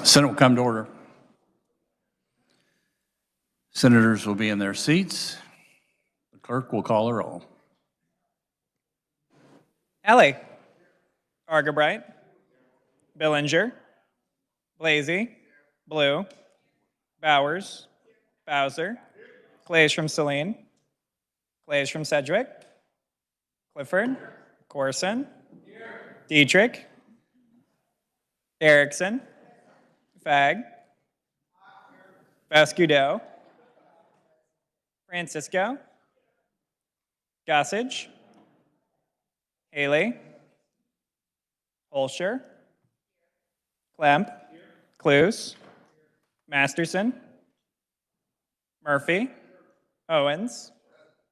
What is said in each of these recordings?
Senate will come to order. Senators will be in their seats. The clerk will call a roll. Ellie. Argabright. Billinger. Blasey. Blue. Bowers. Bowser. Clays from Saline. Clays from Sedgwick. Clifford. Corson. Dietrich. Erickson. Fagg. Vascudo. Francisco. Gossage. Haley. Holscher. Klemp. Cluse. Masterson. Murphy. Owens.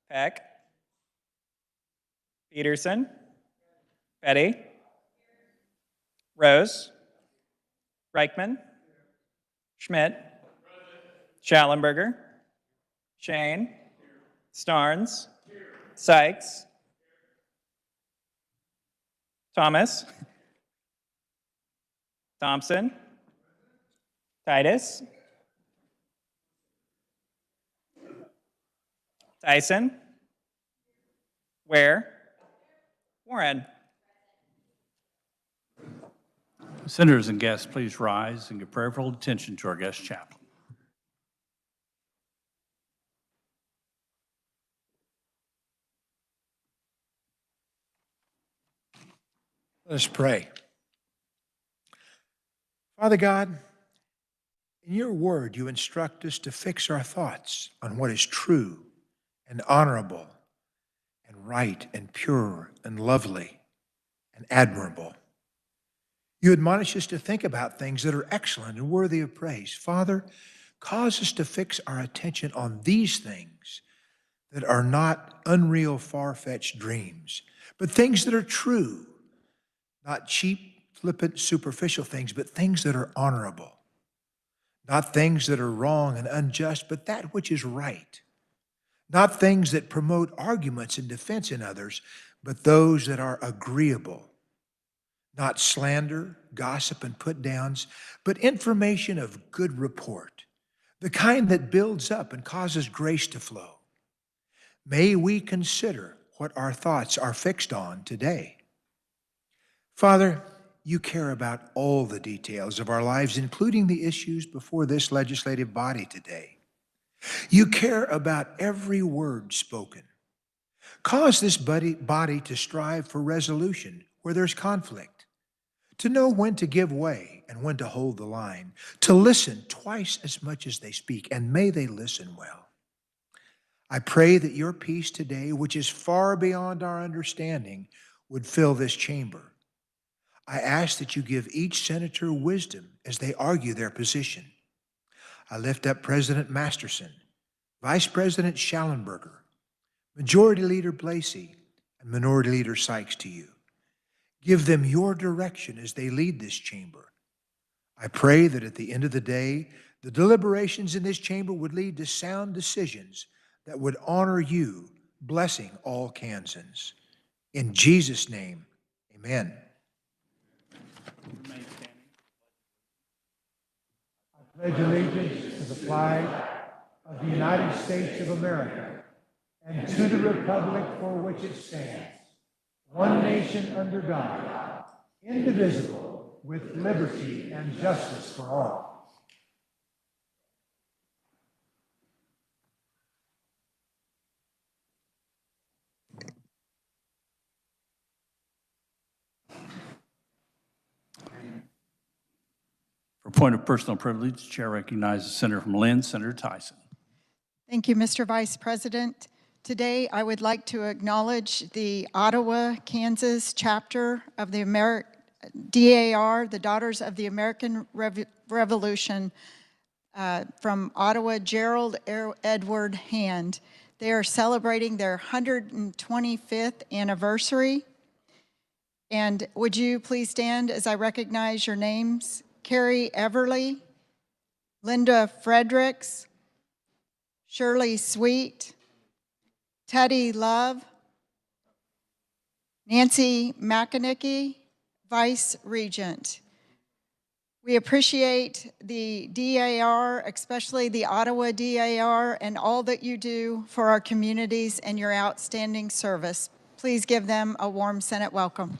Peck. Peterson. Petty. Rose. Reichman. Schmidt. Schallenberger. Shane. Starnes. Sykes. Thomas. Thompson. Titus. Tyson. Ware. Warren. Senators and guests, please rise and give prayerful attention to our guest chaplain. Let us pray. Father God, in your word, you instruct us to fix our thoughts on what is true and honorable and right and pure and lovely and admirable. You admonish us to think about things that are excellent and worthy of praise. Father, cause us to fix our attention on these things that are not unreal, far-fetched dreams, but things that are true, not cheap, flippant, superficial things, but things that are honorable. Not things that are wrong and unjust, but that which is right. Not things that promote arguments and defense in others, but those that are agreeable. Not slander, gossip, and put-downs, but information of good report, the kind that builds up and causes grace to flow. May we consider what our thoughts are fixed on today. Father, you care about all the details of our lives, including the issues before this legislative body today. You care about every word spoken. Cause this body to strive for resolution where there's conflict, to know when to give way and when to hold the line, to listen twice as much as they speak, and may they listen well. I pray that your peace today, which is far beyond our understanding, would fill this chamber. I ask that you give each senator wisdom as they argue their position. I lift up President Masterson, Vice President Schallenberger, Majority Leader Blasey, and Minority Leader Sykes to you. Give them your direction as they lead this chamber. I pray that at the end of the day, the deliberations in this chamber would lead to sound decisions that would honor you, blessing all Kansans. In Jesus' name, amen. I pledge allegiance to the flag of the United States of America and to the republic for which it stands, one nation under God, indivisible, with liberty and justice for all. For a point of personal privilege, the chair recognizes Senator from Lynn, Senator Tyson. Thank you, Mr. Vice President. Today, I would like to acknowledge the Ottawa, Kansas chapter of the DAR, the Daughters of the American Revolution, from Ottawa, Gerald Edward Hand. They are celebrating their 125th anniversary. And would you please stand as I recognize your names? Carrie Everly, Linda Fredericks, Shirley Sweet, Teddy Love, Nancy McAnicky, Vice Regent. We appreciate the DAR, especially the Ottawa DAR, and all that you do for our communities and your outstanding service. Please give them a warm Senate welcome.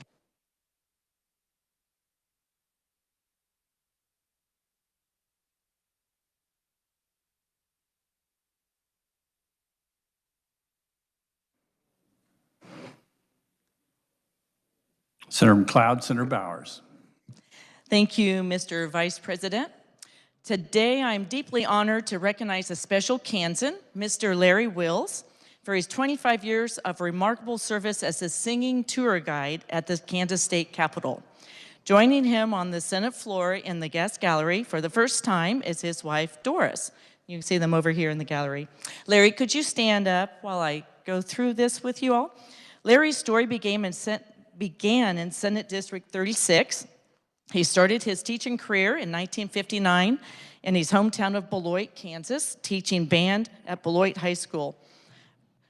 Senator McLeod, Senator Bowers. Thank you, Mr. Vice President. Today, I'm deeply honored to recognize a special Kansan, Mr. Larry Wills, for his 25 years of remarkable service as a singing tour guide at the Kansas State Capitol. Joining him on the Senate floor in the guest gallery for the first time is his wife, Doris. You can see them over here in the gallery. Larry, could you stand up while I go through this with you all? Larry's story began in Senate District 36. He started his teaching career in 1959 in his hometown of Beloit, Kansas, teaching band at Beloit High School.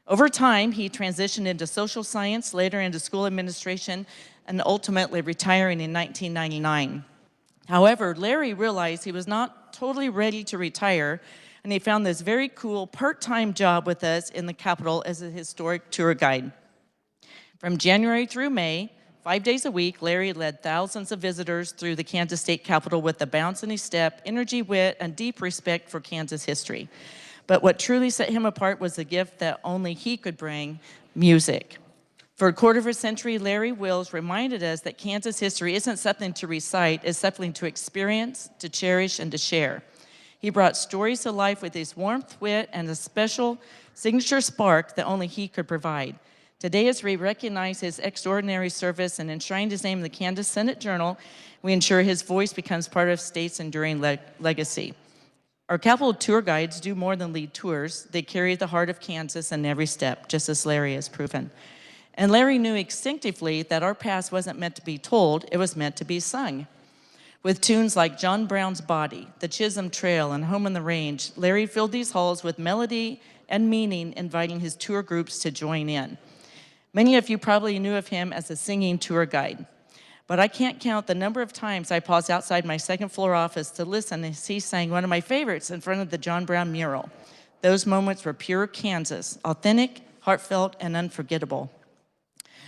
Over time, he transitioned into social science, later into school administration, and ultimately retiring in 1999. However, Larry realized he was not totally ready to retire, and he found this very cool part-time job with us in the Capitol as a historic tour guide. From January through May, 5 days a week, Larry led thousands of visitors through the Kansas State Capitol with a bounce in his step, energy, wit, and deep respect for Kansas history. But what truly set him apart was the gift that only he could bring, music. For a quarter of a century, Larry Wills reminded us that Kansas history isn't something to recite, it's something to experience, to cherish, and to share. He brought stories to life with his warmth, wit, and a special signature spark that only he could provide. Today, as we recognize his extraordinary service and enshrine his name in the Kansas Senate Journal, we ensure his voice becomes part of state's enduring legacy. Our Capitol tour guides do more than lead tours. They carry the heart of Kansas in every step, just as Larry has proven. And Larry knew instinctively that our past wasn't meant to be told, it was meant to be sung. With tunes like John Brown's Body, The Chisholm Trail, and Home on the Range, Larry filled these halls with melody and meaning, inviting his tour groups to join in. Many of you probably knew of him as a singing tour guide, but I can't count the number of times I paused outside my second floor office to listen as he sang one of my favorites in front of the John Brown mural. Those moments were pure Kansas, authentic, heartfelt, and unforgettable.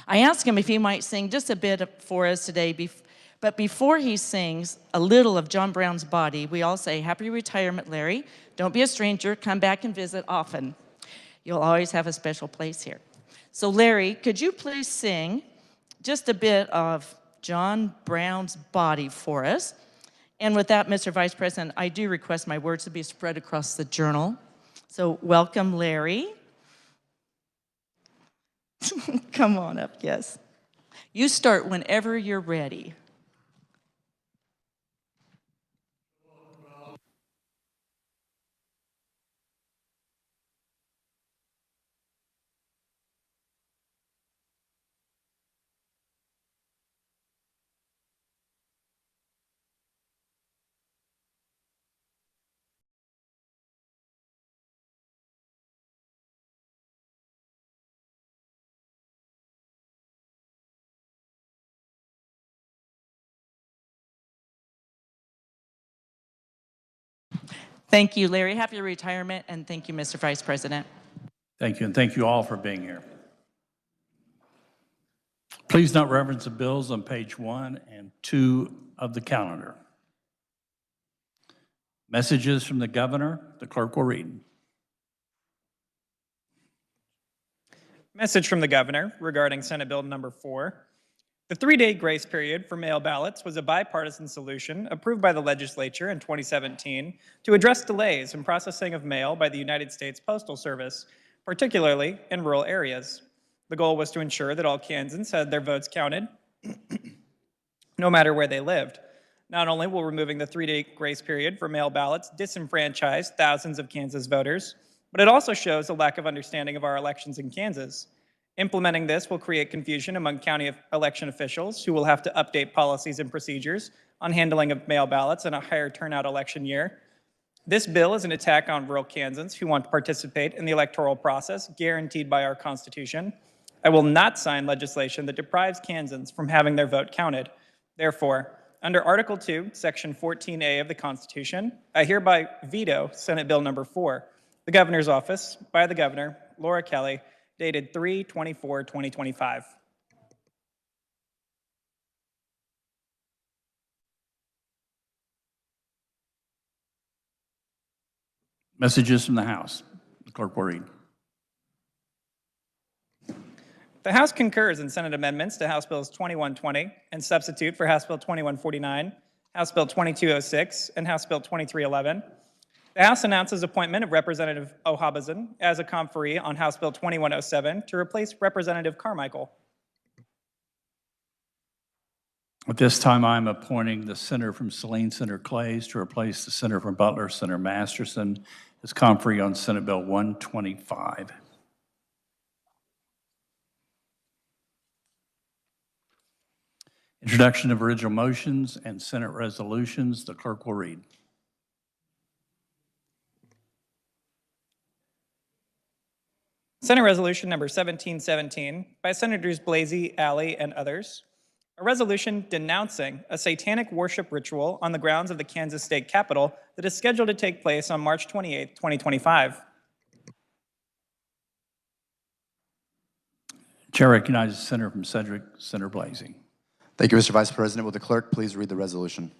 I asked him if he might sing just a bit for us today, but before he sings a little of John Brown's Body, we all say, "Happy retirement, Larry. Don't be a stranger. Come back and visit often. You'll always have a special place here." So Larry, could you please sing just a bit of John Brown's Body for us? And with that, Mr. Vice President, I do request my words to be spread across the journal. So welcome, Larry. Come on up, yes. You start whenever you're ready. Thank you, Larry. Happy retirement, and thank you, Mr. Vice President. Thank you, and thank you all for being here. Please note reference the bills on page 1 and 2 of the calendar. Messages from the governor, the clerk will read. Message from the governor regarding Senate Bill number 4. The 3-day grace period for mail ballots was a bipartisan solution approved by the legislature in 2017 to address delays in processing of mail by the United States Postal Service, particularly in rural areas. The goal was to ensure that all Kansans had their votes counted, no matter where they lived. Not only will removing the 3-day grace period for mail ballots disenfranchise thousands of Kansas voters, but it also shows a lack of understanding of our elections in Kansas. Implementing this will create confusion among county election officials who will have to update policies and procedures on handling of mail ballots in a higher turnout election year. This bill is an attack on rural Kansans who want to participate in the electoral process guaranteed by our Constitution. I will not sign legislation that deprives Kansans from having their vote counted. Therefore, under Article 2, Section 14A of the Constitution, I hereby veto Senate Bill number 4, the Governor's Office, by the Governor, Laura Kelly, dated 3/24/2025. Messages from the House. The clerk will read. The House concurs in Senate amendments to House Bills 2120 and substitute for House Bill 2149, House Bill 2206, and House Bill 2311. The House announces appointment of Representative O'Habazin as a conferee on House Bill 2107 to replace Representative Carmichael. At this time, I'm appointing the senator from Saline, Senator Clays, to replace the senator from Butler, Senator Masterson, as conferee on Senate Bill 125. Introduction of original motions and Senate resolutions. The clerk will read. Senate Resolution number 1717 by Senators Blasey, Alley, and others. A resolution denouncing a satanic worship ritual on the grounds of the Kansas State Capitol that is scheduled to take place on March 28, 2025. Chair recognizes the senator from Sedgwick, Senator Blasey. Thank you, Mr. Vice President. Will the clerk please read the resolution?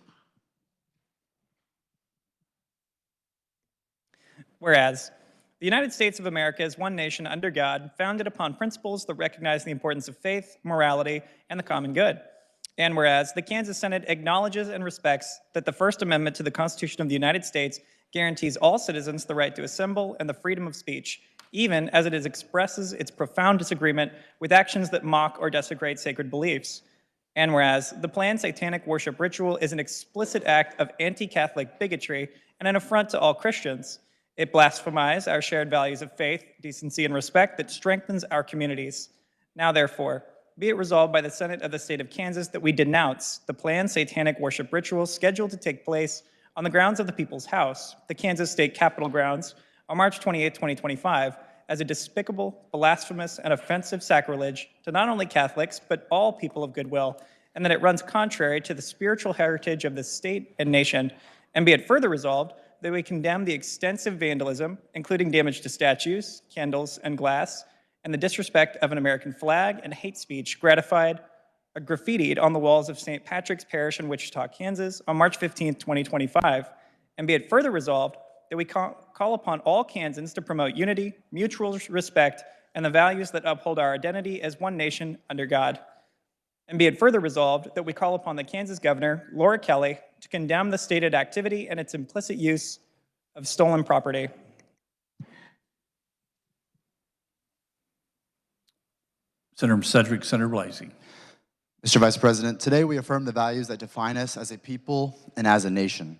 Whereas, the United States of America is one nation under God, founded upon principles that recognize the importance of faith, morality, and the common good. And whereas, the Kansas Senate acknowledges and respects that the First Amendment to the Constitution of the United States guarantees all citizens the right to assemble and the freedom of speech, even as it expresses its profound disagreement with actions that mock or desecrate sacred beliefs. And whereas, the planned satanic worship ritual is an explicit act of anti-Catholic bigotry and an affront to all Christians. It blasphemizes our shared values of faith, decency, and respect that strengthens our communities. Now, therefore, be it resolved by the Senate of the State of Kansas that we denounce the planned satanic worship ritual scheduled to take place on the grounds of the People's House, the Kansas State Capitol grounds, on March 28, 2025, as a despicable, blasphemous, and offensive sacrilege to not only Catholics, but all people of goodwill, and that it runs contrary to the spiritual heritage of the state and nation. And be it further resolved that we condemn the extensive vandalism, including damage to statues, candles, and glass, and the disrespect of an American flag and hate speech graffitied on the walls of St. Patrick's Parish in Wichita, Kansas on March 15, 2025. And be it further resolved that we call upon all Kansans to promote unity, mutual respect, and the values that uphold our identity as one nation under God. And be it further resolved that we call upon the Kansas Governor, Laura Kelly, to condemn the stated activity and its implicit use of stolen property. Senator from Sedgwick, Senator Blasey. Mr. Vice President, today we affirm the values that define us as a people and as a nation.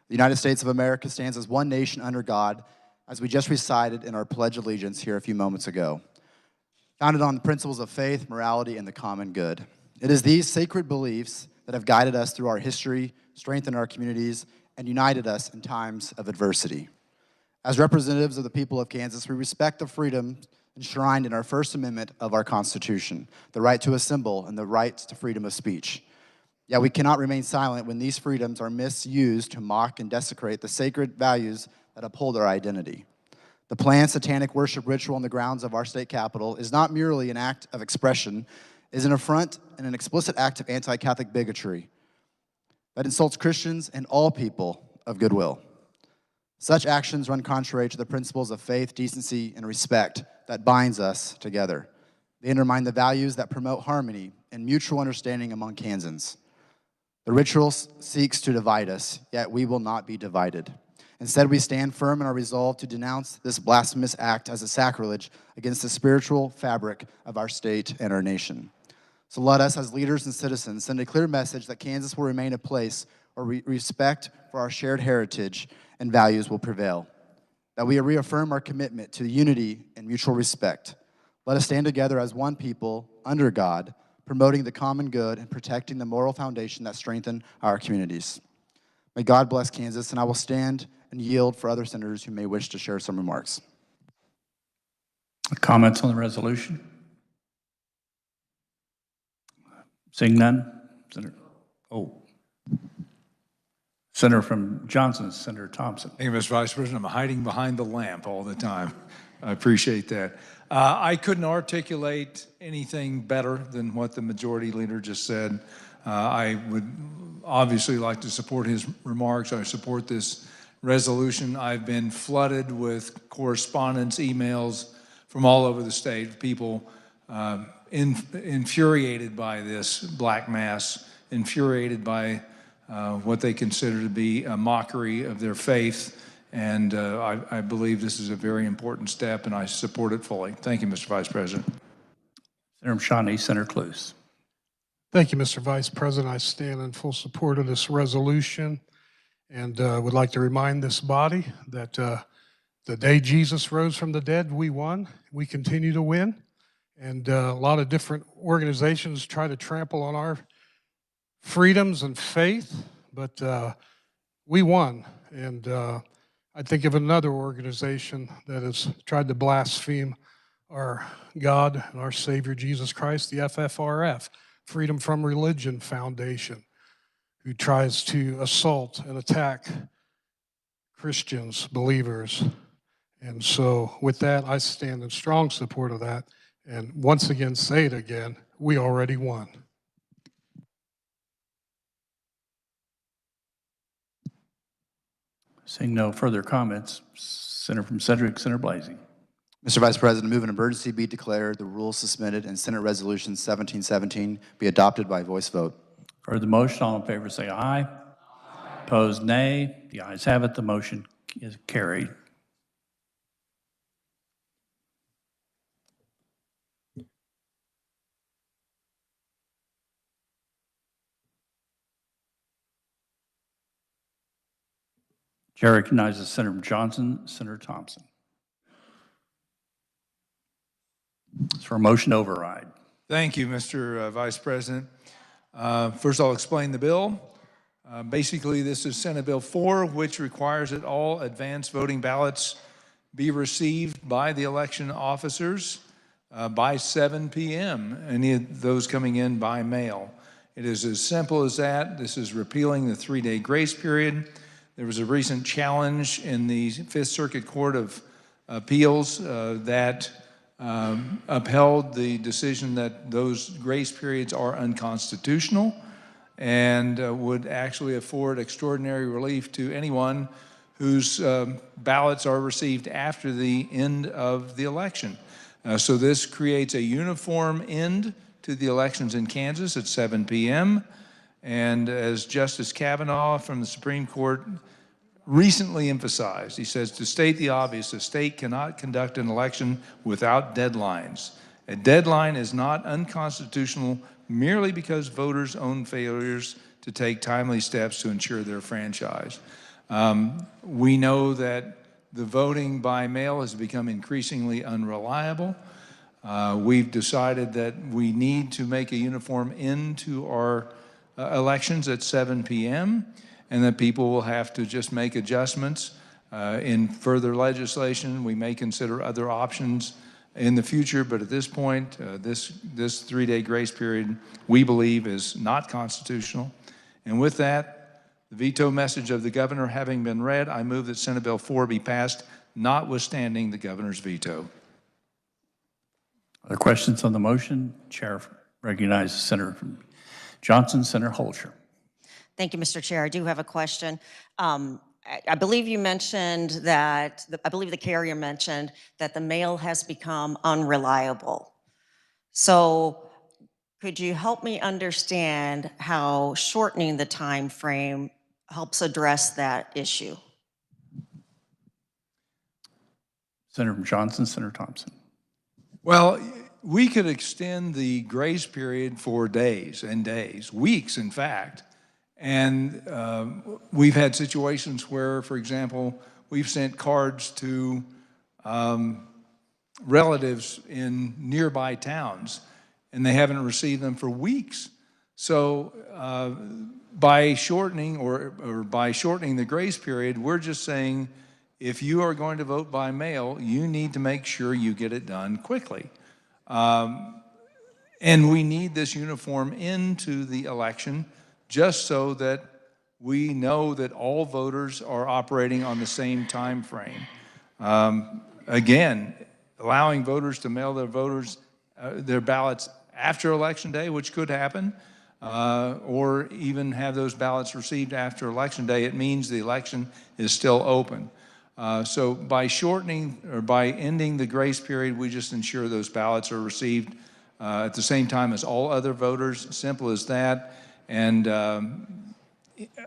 The United States of America stands as one nation under God, as we just recited in our Pledge of Allegiance here a few moments ago, founded on the principles of faith, morality, and the common good. It is these sacred beliefs that have guided us through our history, strengthened our communities, and united us in times of adversity. As representatives of the people of Kansas, we respect the freedom enshrined in our First Amendment of our Constitution, the right to assemble and the right to freedom of speech. Yet we cannot remain silent when these freedoms are misused to mock and desecrate the sacred values that uphold our identity. The planned satanic worship ritual on the grounds of our state capitol is not merely an act of expression, it is an affront and an explicit act of anti-Catholic bigotry that insults Christians and all people of goodwill. Such actions run contrary to the principles of faith, decency, and respect that binds us together. They undermine the values that promote harmony and mutual understanding among Kansans. The ritual seeks to divide us, yet we will not be divided. Instead, we stand firm in our resolve to denounce this blasphemous act as a sacrilege against the spiritual fabric of our state and our nation. So let us, as leaders and citizens, send a clear message that Kansas will remain a place where respect for our shared heritage and values will prevail, that we reaffirm our commitment to unity and mutual respect. Let us stand together as one people under God, promoting the common good and protecting the moral foundation that strengthen our communities. May God bless Kansas, and I will stand and yield for other senators who may wish to share some remarks. Comments on the resolution? Seeing none? Senator, Senator from Johnson, Senator Thompson. Thank you, Mr. Vice President. I'm hiding behind the lamp all the time. I appreciate that. I couldn't articulate anything better than what the majority leader just said. I would obviously like to support his remarks. I support this resolution. I've been flooded with correspondence, emails from all over the state, people infuriated by this black mass, infuriated by what they consider to be a mockery of their faith. And I believe this is a very important step, and I support it fully. Thank you, Mr. Vice President. Senator Shawnee, Senator Cluse. Thank you, Mr. Vice President. I stand in full support of this resolution and would like to remind this body that the day Jesus rose from the dead, we won. We continue to win. And a lot of different organizations try to trample on our freedoms and faith, but we won. And I think of another organization that has tried to blaspheme our God and our Savior Jesus Christ, the FFRF, Freedom from Religion Foundation, who tries to assault and attack Christians, believers. And so with that, I stand in strong support of that. And once again, say it again, we already won. Seeing no further comments, Senator from Sedgwick, Senator Blasey. Mr. Vice President, move an emergency be declared, the rules suspended, and Senate Resolution 1717 be adopted by voice vote. For the motion, all in favor say aye. Aye. Opposed, nay. The ayes have it. The motion is carried. Chair recognizes Senator Johnson, Senator Thompson. It's for a motion override. Thank you, Mr. Vice President. First, I'll explain the bill. Basically, this is Senate Bill 4, which requires that all advanced voting ballots be received by the election officers by 7 p.m., any of those coming in by mail. It is as simple as that. This is repealing the 3-day grace period. There was a recent challenge in the Fifth Circuit Court of Appeals that upheld the decision that those grace periods are unconstitutional and would actually afford extraordinary relief to anyone whose ballots are received after the end of the election. So this creates a uniform end to the elections in Kansas at 7 p.m. And as Justice Kavanaugh from the Supreme Court recently emphasized, he says, to state the obvious, a state cannot conduct an election without deadlines. A deadline is not unconstitutional merely because voters own failures to take timely steps to ensure their franchise. We know that the voting by mail has become increasingly unreliable. We've decided that we need to make a uniform end to our elections at 7 p.m., and that people will have to just make adjustments. In further legislation, we may consider other options in the future, but at this point, this 3-day grace period, we believe, is not constitutional. And with that, the veto message of the governor having been read, I move that Senate Bill 4 be passed, notwithstanding the governor's veto. Other questions on the motion? Chair recognizes Senator from Johnson, Senator Holscher. Thank you, Mr. Chair. I do have a question. I believe you mentioned that, I believe the carrier mentioned that the mail has become unreliable. So could you help me understand how shortening the time frame helps address that issue? Senator from Johnson, Senator Thompson. Well, we could extend the grace period for days and days, weeks, in fact. And we've had situations where, for example, we've sent cards to relatives in nearby towns, and they haven't received them for weeks. So by shortening by shortening the grace period, we're just saying, if you are going to vote by mail, you need to make sure you get it done quickly. And we need this uniform into the election just so that we know that all voters are operating on the same time frame. Again, allowing voters to mail their ballots after Election Day, which could happen, or even have those ballots received after Election Day, it means the election is still open. So by shortening or by ending the grace period, we just ensure those ballots are received at the same time as all other voters. Simple as that. And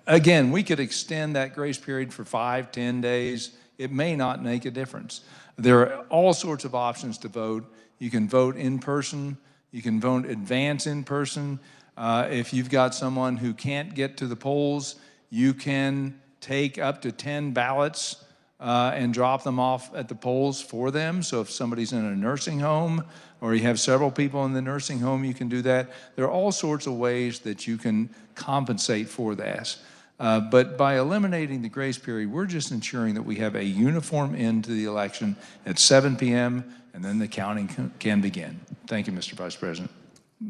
again, we could extend that grace period for 5, 10 days. It may not make a difference. There are all sorts of options to vote. You can vote in person. You can vote advance in person. If you've got someone who can't get to the polls, you can take up to 10 ballots and drop them off at the polls for them. So if somebody's in a nursing home or you have several people in the nursing home, you can do that. There are all sorts of ways that you can compensate for that. But by eliminating the grace period, we're just ensuring that we have a uniform end to the election at 7 p.m. and then the counting can begin. Thank you, Mr. Vice President.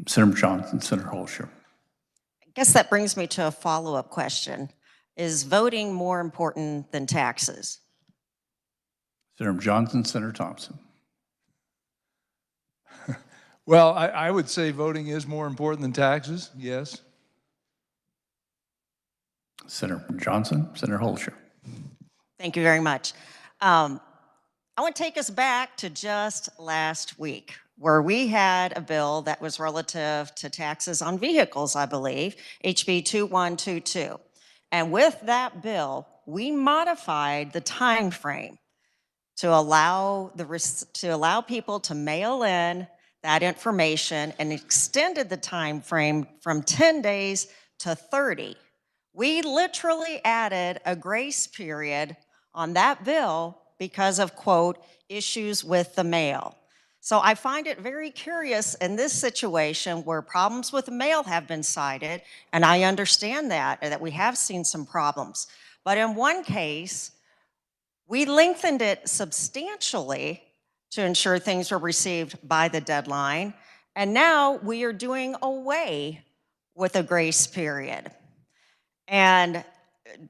Senator Johnson, Senator Holscher. I guess that brings me to a follow-up question. Is voting more important than taxes? Senator Johnson, Senator Thompson. Well, I would say voting is more important than taxes, yes. Senator Johnson, Senator Holscher. Thank you very much. I want to take us back to just last week, where we had a bill that was relative to taxes on vehicles, I believe, HB 2122. And with that bill, we modified the time frame to allow people to mail in that information and extended the time frame from 10 days to 30. We literally added a grace period on that bill because of, quote, issues with the mail. So I find it very curious in this situation where problems with the mail have been cited, and I understand that we have seen some problems. But in one case, we lengthened it substantially to ensure things were received by the deadline, and now we are doing away with a grace period. And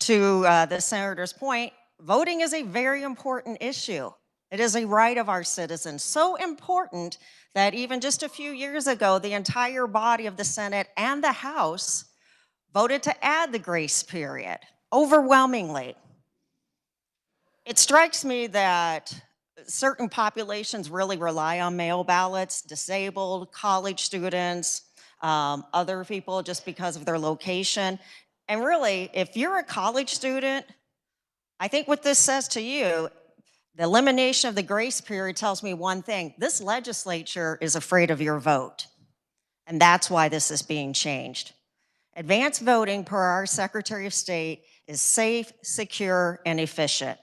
to the senator's point, voting is a very important issue. It is a right of our citizens, so important that even just a few years ago, the entire body of the Senate and the House voted to add the grace period, overwhelmingly. It strikes me that certain populations really rely on mail ballots, disabled, college students, other people just because of their location. And really, if you're a college student, I think what this says to you, the elimination of the grace period tells me one thing: this legislature is afraid of your vote. And that's why this is being changed. Advanced voting, per our Secretary of State, is safe, secure, and efficient.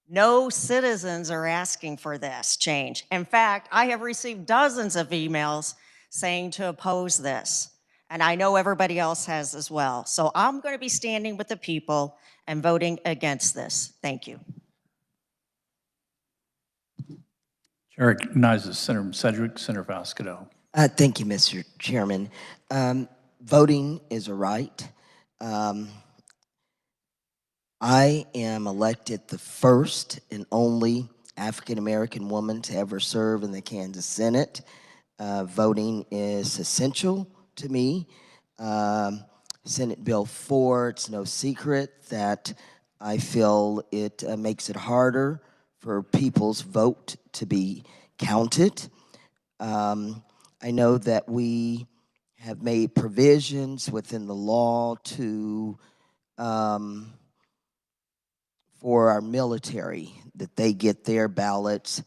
No citizens are asking for this change. In fact, I have received dozens of emails saying to oppose this, and I know everybody else has as well. So I'm going to be standing with the people and voting against this. Thank you. Chair recognizes Senator Sedgwick, Senator Vascato. Thank you, Mr. Chairman. Voting is a right. I am elected the first and only African-American woman to ever serve in the Kansas Senate. Voting is essential to me. Senate Bill 4, it's no secret that I feel it makes it harder for people's vote to be counted. I know that we have made provisions within the law to for our military, that they get their ballots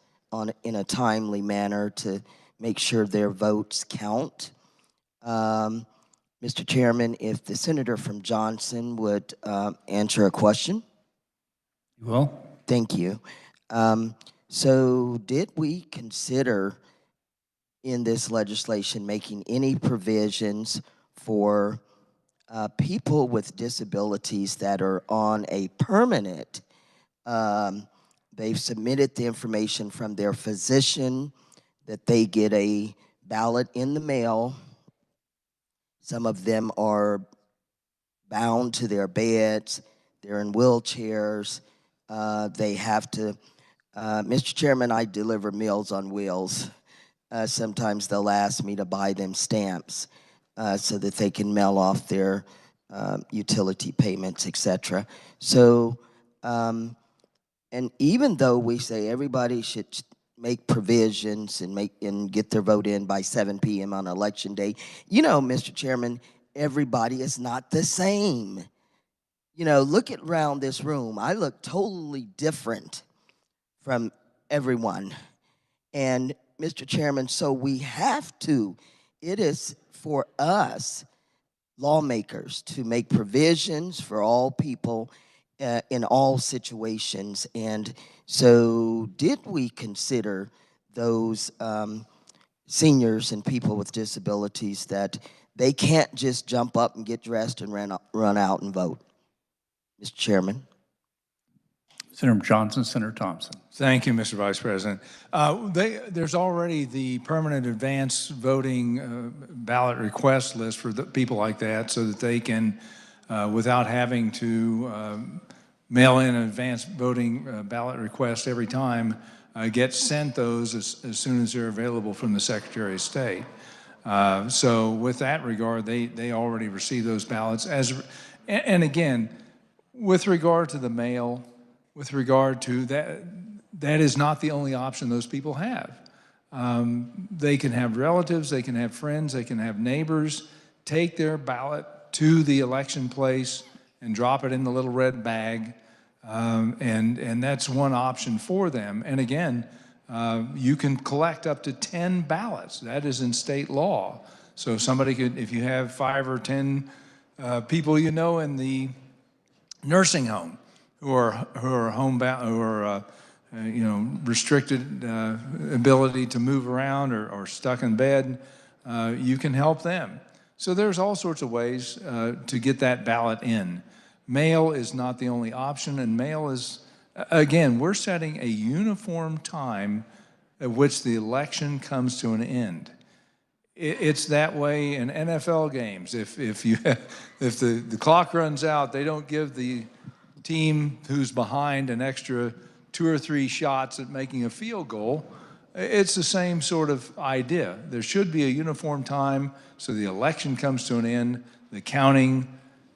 in a timely manner to make sure their votes count. Mr. Chairman, if the senator from Johnson would answer a question. You will. Thank you. So did we consider in this legislation making any provisions for people with disabilities that are on a permanent, they've submitted the information from their physician that they get a ballot in the mail. Some of them are bound to their beds, they're in wheelchairs, they have to, Mr. Chairman, I deliver Meals on Wheels. Sometimes they'll ask me to buy them stamps so that they can mail off their utility payments, etc. So, and even though we say everybody should make provisions and get their vote in by 7 p.m. on election day, you know, Mr. Chairman, everybody is not the same. You know, look at around this room. I look totally different from everyone. And Mr. Chairman, so we have to, it is for us lawmakers to make provisions for all people in all situations. And so did we consider those seniors and people with disabilities that they can't just jump up and get dressed and run out and vote? Mr. Chairman. Senator Johnson, Senator Thompson. Thank you, Mr. Vice President. There's already the permanent advance voting ballot request list for the people like that, so that they can, without having to mail in an advance voting ballot request every time, get sent those as soon as they're available from the Secretary of State. So with that regard, they already receive those ballots. And again, with regard to the mail, with regard to that, that is not the only option those people have. They can have relatives, they can have friends, they can have neighbors take their ballot to the election place and drop it in the little red bag, and that's one option for them. And again, you can collect up to 10 ballots. That is in state law. So somebody could, if you have 5 or 10 people you know in the nursing home who are homebound, who are you know, restricted ability to move around or stuck in bed, you can help them. So there's all sorts of ways to get that ballot in. Mail is not the only option, and mail is, again, we're setting a uniform time at which the election comes to an end. It's that way in NFL games. If the clock runs out, they don't give the team who's behind an extra 2 or 3 shots at making a field goal. It's the same sort of idea. There should be a uniform time so the election comes to an end, the counting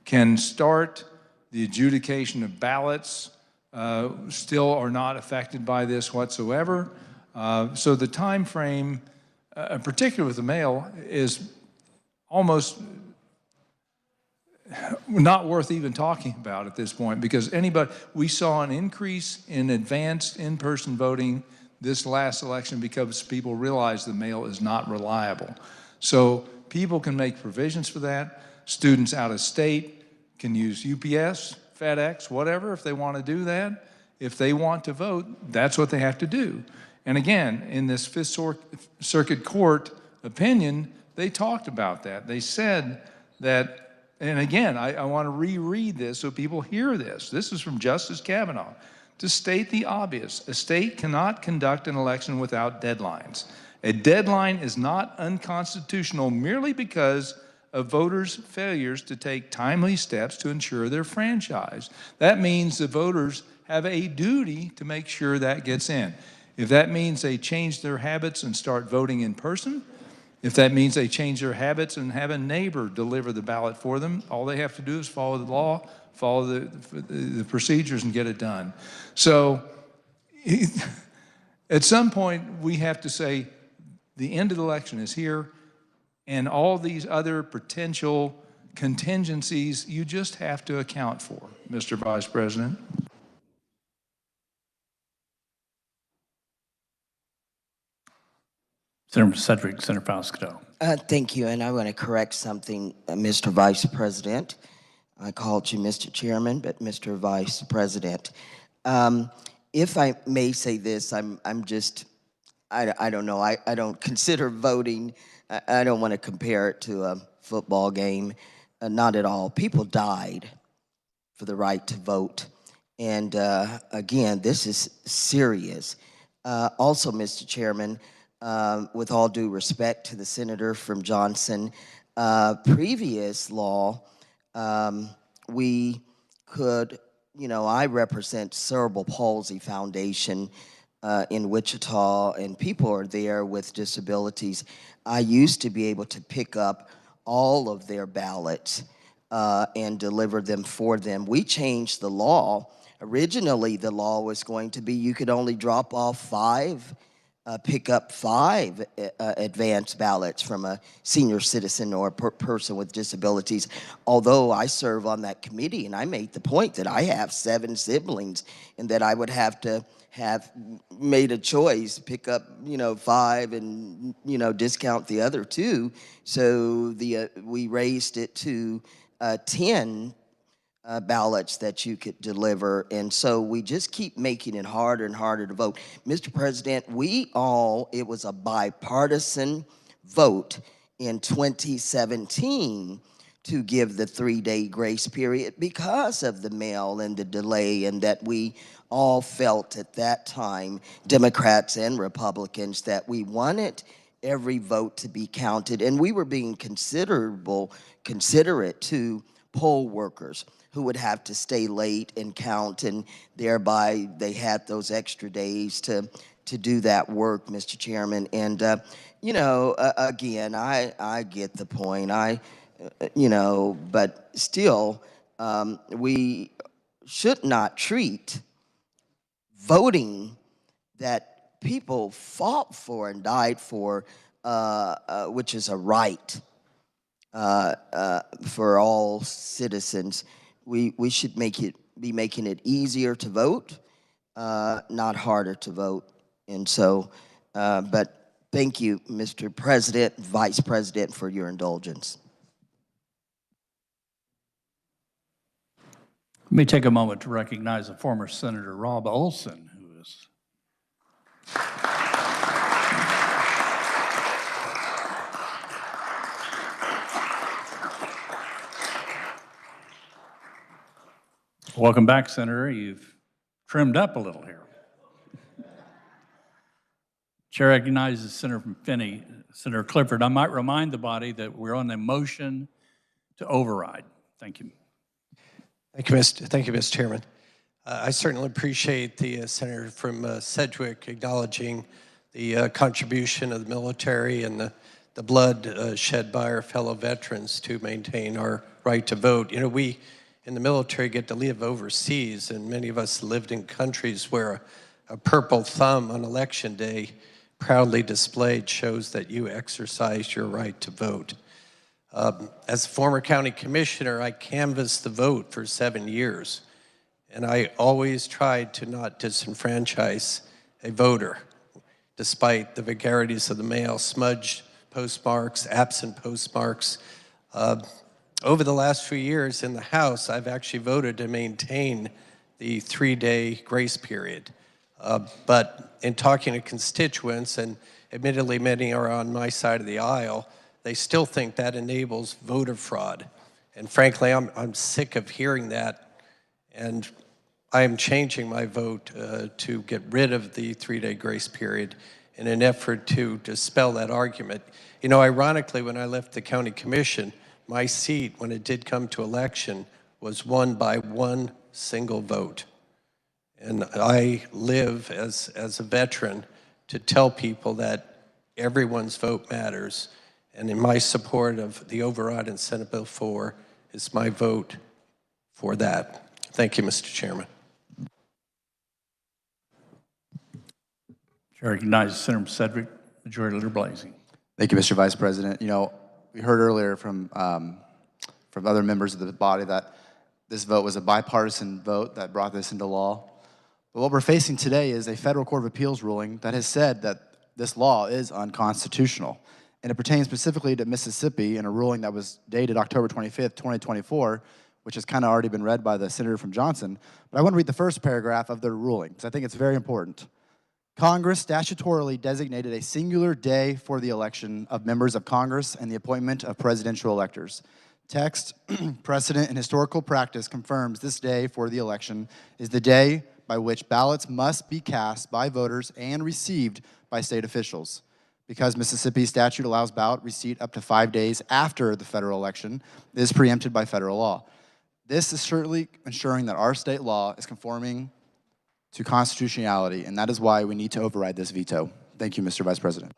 can start, the adjudication of ballots still are not affected by this whatsoever. So the time frame, particularly with the mail, is almost not worth even talking about at this point, because we saw an increase in advanced in-person voting this last election because people realized the mail is not reliable. So people can make provisions for that. Students out of state can use UPS, FedEx, whatever, if they want to do that. If they want to vote, that's what they have to do. And again, in this Fifth Circuit Court opinion, they talked about that. They said that, and again, I want to reread this so people hear this. This is from Justice Kavanaugh. To state the obvious, a state cannot conduct an election without deadlines. A deadline is not unconstitutional merely because of voters' failures to take timely steps to ensure their franchise. That means the voters have a duty to make sure that gets in. If that means they change their habits and start voting in person, if that means they change their habits and have a neighbor deliver the ballot for them, all they have to do is follow the law, follow the procedures, and get it done. So at some point, we have to say the end of the election is here, and all these other potential contingencies you just have to account for, Mr. Vice President. Senator Sedgwick, Senator Fausto. Thank you, and I want to correct something, Mr. Vice President. I called you Mr. Chairman, but Mr. Vice President. If I may say this, I don't know, I don't consider voting, I don't want to compare it to a football game, not at all. People died for the right to vote. And again, this is serious. Also, Mr. Chairman, with all due respect to the senator from Johnson, previous law we could, I represent Cerebral Palsy Foundation in Wichita, and people are there with disabilities. I used to be able to pick up all of their ballots and deliver them for them. We changed the law. Originally, the law was going to be you could only drop off 5, pick up 5 advance ballots from a senior citizen or a person with disabilities. Although I serve on that committee, and I made the point that I have 7 siblings and that I would have to have made a choice, pick up, 5 and, discount the other 2. So we raised it to 10 ballots that you could deliver. And so we just keep making it harder and harder to vote. Mr. President, it was a bipartisan vote in 2017 to give the 3-day grace period because of the mail and the delay, and that we all felt at that time, Democrats and Republicans, that we wanted every vote to be counted, and we were being considerate to poll workers who would have to stay late and count, and thereby they had those extra days to do that work, Mr. Chairman. And, again, I get the point. But still, we should not treat voting that people fought for and died for, which is a right for all citizens. We should be making it easier to vote, not harder to vote. And so, but thank you, Mr. President, Vice President, for your indulgence. Let me take a moment to recognize the former Senator Rob Olson, who is welcome back, Senator. You've trimmed up a little here. Chair recognizes Senator from Finney, Senator Clifford. I might remind the body that we're on a motion to override. Thank you. Thank you, Mr. Chairman. I certainly appreciate the Senator from Sedgwick acknowledging the contribution of the military and the blood shed by our fellow veterans to maintain our right to vote. We in the military get to live overseas, and many of us lived in countries where a purple thumb on election day proudly displayed shows that you exercised your right to vote. As a former county commissioner, I canvassed the vote for 7 years, and I always tried to not disenfranchise a voter, despite the vagaries of the mail, smudged postmarks, absent postmarks. Over the last few years in the House, I've actually voted to maintain the 3-day grace period. But in talking to constituents, and admittedly many are on my side of the aisle, they still think that enables voter fraud. And frankly, I'm sick of hearing that, and I am changing my vote to get rid of the 3-day grace period in an effort to dispel that argument. Ironically, when I left the county commission, my seat, when it did come to election, was won by 1 single vote. And I live as a veteran to tell people that everyone's vote matters. And in my support of the override in Senate Bill 4 is my vote for that. Thank you, Mr. Chairman. Chair recognizes Senator from Sedgwick, Majority Leader Blasey. Thank you, Mr. Vice President. We heard earlier from other members of the body that this vote was a bipartisan vote that brought this into law. But what we're facing today is a federal court of appeals ruling that has said that this law is unconstitutional. And it pertains specifically to Mississippi in a ruling that was dated October 25th, 2024, which has kind of already been read by the senator from Johnson. But I want to read the first paragraph of their ruling, because I think it's very important. Congress statutorily designated a singular day for the election of members of Congress and the appointment of presidential electors. Text, precedent, and historical practice confirms this day for the election is the day by which ballots must be cast by voters and received by state officials. Because Mississippi's statute allows ballot receipt up to 5 days after the federal election, it is preempted by federal law. This is certainly ensuring that our state law is conforming to constitutionality, and that is why we need to override this veto. Thank you, Mr. Vice President.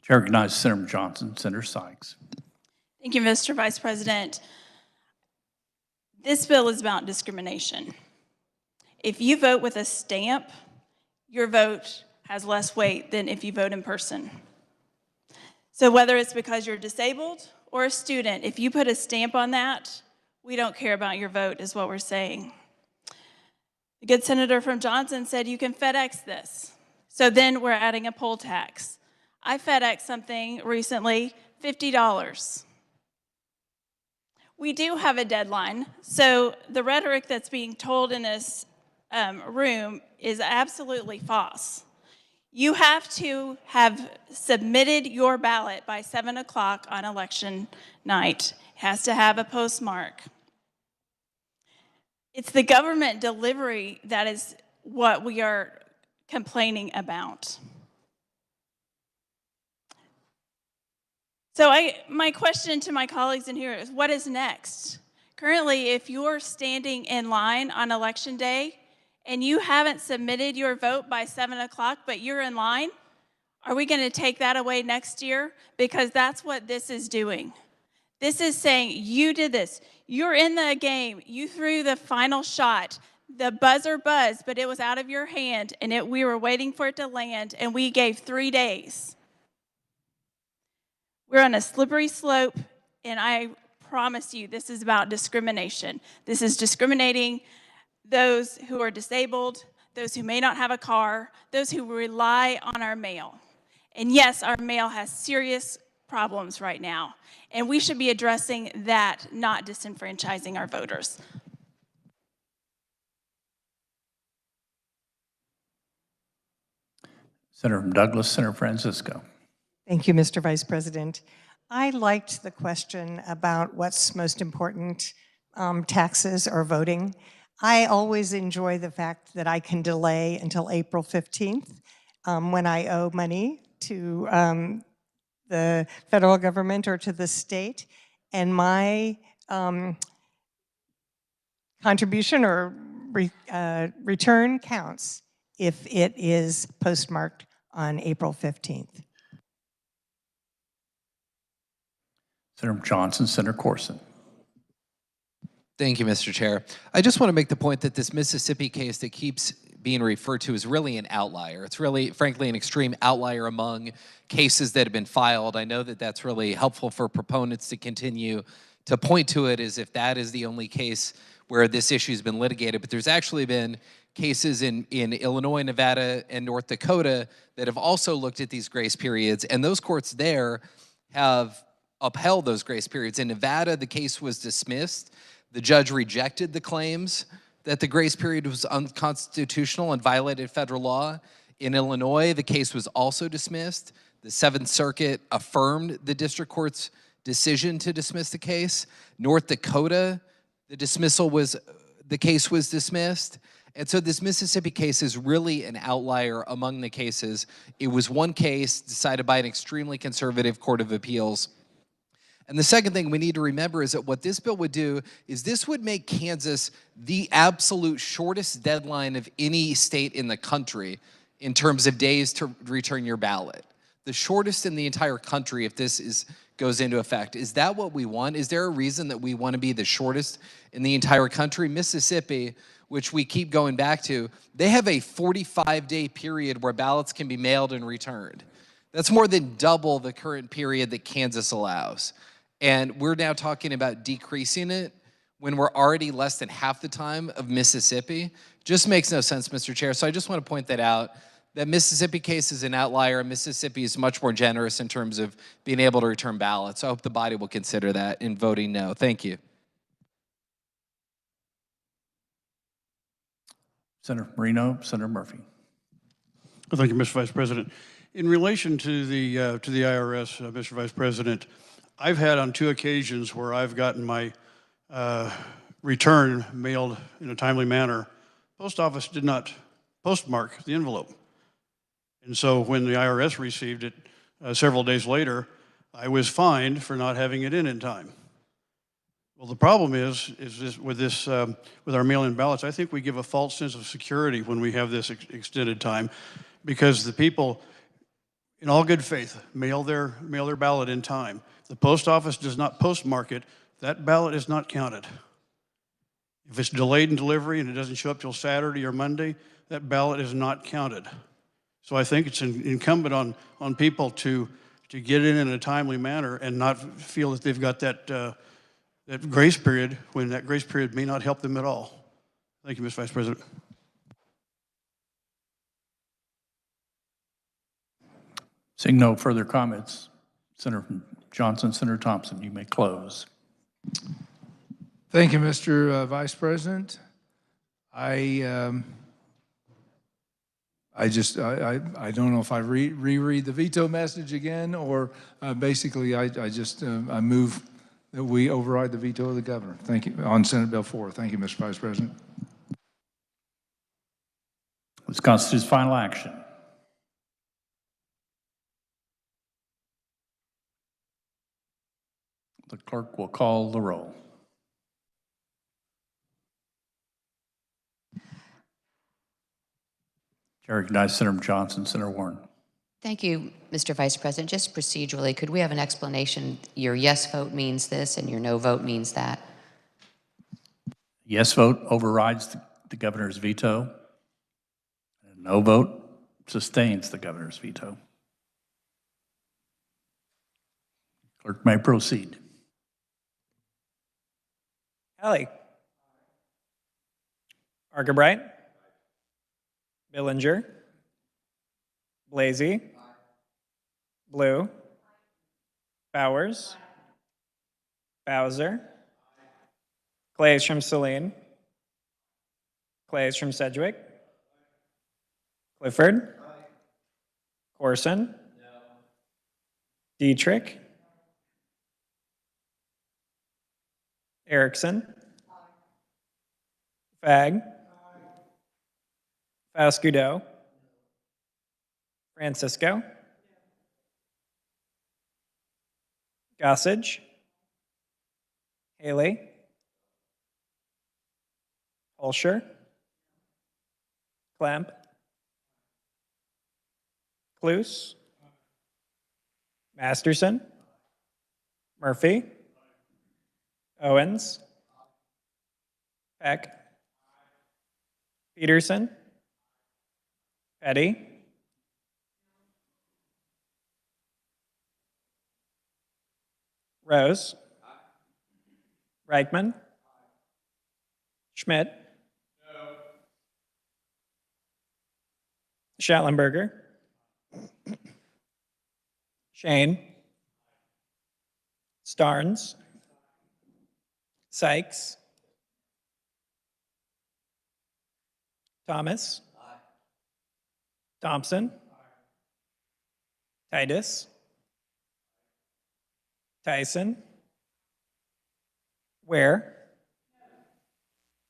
Chair recognizes Senator Johnson, Senator Sykes. Thank you, Mr. Vice President. This bill is about discrimination. If you vote with a stamp, your vote has less weight than if you vote in person. So whether it's because you're disabled or a student, if you put a stamp on that, we don't care about your vote, is what we're saying. The good senator from Johnson said you can FedEx this. So then we're adding a poll tax. I FedEx something recently, $50. We do have a deadline, so the rhetoric that's being told in this room is absolutely false. You have to have submitted your ballot by 7 o'clock on election night. It has to have a postmark. It's the government delivery that is what we are complaining about. So my question to my colleagues in here is, what is next? Currently, if you're standing in line on election day and you haven't submitted your vote by 7 o'clock, but you're in line, are we going to take that away next year? Because that's what this is doing. This is saying, you did this. You're in the game. You threw the final shot. The buzzer buzzed, but it was out of your hand, and we were waiting for it to land, and we gave 3 days. We're on a slippery slope, and I promise you this is about discrimination. This is discriminating those who are disabled, those who may not have a car, those who rely on our mail. And yes, our mail has serious problems right now, and we should be addressing that, not disenfranchising our voters. Senator from Douglas, Senator Francisco. Thank you, Mr. Vice President. I liked the question about what's most important, taxes or voting. I always enjoy the fact that I can delay until April 15th when I owe money to the federal government or to the state, and my contribution or return counts if it is postmarked on April 15th. Senator Johnson, Senator Corson. Thank you, Mr. Chair. I just want to make the point that this Mississippi case that keeps being referred to is really an outlier. It's really, frankly, an extreme outlier among cases that have been filed. I know that that's really helpful for proponents to continue to point to it as if that is the only case where this issue has been litigated, but there's actually been cases in Illinois, Nevada, and North Dakota that have also looked at these grace periods, and those courts there have upheld those grace periods. In Nevada, the case was dismissed. The judge rejected the claims that the grace period was unconstitutional and violated federal law. In Illinois, the case was also dismissed. The Seventh Circuit affirmed the district court's decision to dismiss the case. North Dakota, the case was dismissed. And so this Mississippi case is really an outlier among the cases. It was one case decided by an extremely conservative court of appeals. And the second thing we need to remember is that what this bill would do is this would make Kansas the absolute shortest deadline of any state in the country in terms of days to return your ballot. The shortest in the entire country if this goes into effect. Is that what we want? Is there a reason that we want to be the shortest in the entire country? Mississippi, which we keep going back to, they have a 45-day period where ballots can be mailed and returned. That's more than double the current period that Kansas allows. And we're now talking about decreasing it when we're already less than half the time of Mississippi. Just makes no sense, Mr. Chair. So I just want to point that out. That Mississippi case is an outlier. Mississippi is much more generous in terms of being able to return ballots. I hope the body will consider that in voting no. Thank you. Senator Marino, Senator Murphy. Well, thank you, Mr. Vice President. In relation to the IRS, Mr. Vice President, I've had on 2 occasions where I've gotten my return mailed in a timely manner. Post office did not postmark the envelope. And so when the IRS received it several days later, I was fined for not having it in time. Well, the problem is this, with our mail-in ballots, I think we give a false sense of security when we have this extended time, because the people, in all good faith, mail their ballot in time. The post office does not postmark it. That ballot is not counted. If it's delayed in delivery and it doesn't show up till Saturday or Monday, that ballot is not counted. So I think it's incumbent on people to get in a timely manner and not feel that they've got that grace period, when that grace period may not help them at all. Thank you, Mr. Vice President. Seeing no further comments, Senator Johnson, Senator Thompson, you may close. Thank you, Mr. Vice President. I don't know if I reread the veto message again, or basically I move that we override the veto of the governor. Thank you, on Senate Bill 4. Thank you, Mr. Vice President. This constitutes final action. The clerk will call the roll. Chair recognizes Senator Johnson, Senator Warren. Thank you, Mr. Vice President. Just procedurally, could we have an explanation? Your yes vote means this and your no vote means that. Yes vote overrides the governor's veto. And no vote sustains the governor's veto. Clerk may proceed. Hallie. Argabright. Billinger. Blasey. Blue. Bowers. Bowser. Clays from Saline. Clays from Sedgwick. Clifford. Corson. Dietrich. Erickson. Fagg. Faust-Gudot. Francisco. Gossage. Haley. Holscher. Clamp. Cluse. Masterson. Murphy. Owens. Peck. Peterson. Petty. Rose. Reichman. Schmidt. Schallenberger. Shane. Starnes. Sykes. Thomas. Thompson. Titus. Tyson. Ware.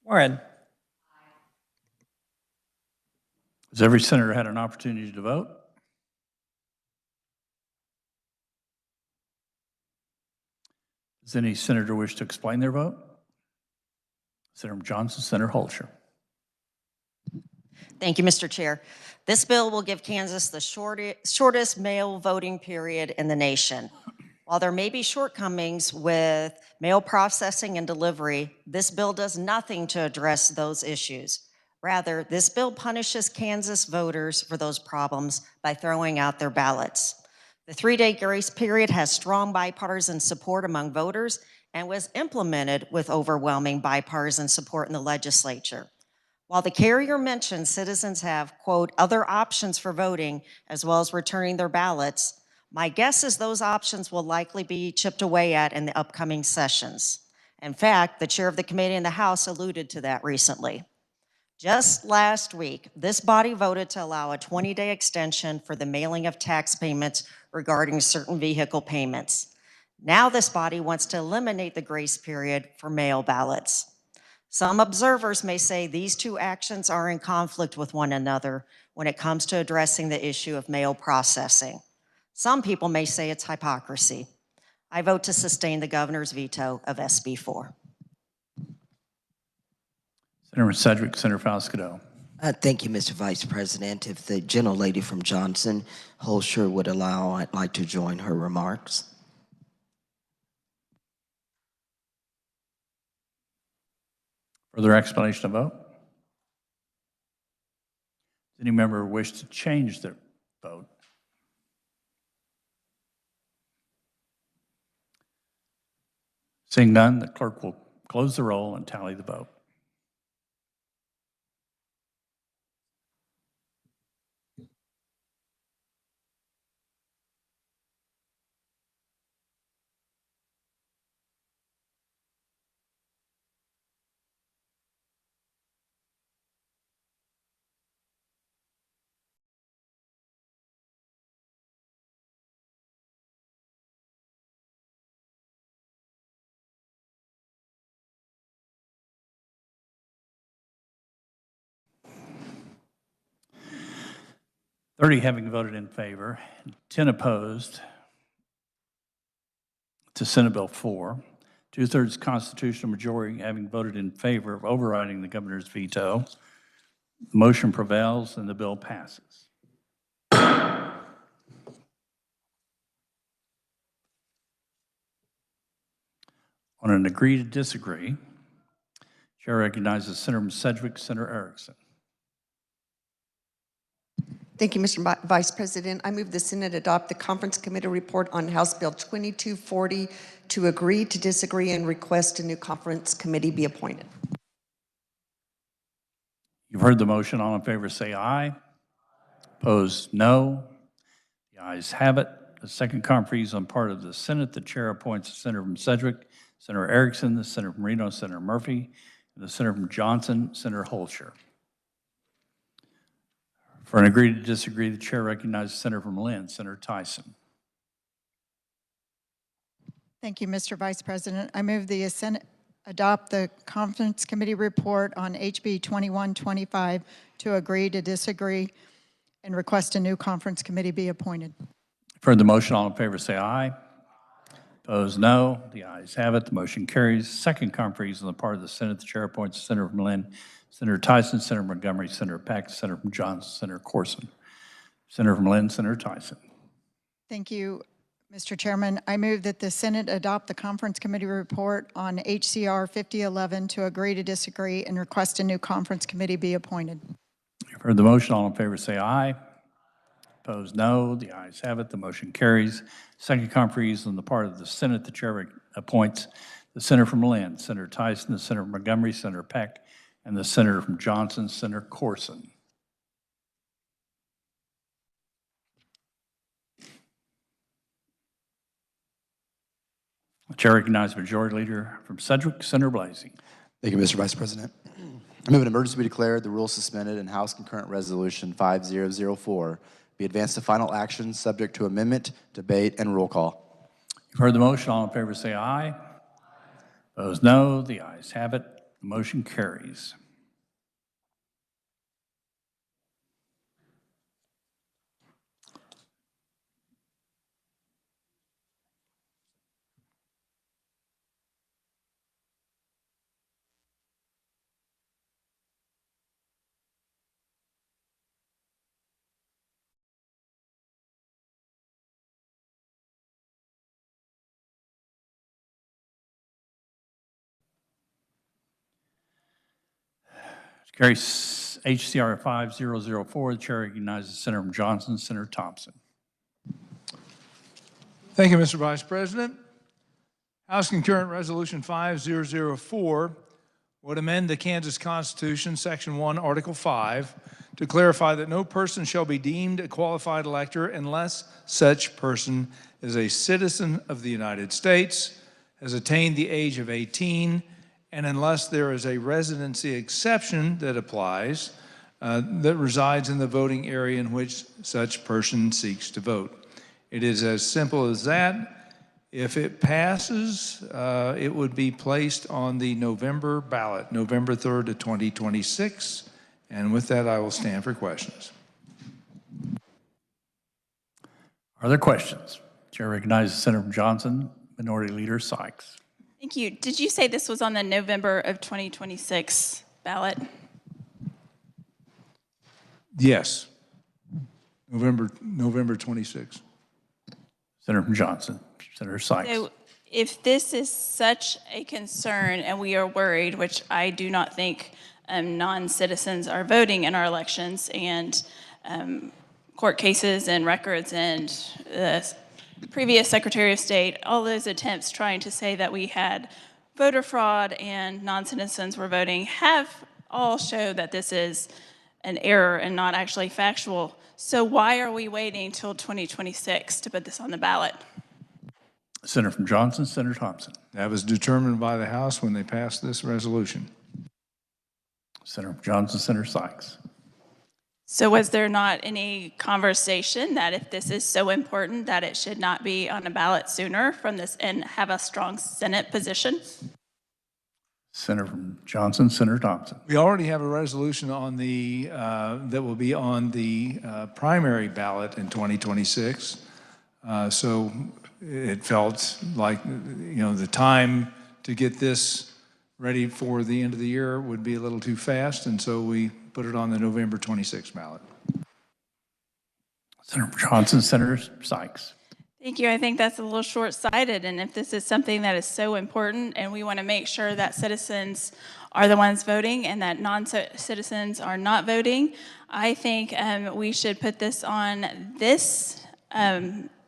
Warren. Has every senator had an opportunity to vote? Does any senator wish to explain their vote? Senator Johnson, Senator Holscher. Thank you, Mr. Chair. This bill will give Kansas the shortest mail voting period in the nation. While there may be shortcomings with mail processing and delivery, this bill does nothing to address those issues. Rather, this bill punishes Kansas voters for those problems by throwing out their ballots. The 3-day grace period has strong bipartisan support among voters and was implemented with overwhelming bipartisan support in the legislature. While the carrier mentioned citizens have, quote, other options for voting as well as returning their ballots, my guess is those options will likely be chipped away at in the upcoming sessions. In fact, the chair of the committee in the House alluded to that recently. Just last week, this body voted to allow a 20-day extension for the mailing of tax payments regarding certain vehicle payments. Now this body wants to eliminate the grace period for mail ballots. Some observers may say these two actions are in conflict with one another when it comes to addressing the issue of mail processing. Some people may say it's hypocrisy. I vote to sustain the governor's veto of SB 4. Senator from Sedgwick, Senator Falscadeau. Thank you, Mr. Vice President. If the gentlelady from Johnson Holscher would allow, I'd like to join her remarks. Further explanation of vote? Does any member wish to change their vote? Seeing none, the clerk will close the roll and tally the vote. Thirty having voted in favor, 10 opposed to Senate Bill 4. 2/3 constitutional majority having voted in favor of overriding the governor's veto. The motion prevails and the bill passes. On an agree to disagree, Chair recognizes Senator from Sedgwick, Senator Erickson. Thank you, Mr. Vice President. I move the Senate adopt the Conference Committee report on House Bill 2240 to agree to disagree and request a new conference committee be appointed. You've heard the motion. All in favor say aye. Opposed, no. The ayes have it. The second conference on part of the Senate, the chair appoints the Senator from Sedgwick, Senator Erickson, the Senator from Reno, Senator Murphy, and the Senator from Johnson, Senator Holscher. For an agree to disagree, the chair recognizes Senator from Lynn, Senator Tyson. Thank you, Mr. Vice President. I move the Senate adopt the Conference Committee report on HB 2125 to agree to disagree and request a new conference committee be appointed. For the motion, all in favor say aye. Opposed, no. The ayes have it. The motion carries. Second conference on the part of the Senate, the chair appoints the Senator from Lynn, Senator Tyson, Senator Montgomery, Senator Peck, Senator from Johnson, Senator Corson. Senator from Lynn, Senator Tyson. Thank you, Mr. Chairman. I move that the Senate adopt the Conference Committee report on HCR 5011 to agree to disagree and request a new conference committee be appointed. You've heard the motion. All in favor say aye. Opposed, no. The ayes have it. The motion carries. Second conference on the part of the Senate, the chair appoints the Senator from Lynn, Senator Tyson, the Senator from Montgomery, Senator Peck, and the Senator from Johnson, Senator Corson. The chair recognizes Majority Leader from Sedgwick, Senator Blasey. Thank you, Mr. Vice President. I move an emergency be declared, the rules suspended, and House Concurrent Resolution 5004 be advanced to final action subject to amendment, debate, and roll call. You've heard the motion. All in favor say aye. Opposed, no. The ayes have it. The motion carries. Carries HCR 5004. The chair recognizes Senator from Johnson, Senator Thompson. Thank you, Mr. Vice President. House Concurrent Resolution 5004 would amend the Kansas Constitution, Section 1, Article 5, to clarify that no person shall be deemed a qualified elector unless such person is a citizen of the United States, has attained the age of 18, and unless there is a residency exception that applies that resides in the voting area in which such person seeks to vote. It is as simple as that. If it passes, it would be placed on the November ballot, November 3rd of 2026. And with that, I will stand for questions. Are there questions? Chair recognizes Senator from Johnson, Minority Leader Sykes. Thank you. Did you say this was on the November of 2026 ballot? Yes. November 26th. Senator from Johnson. Senator Sykes. So if this is such a concern and we are worried, which I do not think non-citizens are voting in our elections, and court cases and records and the previous Secretary of State, all those attempts trying to say that we had voter fraud and non-citizens were voting have all showed that this is an error and not actually factual. So why are we waiting till 2026 to put this on the ballot? Senator from Johnson. Senator Thompson. That was determined by the House when they passed this resolution. Senator from Johnson. Senator Sykes. So was there not any conversation that if this is so important that it should not be on a ballot sooner from this and have a strong Senate position? Senator from Johnson. Senator Thompson. We already have a resolution on the, that will be on the primary ballot in 2026. So it felt like, the time to get this ready for the end of the year would be a little too fast, and so we put it on the November 26th ballot. Senator Johnson. Senator Sykes. Thank you. I think that's a little short-sighted, and if this is something that is so important and we want to make sure that citizens are the ones voting and that non-citizens are not voting, I think we should put this on this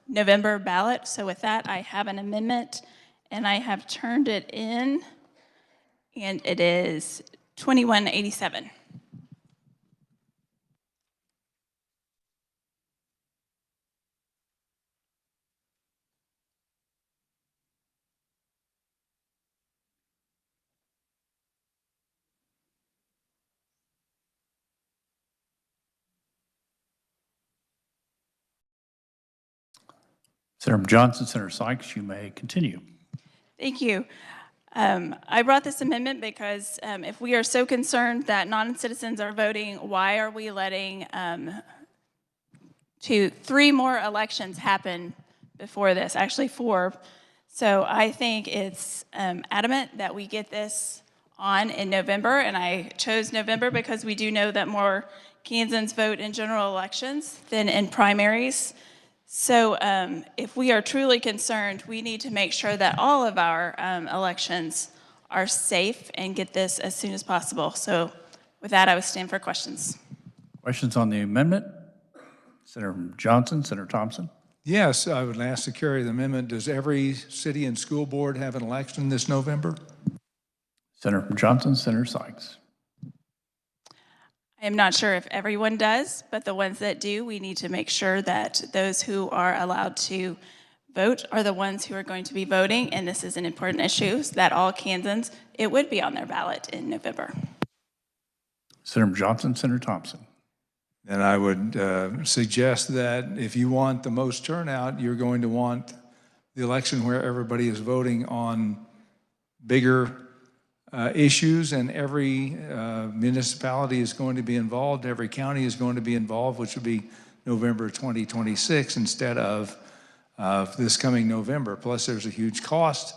November ballot. So with that, I have an amendment, and I have turned it in, and it is 2187. Senator Johnson. Senator Sykes, you may continue. Thank you. I brought this amendment because if we are so concerned that non-citizens are voting, why are we letting 3 more elections happen before this? Actually 4. So I think it's adamant that we get this on in November, and I chose November because we do know that more Kansans vote in general elections than in primaries. So if we are truly concerned, we need to make sure that all of our elections are safe and get this as soon as possible. So with that, I would stand for questions. Questions on the amendment? Senator Johnson. Senator Thompson. Yes, I would ask to carry the amendment. Does every city and school board have an election this November? Senator from Johnson. Senator Sykes. I am not sure if everyone does, but the ones that do, we need to make sure that those who are allowed to vote are the ones who are going to be voting, and this is an important issue, so that all Kansans, it would be on their ballot in November. Senator Johnson. Senator Thompson. And I would suggest that if you want the most turnout, you're going to want the election where everybody is voting on bigger issues, and every municipality is going to be involved, every county is going to be involved, which would be November 2026 instead of this coming November. Plus, there's a huge cost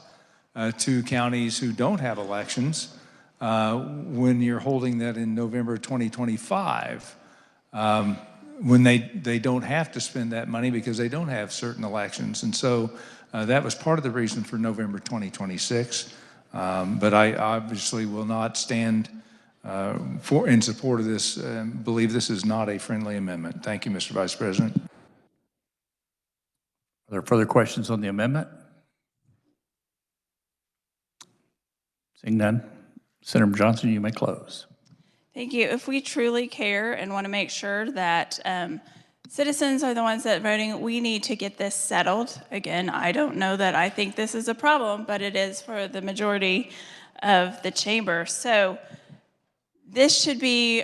to counties who don't have elections when you're holding that in November 2025, when they don't have to spend that money because they don't have certain elections. And so that was part of the reason for November 2026. But I obviously will not stand in support of this and believe this is not a friendly amendment. Thank you, Mr. Vice President. Are there further questions on the amendment? Seeing none. Senator Johnson, you may close. Thank you. If we truly care and want to make sure that citizens are the ones that are voting, we need to get this settled. Again, I don't know that I think this is a problem, but it is for the majority of the chamber. So this should be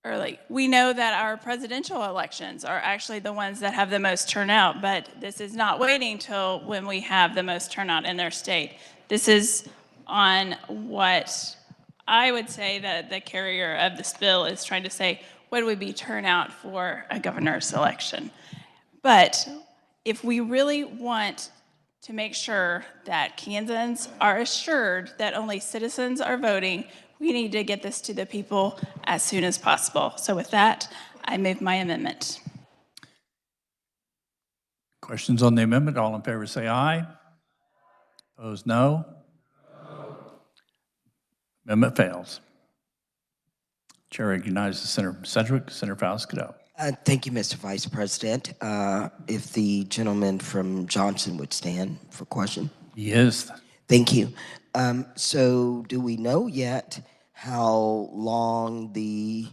early. We know that our presidential elections are actually the ones that have the most turnout, but this is not waiting till when we have the most turnout in their state. This is on what I would say that the carrier of this bill is trying to say, what would be turnout for a governor's election? But if we really want to make sure that Kansans are assured that only citizens are voting, We need to get this to the people as soon as possible. So with that, I move my amendment. Questions on the amendment? All in favor say aye. Opposed, no. Amendment fails. Chair recognizes Senator from Sedgwick, Senator Fowles-Cadeau. Thank you, Mr. Vice President. If the gentleman from Johnson would stand for question. Yes. Thank you. So do we know yet how long the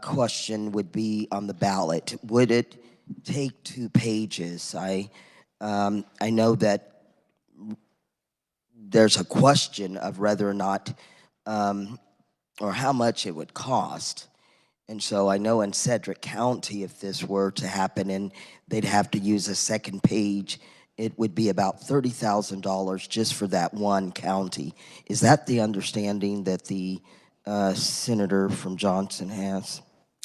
question would be on the ballot? Would it take 2 pages? I know that there's a question of whether or not or how much it would cost. And so I know in Sedgwick County, if this were to happen and they'd have to use a second page, it would be about $30,000 just for that one county. Is that the understanding that the senator from Johnson has?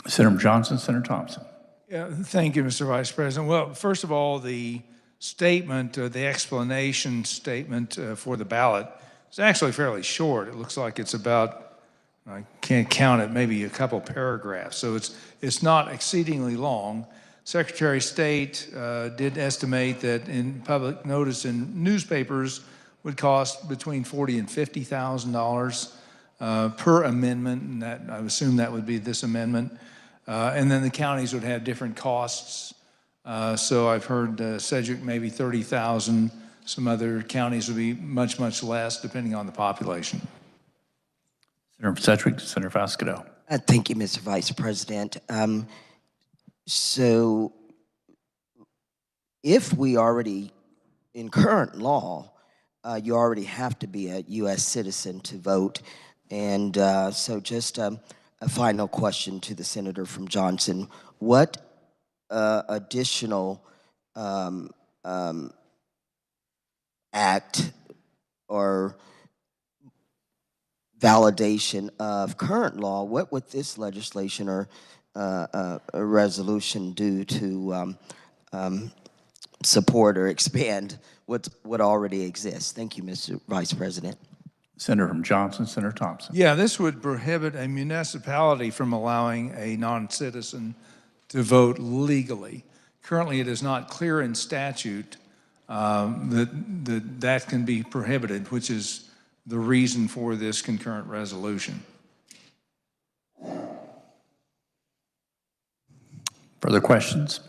Senator from Johnson, Senator Thompson. Yeah, thank you, Mr. Vice President. Well, first of all, the statement, the explanation statement for the ballot is actually fairly short. It looks like it's about, I can't count it, maybe a couple paragraphs. So it's not exceedingly long. Secretary of State did estimate that in public notice in newspapers would cost between $40,000 and $50,000 per amendment, and that I assume that would be this amendment. And then the counties would have different costs. So I've heard Sedgwick maybe $30,000. Some other counties would be much, much less, depending on the population. Senator from Sedgwick, Senator Fowles-Cadeau. Thank you, Mr. Vice President. So if we already, in current law, you already have to be a U.S. citizen to vote. And so just a final question to the senator from Johnson. What additional act or validation of current law, what would this legislation or a resolution do to support or expand what already exists? Thank you, Mr. Vice President. Senator from Johnson, Senator Thompson. Yeah, this would prohibit a municipality from allowing a non-citizen to vote legally. Currently, it is not clear in statute that can be prohibited, which is the reason for this concurrent resolution. Further questions?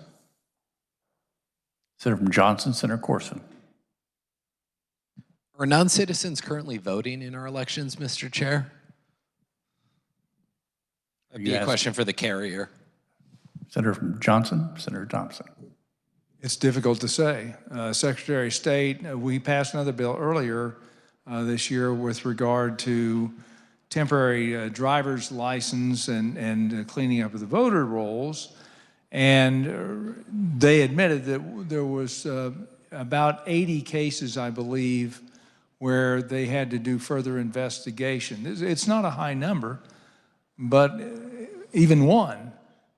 Senator from Johnson, Senator Corson. Are non-citizens currently voting in our elections, Mr. Chair? That'd be a question for the carrier. Senator from Johnson, Senator Thompson. It's difficult to say. Secretary of State, we passed another bill earlier this year with regard to temporary driver's license and cleaning up of the voter rolls. And they admitted that there was about 80 cases, I believe, where they had to do further investigation. It's not a high number, but even one,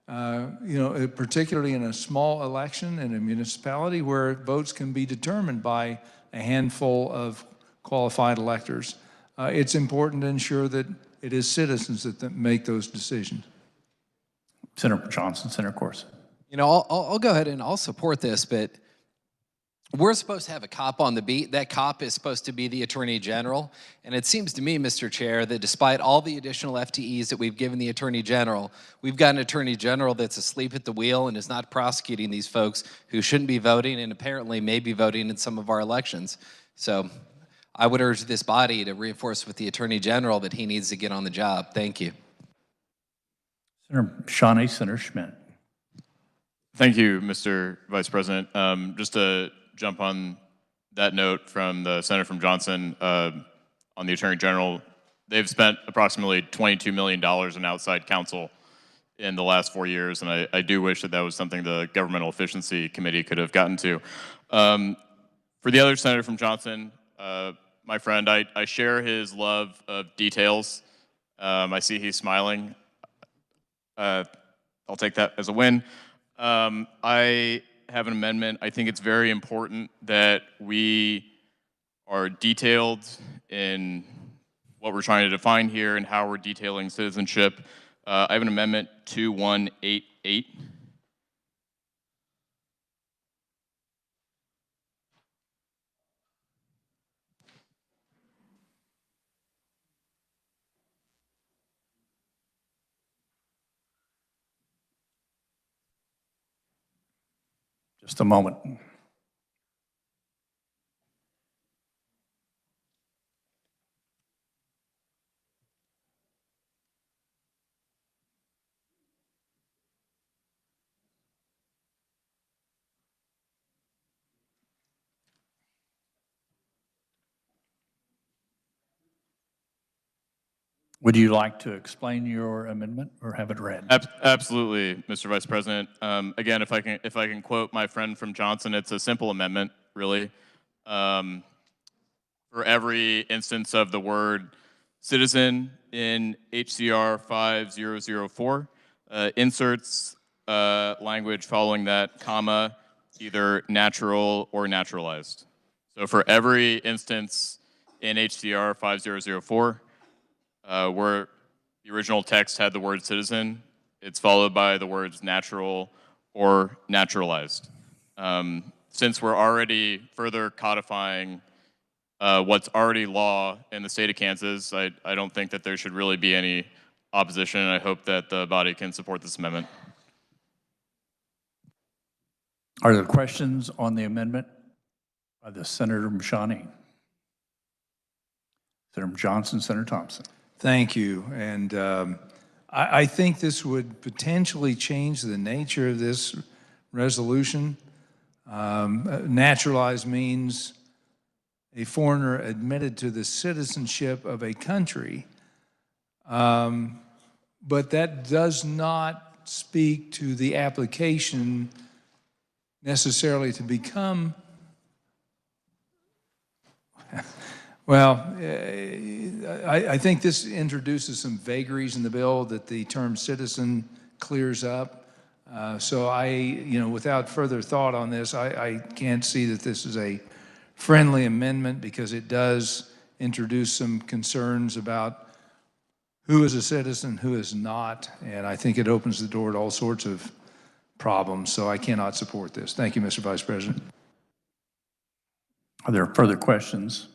particularly in a small election in a municipality where votes can be determined by a handful of qualified electors, it's important to ensure that it is citizens that make those decisions. Senator Johnson, Senator Corson. I'll go ahead and I'll support this, but we're supposed to have a cop on the beat. That cop is supposed to be the Attorney General. And it seems to me, Mr. Chair, that despite all the additional FTEs that we've given the Attorney General, we've got an Attorney General that's asleep at the wheel and is not prosecuting these folks who shouldn't be voting and apparently may be voting in some of our elections. So I would urge this body to reinforce with the Attorney General that he needs to get on the job. Thank you. Senator Shawnee, Senator Schmidt. Thank you, Mr. Vice President. Just to jump on that note from the Senator from Johnson on the Attorney General, they've spent approximately $22 million in outside counsel in the last 4 years, and I do wish that that was something the Governmental Efficiency Committee could have gotten to. For the other Senator from Johnson, my friend, I share his love of details. I see he's smiling. I'll take that as a win. I have an amendment. I think it's very important that we are detailed in what we're trying to define here and how we're detailing citizenship. I have an amendment 2188. Just a moment. Would you like to explain your amendment or have it read? Absolutely, Mr. Vice President. Again, if I can quote my friend from Johnson, it's a simple amendment, really. For every instance of the word citizen in HCR 5004, inserts language following that, comma, either natural or naturalized. So for every instance in HCR 5004, where the original text had the word citizen, it's followed by the words natural or naturalized. Since we're already further codifying what's already law in the state of Kansas, I don't think that there should really be any opposition, and I hope that the body can support this amendment. Are there questions on the amendment by the Senator Mashani? Senator Johnson, Senator Thompson. Thank you. And I think this would potentially change the nature of this resolution. Naturalized means a foreigner admitted to the citizenship of a country, but that does not speak to the application necessarily to become, well, I think this introduces some vagaries in the bill that the term citizen clears up. So without further thought on this, I can't see that this is a friendly amendment because it does introduce some concerns about who is a citizen, who is not, and I think it opens the door to all sorts of problems, so I cannot support this. Thank you, Mr. Vice President. Are there further questions?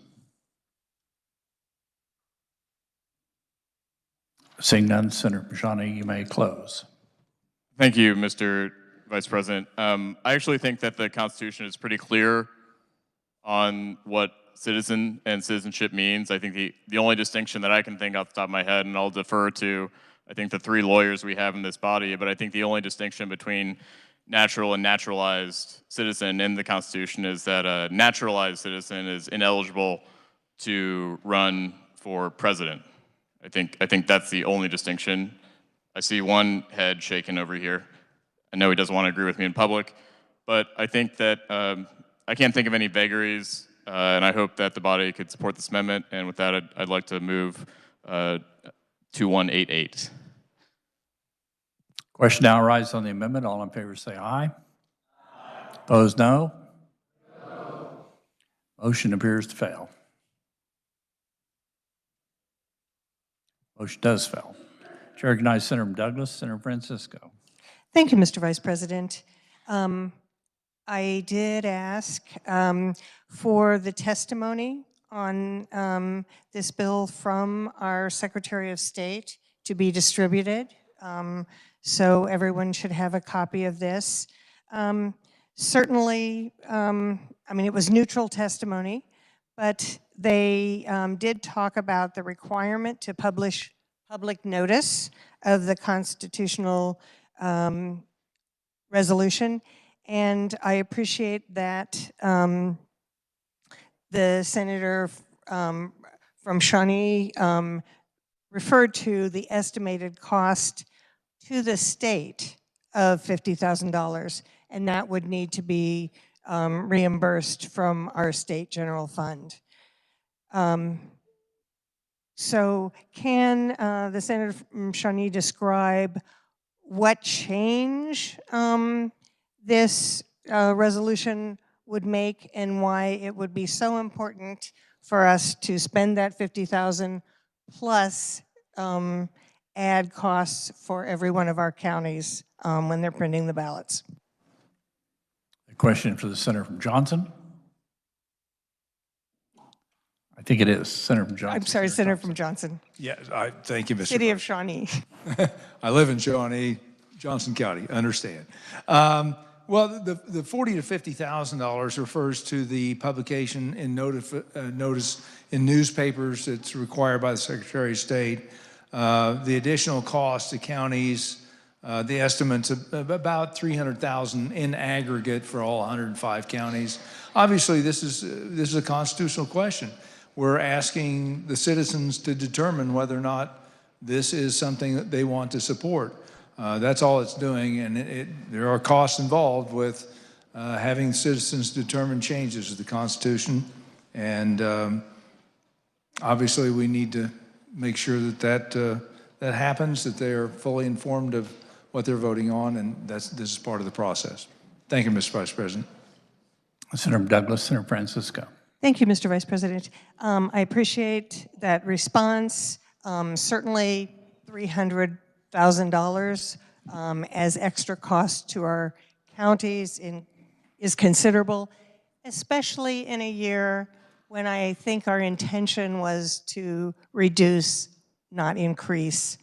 Seeing none, Senator Mashani, you may close. Thank you, Mr. Vice President. I actually think that the Constitution is pretty clear on what citizen and citizenship means. I think the only distinction that I can think off the top of my head, and I'll defer to, I think, the three lawyers we have in this body, but I think the only distinction between natural and naturalized citizen in the Constitution is that a naturalized citizen is ineligible to run for president. I think that's the only distinction. I see one head shaking over here. I know he doesn't want to agree with me in public, but I think that I can't think of any vagaries, and I hope that the body could support this amendment. And with that, I'd like to move 2188. Question now arises on the amendment. All in favor say aye. Opposed, no. Motion appears to fail. Motion does fail. Chair recognizes Senator Douglas, Senator Francisco. Thank you, Mr. Vice President. I did ask for the testimony on this bill from our Secretary of State to be distributed. So everyone should have a copy of this. Certainly, I mean, it was neutral testimony, but they did talk about the requirement to publish public notice of the constitutional resolution. And I appreciate that the senator from Shawnee referred to the estimated cost to the state of $50,000, and that would need to be reimbursed from our state general fund. So can the senator from Shawnee describe what change this resolution would make and why it would be so important for us to spend that $50,000 plus add costs for every one of our counties when they're printing the ballots. A question for the senator from Johnson. I think it is Senator from Johnson. I'm sorry, Senator from Johnson. Yes, thank you, Mr. City of Vice. Shawnee. I live in Shawnee, Johnson County, understand. Well, the $40,000 to $50,000 refers to the publication in notice in newspapers that's required by the Secretary of State. The additional cost to counties, the estimates of about $300,000 in aggregate for all 105 counties. Obviously, this is a constitutional question. We're asking the citizens to determine whether or not this is something that they want to support. That's all it's doing, and there are costs involved with having citizens determine changes to the Constitution, and obviously we need to make sure that happens, that they are fully informed of what they're voting on, and this is part of the process. Thank you, Mr. Vice President. Senator Douglas, Senator Francisco. Thank you, Mr. Vice President. I appreciate that response. Certainly $300,000 as extra cost to our counties is considerable, especially in a year when I think our intention was to reduce, not increase,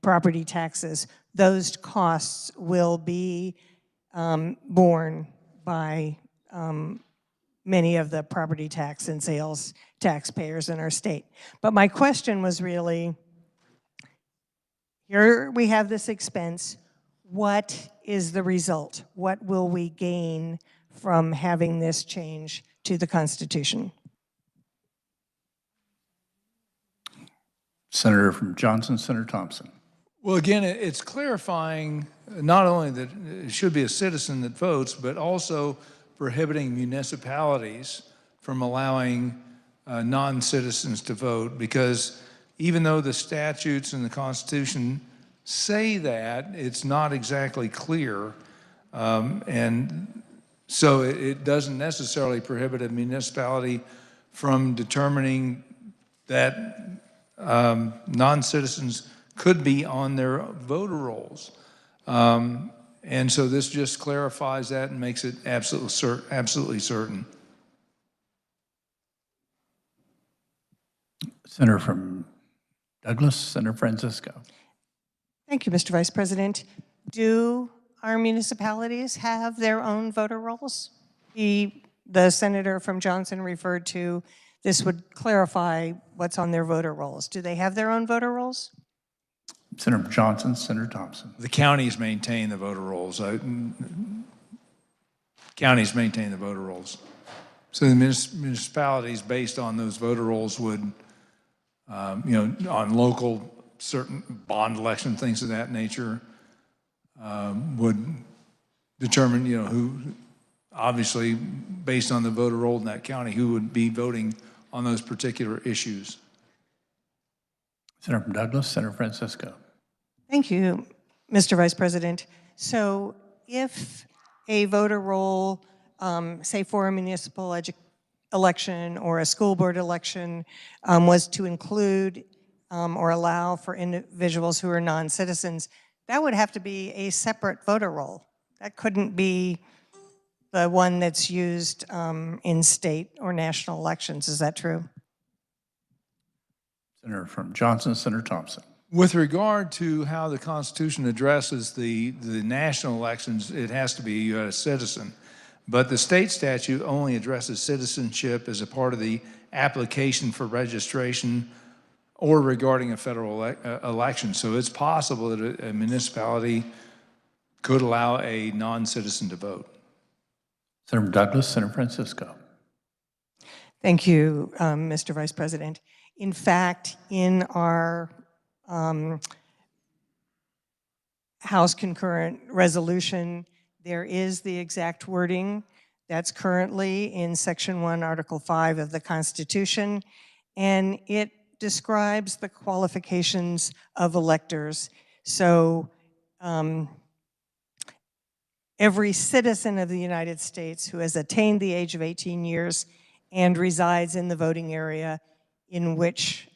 property taxes. Those costs will be borne by many of the property tax and sales taxpayers in our state. But my question was really, here we have this expense. What is the result? What will we gain from having this change to the Constitution? Senator from Johnson, Senator Thompson. Well, again, it's clarifying not only that it should be a citizen that votes, but also prohibiting municipalities from allowing non-citizens to vote, because even though the statutes and the Constitution say that, it's not exactly clear. And so it doesn't necessarily prohibit a municipality from determining that non-citizens could be on their voter rolls. And so this just clarifies that and makes it absolutely certain. Senator from Douglas, Senator Francisco. Thank you, Mr. Vice President. Do our municipalities have their own voter rolls? The senator from Johnson referred to this would clarify what's on their voter rolls. Do they have their own voter rolls? Senator Johnson, Senator Thompson. The counties maintain the voter rolls. Counties maintain the voter rolls. So the municipalities, based on those voter rolls, would, on local certain bond election, things of that nature, would determine, who, obviously, based on the voter roll in that county, who would be voting on those particular issues. Senator from Douglas, Senator Francisco. Thank you, Mr. Vice President. So if a voter roll, say for a municipal election or a school board election, was to include or allow for individuals who are non-citizens, that would have to be a separate voter roll. That couldn't be the one that's used in state or national elections. Is that true? Senator from Johnson, Senator Thompson. With regard to how the Constitution addresses the national elections, it has to be a U.S. citizen. But the state statute only addresses citizenship as a part of the application for registration or regarding a federal election. So it's possible that a municipality could allow a non-citizen to vote. Senator Douglas, Senator Francisco. Thank you, Mr. Vice President. In fact, in our House concurrent resolution, there is the exact wording that's currently in Section 1, Article 5 of the Constitution, and it describes the qualifications of electors. So every citizen of the United States who has attained the age of 18 years and resides in the voting area in which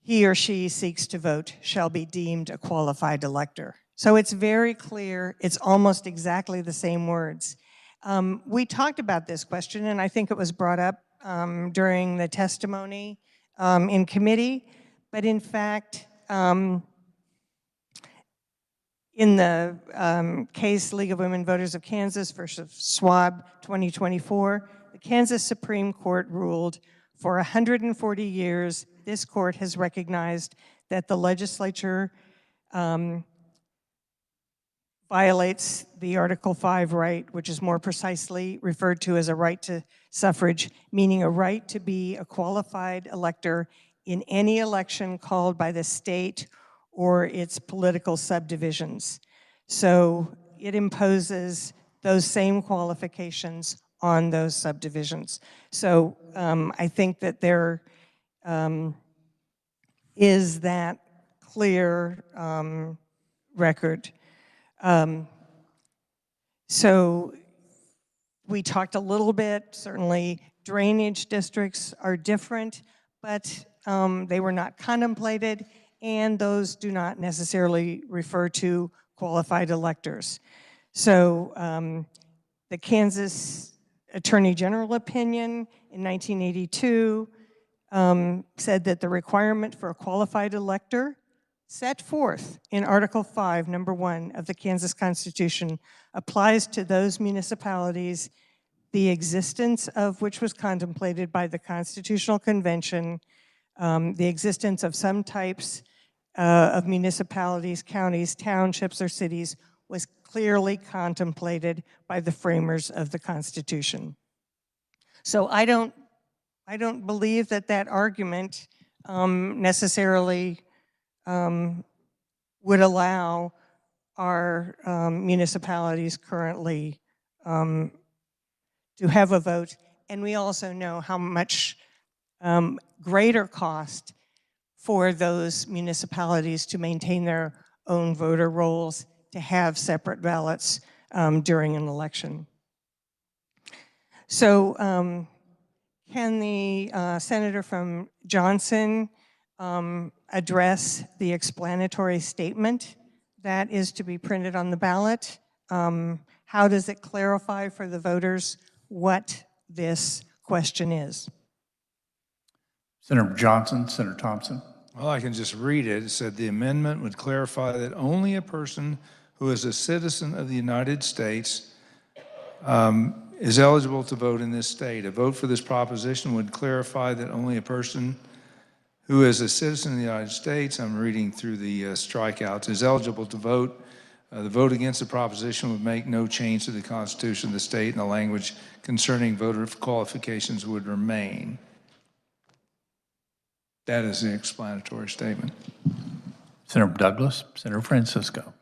he or she seeks to vote shall be deemed a qualified elector. So it's very clear, it's almost exactly the same words. We talked about this question, and I think it was brought up during the testimony in committee, but in fact, in the case League of Women Voters of Kansas versus Schwab 2024, the Kansas Supreme Court ruled for 140 years, this court has recognized that the legislature violates the Article 5 right, which is more precisely referred to as a right to suffrage, meaning a right to be a qualified elector in any election called by the state or its political subdivisions. So it imposes those same qualifications on those subdivisions. So I think that there is that clear record. So we talked a little bit, certainly drainage districts are different, but they were not contemplated, and those do not necessarily refer to qualified electors. So the Kansas Attorney General opinion in 1982 said that the requirement for a qualified elector set forth in Article 5, Number 1 of the Kansas Constitution applies to those municipalities the existence of which was contemplated by the Constitutional Convention, the existence of some types of municipalities, counties, townships, or cities was clearly contemplated by the framers of the Constitution. So I don't believe that that argument necessarily would allow our municipalities currently to have a vote. And we also know how much greater cost for those municipalities to maintain their own voter rolls, to have separate ballots during an election. So can the senator from Johnson address the explanatory statement that is to be printed on the ballot? How does it clarify for the voters what this question is? Senator Johnson, Senator Thompson. Well, I can just read it. It said the amendment would clarify that only a person who is a citizen of the United States is eligible to vote in this state. A vote for this proposition would clarify that only a person who is a citizen of the United States, I'm reading through the strikeouts, is eligible to vote. The vote against the proposition would make no change to the Constitution of the state, and the language concerning voter qualifications would remain. That is the explanatory statement. Senator Douglas, Senator Francisco.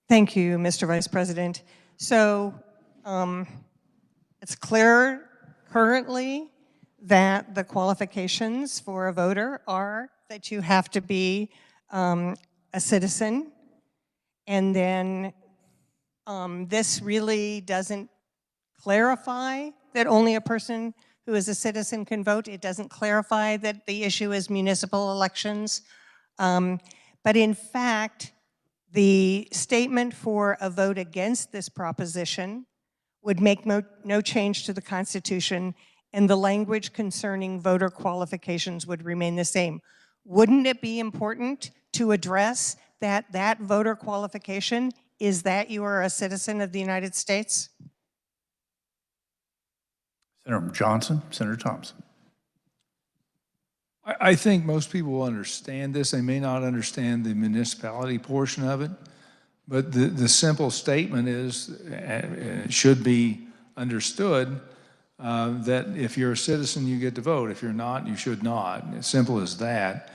Thank you, Mr. Vice President. So it's clear currently that the qualifications for a voter are that you have to be a citizen, and then this really doesn't clarify that only a person who is a citizen can vote. It doesn't clarify that the issue is municipal elections. But in fact, the statement for a vote against this proposition would make no change to the Constitution, and the language concerning voter qualifications would remain the same. Wouldn't it be important to address that voter qualification is that you are a citizen of the United States? Senator Johnson, Senator Thompson. I think most people will understand this. They may not understand the municipality portion of it, but the simple statement is, it should be understood, that if you're a citizen, you get to vote. If you're not, you should not. As simple as that.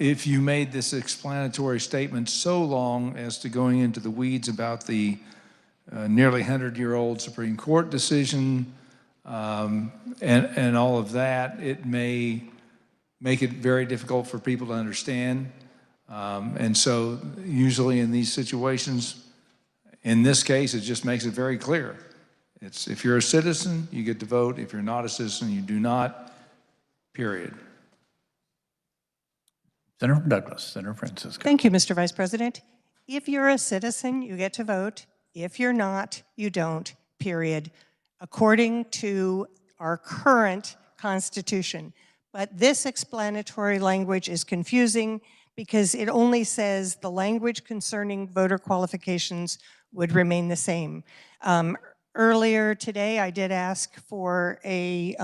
If you made this explanatory statement so long as to going into the weeds about the nearly 100-year-old Supreme Court decision and all of that, it may make it very difficult for people to understand. And so usually in these situations, in this case, it just makes it very clear. It's if you're a citizen, you get to vote. If you're not a citizen, you do not. period. Senator from Douglas, Senator Francisco. Thank you, Mr. Vice President. If you're a citizen, you get to vote. If you're not, you don't, period, according to our current Constitution. But this explanatory language is confusing because it only says the language concerning voter qualifications would remain the same. Earlier today, I did ask for a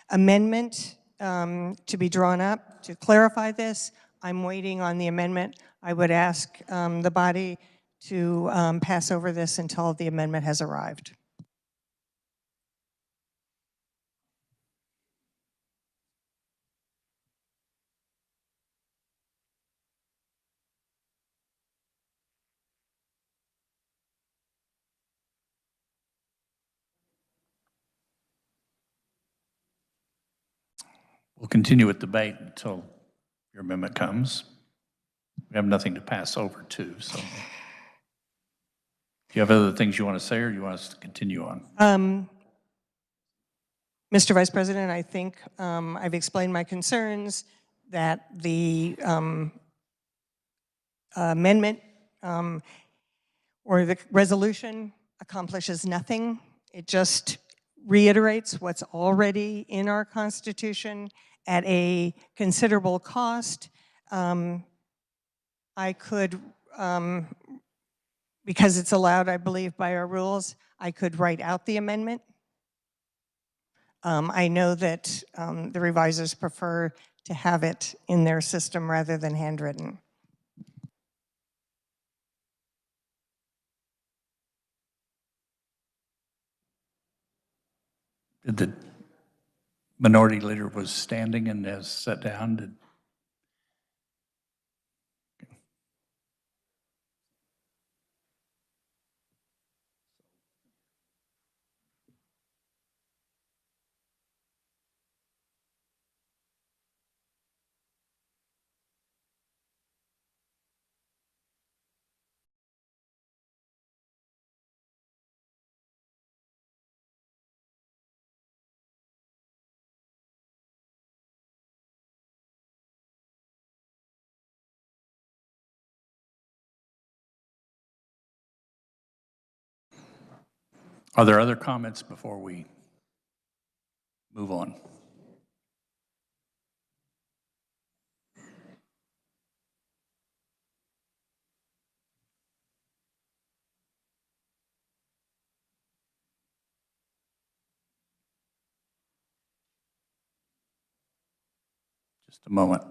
amendment to be drawn up to clarify this. I'm waiting on the amendment. I would ask the body to pass over this until the amendment has arrived. We'll continue with debate until your amendment comes. We have nothing to pass over to, so. Do you have other things you want to say, or do you want us to continue on? Mr. Vice President, I think I've explained my concerns that the amendment or the resolution accomplishes nothing. It just reiterates what's already in our Constitution at a considerable cost. I could, because it's allowed, I believe, by our rules, I could write out the amendment. I know that the revisers prefer to have it in their system rather than handwritten. Did the minority leader was standing and has sat down? Did Are there other comments before we move on? Just a moment.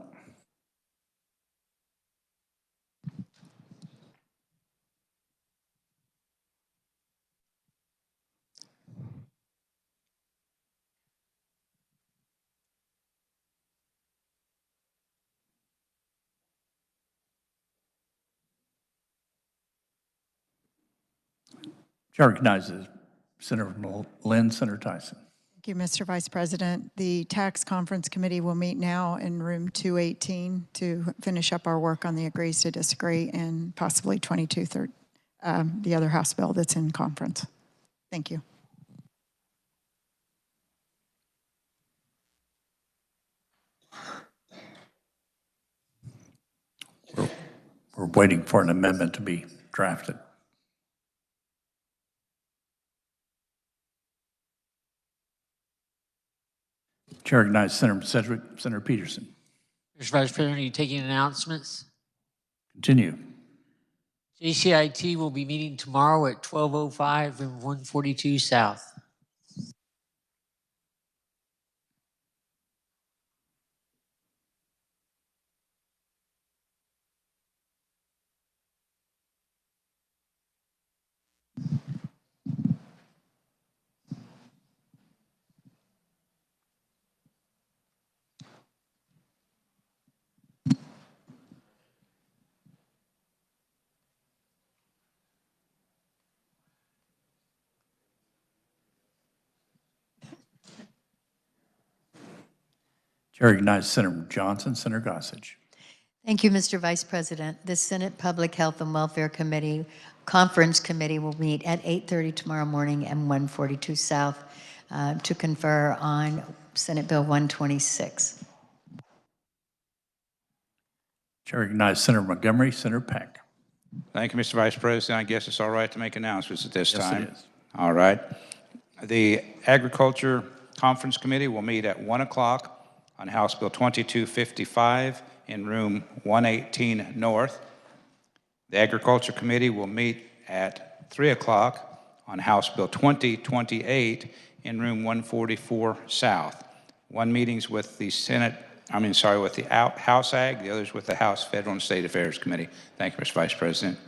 Chair recognizes Senator from Lynn, Senator Tyson. Thank you, Mr. Vice President. The Tax Conference Committee will meet now in room 218 to finish up our work on the agrees to disagree and possibly 2230, the other House bill that's in conference. Thank you. We're waiting for an amendment to be drafted. Chair recognizes Senator Sedgwick, Senator Peterson. Mr. Vice President, are you taking announcements? Continue. JCIT will be meeting tomorrow at 12:05 and 142 South. Chair recognizes Senator Johnson, Senator Gossage. Thank you, Mr. Vice President. The Senate Public Health and Welfare Committee, Conference Committee will meet at 8:30 tomorrow morning and 142 South to confer on Senate Bill 126. Chair recognizes Senator Montgomery, Senator Peck. Thank you, Mr. Vice President. I guess it's all right to make announcements at this time. Yes, it is. All right. The Agriculture Conference Committee will meet at 1 o'clock on House Bill 2255 in room 118 North. The Agriculture Committee will meet at 3 o'clock on House Bill 2028 in room 144 South. One meeting's with the with the House Ag, the others with the House Federal and State Affairs Committee. Thank you, Mr. Vice President.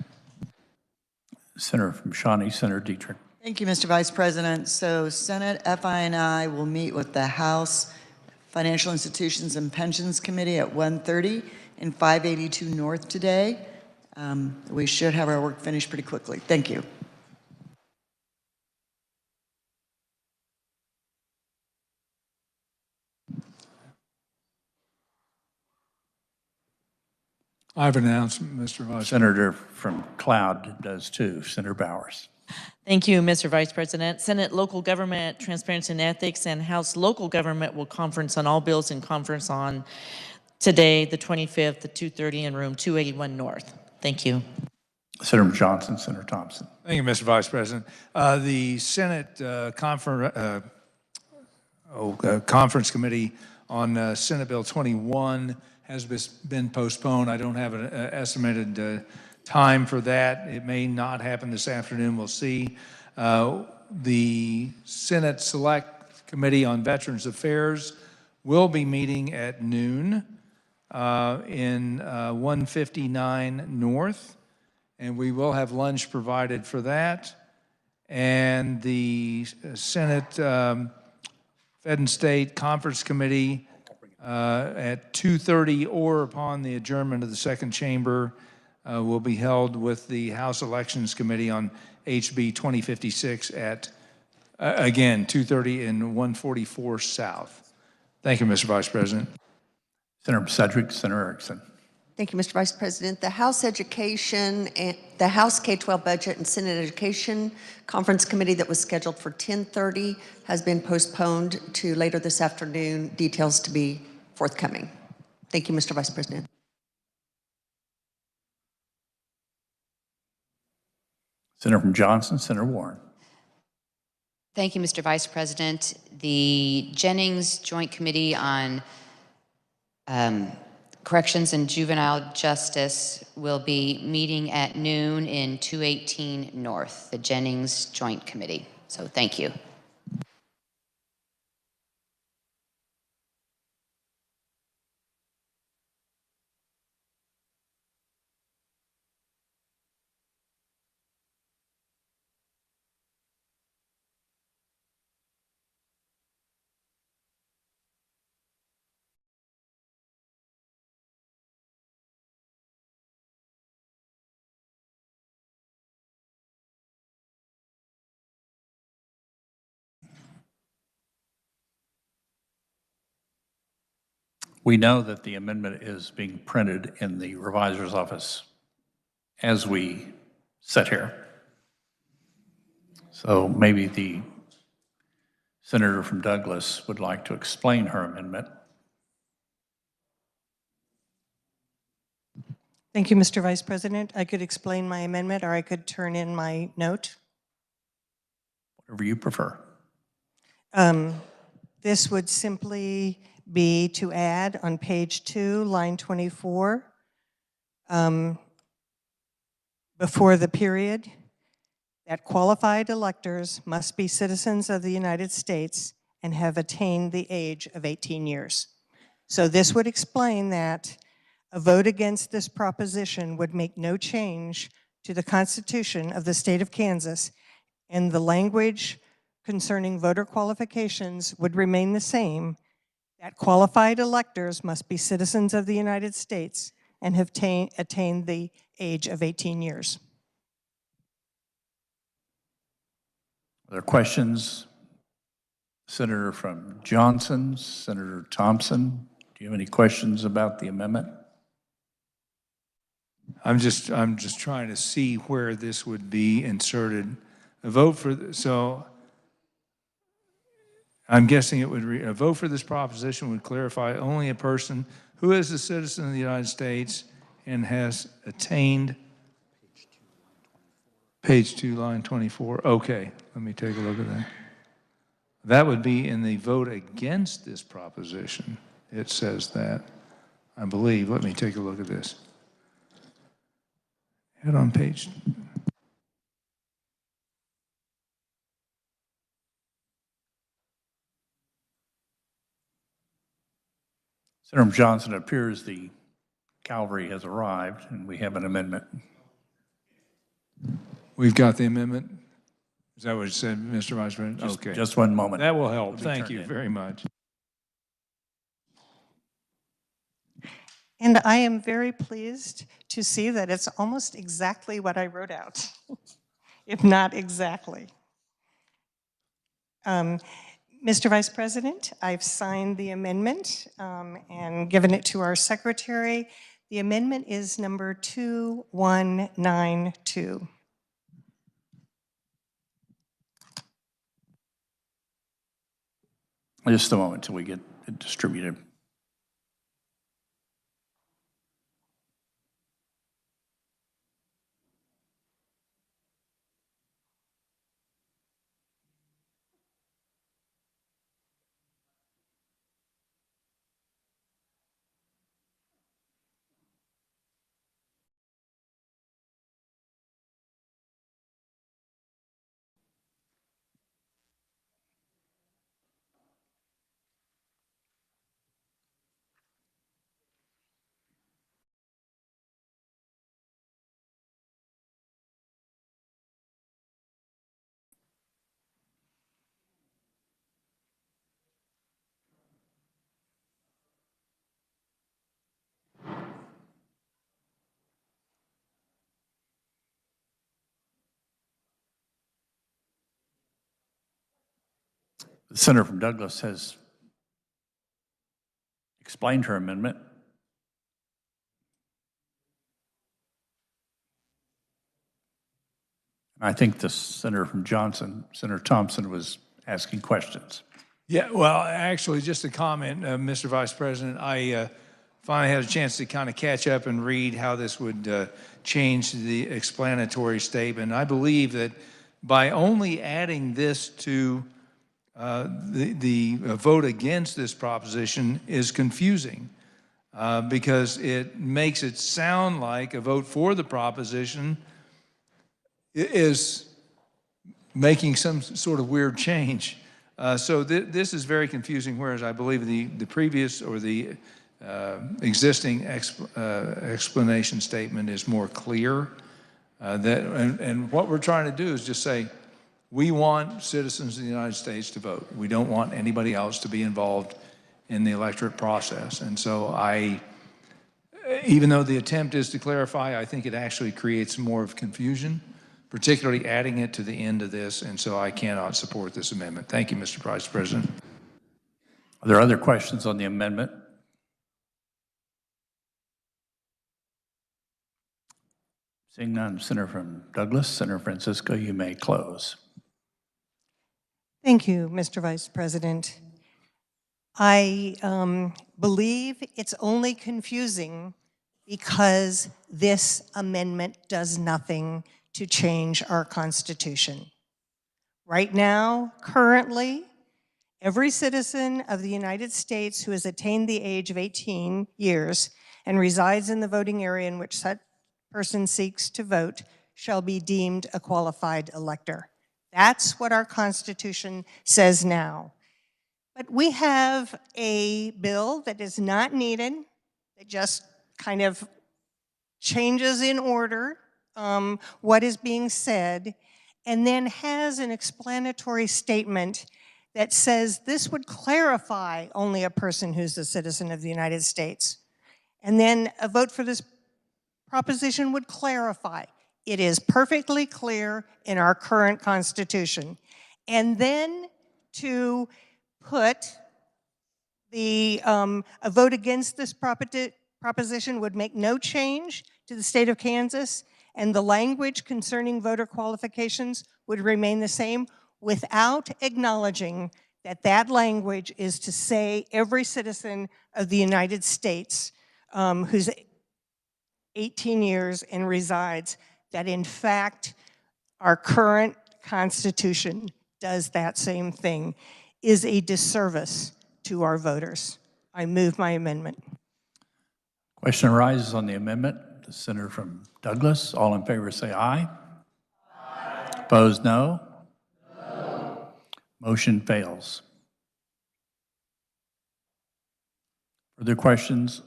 Senator from Shawnee, Senator Dietrich. Thank you, Mr. Vice President. So Senate FI&I will meet with the House Financial Institutions and Pensions Committee at 1:30 in 582 North today. We should have our work finished pretty quickly. Thank you. I have an announcement, Mr. Vice. Senator from Cloud does too, Senator Bowers. Thank you, Mr. Vice President. Senate Local Government, Transparency and Ethics, and House Local Government will conference on all bills in conference on today, the 25th, at 2:30 in room 281 North. Thank you. Senator Johnson, Senator Thompson. Thank you, Mr. Vice President. The Senate Conference Committee on Senate Bill 21 has been postponed. I don't have an estimated time for that. It may not happen this afternoon. We'll see. The Senate Select Committee on Veterans Affairs will be meeting at noon in 159 North, and we will have lunch provided for that. And the Senate Fed and State Conference Committee at 2:30 or upon the adjournment of the second chamber will be held with the House Elections Committee on HB 2056 at, again, 2:30 in 144 South. Thank you, Mr. Vice President. Senator Sedgwick, Senator Erickson. Thank you, Mr. Vice President. The House Education and the House K-12 Budget and Senate Education Conference Committee that was scheduled for 10:30 has been postponed to later this afternoon. Details to be forthcoming. Thank you, Mr. Vice President. Senator from Johnson, Senator Warren. Thank you, Mr. Vice President. The Jennings Joint Committee on Corrections and Juvenile Justice will be meeting at noon in 218 North, the Jennings Joint Committee. So thank you. We know that the amendment is being printed in the revisor's office as we sit here. So maybe the senator from Douglas would like to explain her amendment. Thank you, Mr. Vice President. I could explain my amendment, or I could turn in my note. Whatever you prefer. This would simply be to add on page 2, line 24, before the period, that qualified electors must be citizens of the United States and have attained the age of 18 years. So this would explain that a vote against this proposition would make no change to the Constitution of the state of Kansas, and the language concerning voter qualifications would remain the same, that qualified electors must be citizens of the United States and have attained the age of 18 years. Are there questions? Senator from Johnson, Senator Thompson, do you have any questions about the amendment? I'm just trying to see where this would be inserted. A vote for, so I'm guessing it would a vote for this proposition would clarify only a person who is a citizen of the United States and has attained, page 2, line 24. Okay, let me take a look at that. That would be in the vote against this proposition. It says that, I believe. Let me take a look at this. Head on page. Senator Johnson, it appears the cavalry has arrived and we have an amendment. We've got the amendment. Is that what you said, Mr. Vice President? Okay. Just one moment. That will help. Thank you very much. And I am very pleased to see that it's almost exactly what I wrote out, if not exactly. Mr. Vice President, I've signed the amendment and given it to our secretary. The amendment is number 2192. Just a moment until we get it distributed. The senator from Douglas has explained her amendment. I think the senator from Johnson, Senator Thompson, was asking questions. Yeah, well, actually, just a comment, Mr. Vice President. I finally had a chance to kind of catch up and read how this would change the explanatory statement. I believe that by only adding this to the vote against this proposition is confusing because it makes it sound like a vote for the proposition is making some sort of weird change. So this is very confusing, whereas I believe the previous or the existing explanation statement is more clear. And what we're trying to do is just say, we want citizens of the United States to vote. We don't want anybody else to be involved in the electorate process. And so even though the attempt is to clarify, I think it actually creates more of confusion, particularly adding it to the end of this, and so I cannot support this amendment. Thank you, Mr. Vice President. Are there other questions on the amendment? Seeing none, Senator from Douglas, Senator Francisco, you may close. Thank you, Mr. Vice President. I believe it's only confusing because this amendment does nothing to change our Constitution. Right now, currently, every citizen of the United States who has attained the age of 18 years and resides in the voting area in which such person seeks to vote shall be deemed a qualified elector. That's what our Constitution says now. But we have a bill that is not needed, that just kind of changes in order what is being said, and then has an explanatory statement that says this would clarify only a person who's a citizen of the United States. And then a vote for this proposition would clarify. It is perfectly clear in our current Constitution. And then to put a vote against this proposition would make no change to the state of Kansas, and the language concerning voter qualifications would remain the same without acknowledging that language is to say every citizen of the United States who's 18 years and resides, that in fact our current Constitution does that same thing, is a disservice to our voters. I move my amendment. Question arises on the amendment. The senator from Douglas. All in favor say aye. Aye. Opposed, no. No. Motion fails. Further questions?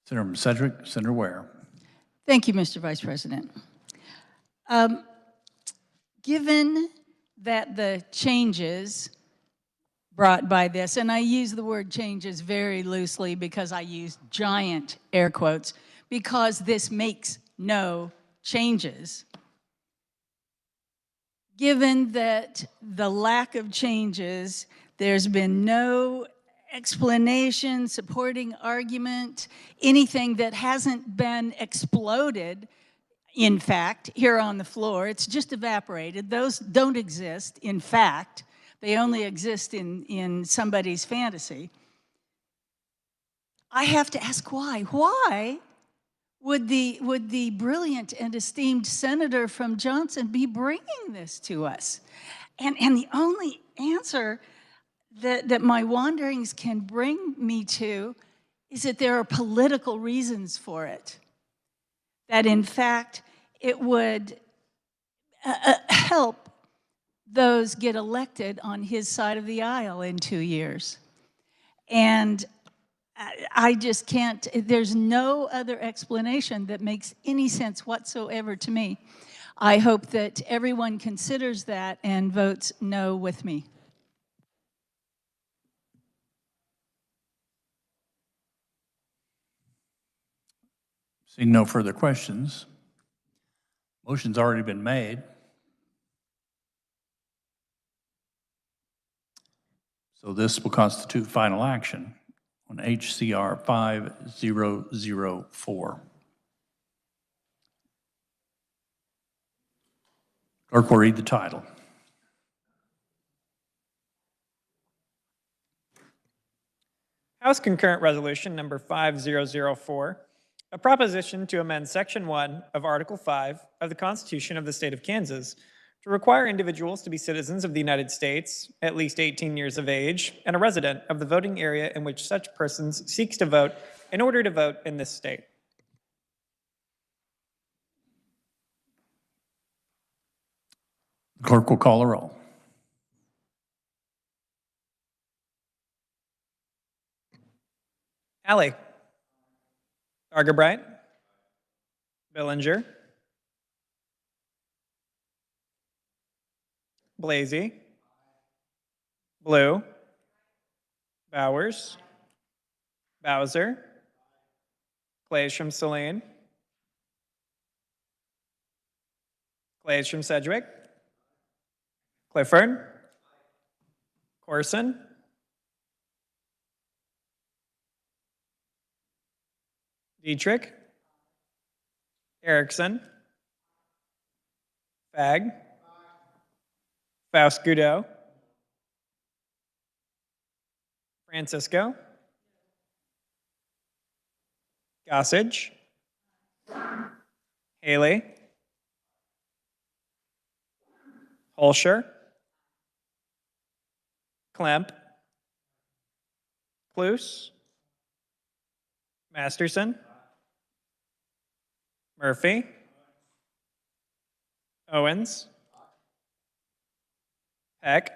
Senator from Sedgwick, Senator Ware. Thank you, Mr. Vice President. Given that the changes brought by this, and I use the word changes very loosely because I use giant air quotes, because this makes no changes. Given that the lack of changes, there's been no explanation, supporting argument, anything that hasn't been exploded, in fact, here on the floor. It's just evaporated. Those don't exist, in fact. They only exist in somebody's fantasy. I have to ask why. Why would the brilliant and esteemed senator from Johnson be bringing this to us? And the only answer that my wanderings can bring me to is that there are political reasons for it. That in fact, it would help those get elected on his side of the aisle in 2 years. And I just can't, there's no other explanation that makes any sense whatsoever to me. I hope that everyone considers that and votes no with me. Seeing no further questions, motion's already been made. So this will constitute final action on HCR 5004. Clerk will read the title. House Concurrent Resolution number 5004, a proposition to amend Section 1 of Article 5 of the Constitution of the State of Kansas to require individuals to be citizens of the United States, at least 18 years of age, and a resident of the voting area in which such persons seeks to vote in order to vote in this state. The clerk will call a roll. Alley. Argabright. Billinger. Blasey. Blue. Bowers. Bowser. Glacium Saline. Glacium Sedgwick. Clifford. Corson. Dietrich. Erickson. Fagg. Faust Goudeau. Francisco. Gossage. Haley. Holscher. Klemp. Cluse. Masterson. Murphy. Owens. Peck.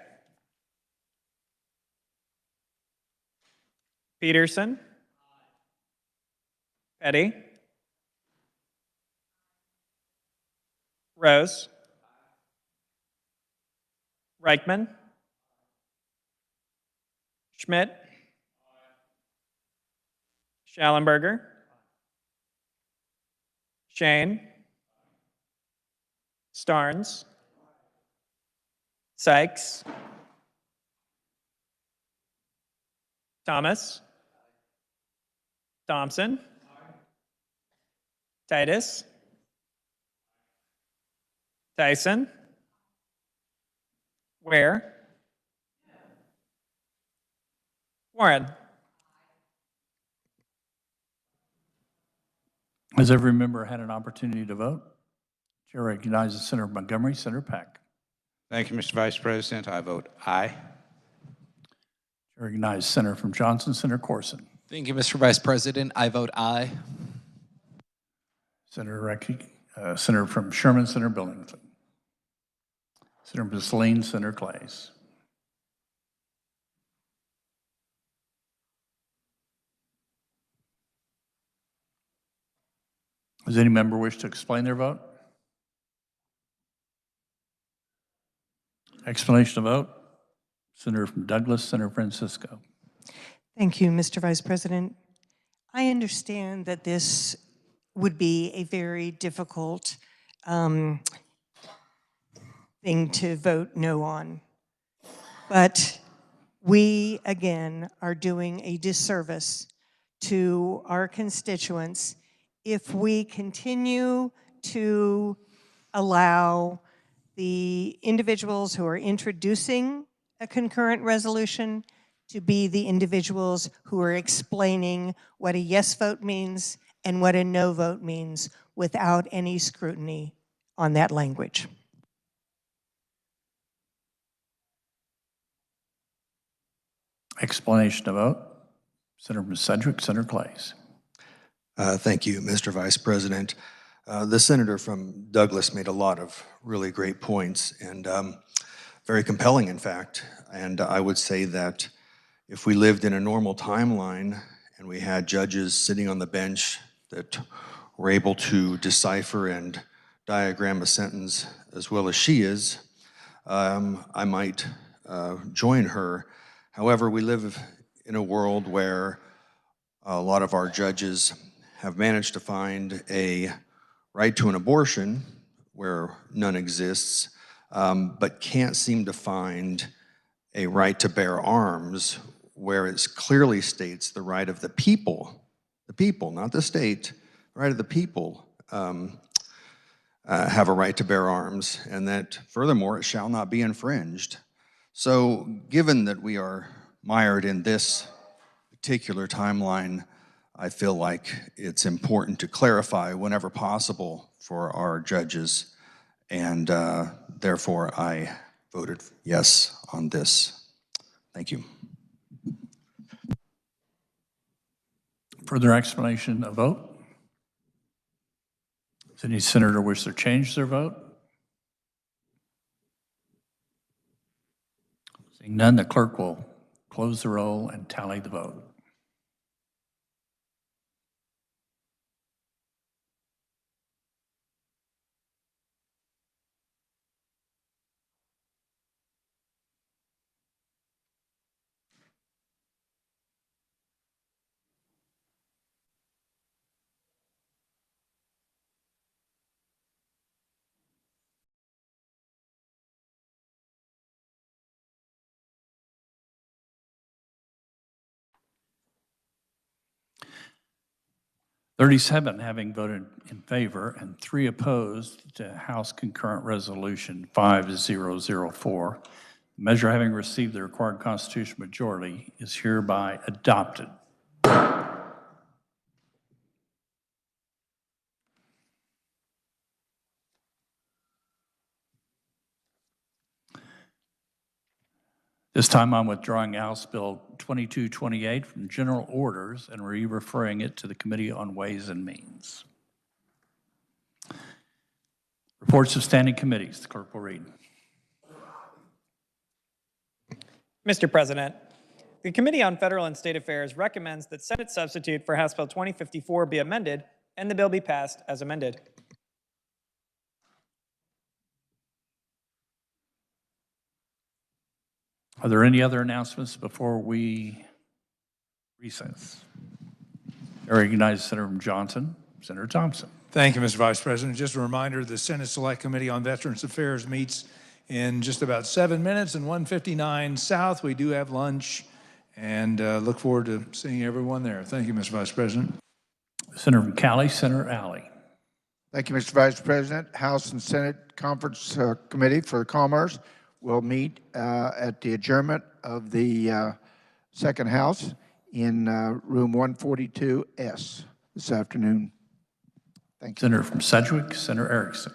Peterson. Petty. Rose. Reichman. Schmidt. Schallenberger. Shane. Starnes. Sykes. Thomas. Thompson. Titus. Tyson, Ware, Warren. Has every member had an opportunity to vote? Chair recognizes Senator Montgomery, Senator Peck. Thank you, Mr. Vice President. I vote aye. Chair recognizes Senator from Johnson, Senator Corson. Thank you, Mr. Vice President. I vote aye. Senator from Sherman, Senator Billington. Senator from Saline, Senator Clays. Does any member wish to explain their vote? Explanation of vote. Senator from Douglas, Senator Francisco. Thank you, Mr. Vice President. I understand that this would be a very difficult thing to vote no on. But we, again, are doing a disservice to our constituents if we continue to allow the individuals who are introducing a concurrent resolution to be the individuals who are explaining what a yes vote means and what a no vote means without any scrutiny on that language. Explanation of vote. Senator from Sedgwick, Senator Clays. Thank you, Mr. Vice President. The senator from Douglas made a lot of really great points and very compelling, in fact. And I would say that if we lived in a normal timeline and we had judges sitting on the bench that were able to decipher and diagram a sentence as well as she is, I might join her. However, we live in a world where a lot of our judges have managed to find a right to an abortion where none exists, but can't seem to find a right to bear arms where it clearly states the right of the people, not the state, the right of the people have a right to bear arms, and that furthermore, it shall not be infringed. So given that we are mired in this particular timeline, I feel like it's important to clarify whenever possible for our judges, and therefore I voted yes on this. Thank you. Further explanation of vote? Does any senator wish to change their vote? Seeing none, the clerk will close the roll and tally the vote. "37 having voted in favor and 3 opposed to House Concurrent Resolution 5004. The measure having received the required constitutional majority is hereby adopted." This time I'm withdrawing House Bill 2228 from general orders and re-referring it to the Committee on Ways and Means. Reports of standing committees. The clerk will read. Mr. President, the Committee on Federal and State Affairs recommends that Senate substitute for House Bill 2054 be amended and the bill be passed as amended. Are there any other announcements before we recess? I recognize Senator from Johnson, Senator Thompson. Thank you, Mr. Vice President. Just a reminder, the Senate Select Committee on Veterans Affairs meets in just about 7 minutes in 159 South. We do have lunch and look forward to seeing everyone there. Thank you, Mr. Vice President. Senator from Cali, Senator Alley. Thank you, Mr. Vice President. House and Senate Conference Committee for Commerce will meet at the adjournment of the second House in room 142S this afternoon. Thank you. Senator from Sedgwick, Senator Erickson.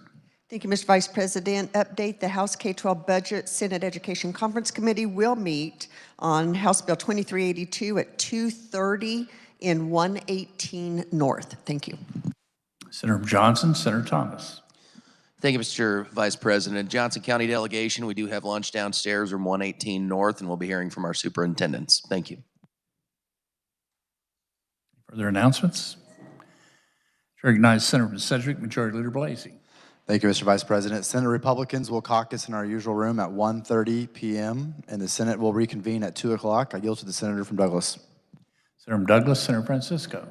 Thank you, Mr. Vice President. Update, the House K-12 Budget Senate Education Conference Committee will meet on House Bill 2382 at 2:30 in 118 North. Thank you. Senator from Johnson, Senator Thomas. Thank you, Mr. Vice President. Johnson County delegation, we do have lunch downstairs, room 118 North, and we'll be hearing from our superintendents. Thank you. Further announcements? To recognize Senator from Sedgwick, Majority Leader Blasey. Thank you, Mr. Vice President. Senate Republicans will caucus in our usual room at 1:30 p.m., and the Senate will reconvene at 2 o'clock. I yield to the Senator from Douglas. Senator from Douglas, Senator Francisco.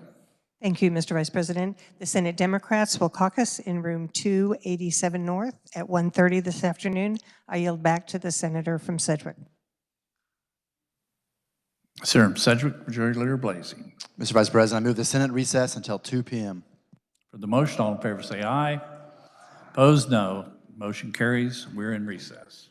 Thank you, Mr. Vice President. The Senate Democrats will caucus in room 287 North at 1:30 this afternoon. I yield back to the Senator from Sedgwick. Senator from Sedgwick, Majority Leader Blasey. Mr. Vice President, I move the Senate recess until 2 p.m. For the motion, all in favor say aye. Opposed, no. Motion carries. We're in recess.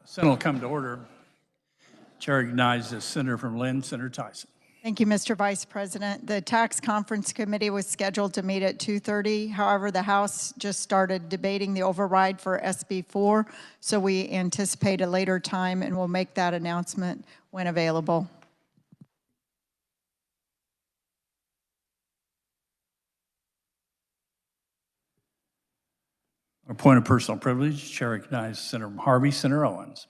Senate will come to order. Chair recognizes the Senator from Lynn, Senator Tyson. Thank you, Mr. Vice President. The Tax Conference Committee was scheduled to meet at 2:30. However, the House just started debating the override for SB 4, so we anticipate a later time, and we'll make that announcement when available. A point of personal privilege, Chair recognizes Senator Harvey, Senator Owens.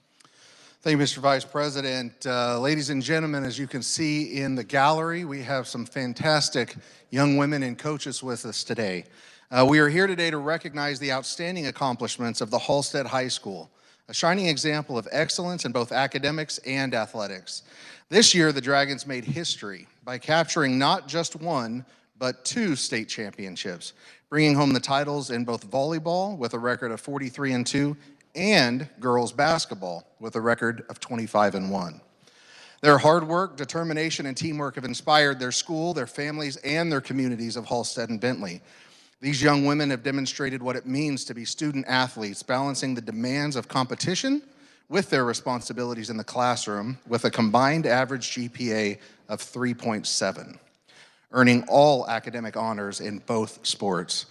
Thank you, Mr. Vice President. Ladies and gentlemen, as you can see in the gallery, we have some fantastic young women and coaches with us today. We are here today to recognize the outstanding accomplishments of the Halstead High School, a shining example of excellence in both academics and athletics. This year, the Dragons made history by capturing not just one, but 2 state championships, bringing home the titles in both volleyball with a record of 43-2 and girls basketball with a record of 25-1. Their hard work, determination, and teamwork have inspired their school, their families, and their communities of Halstead and Bentley. These young women have demonstrated what it means to be student athletes, balancing the demands of competition with their responsibilities in the classroom with a combined average GPA of 3.7, earning all academic honors in both sports.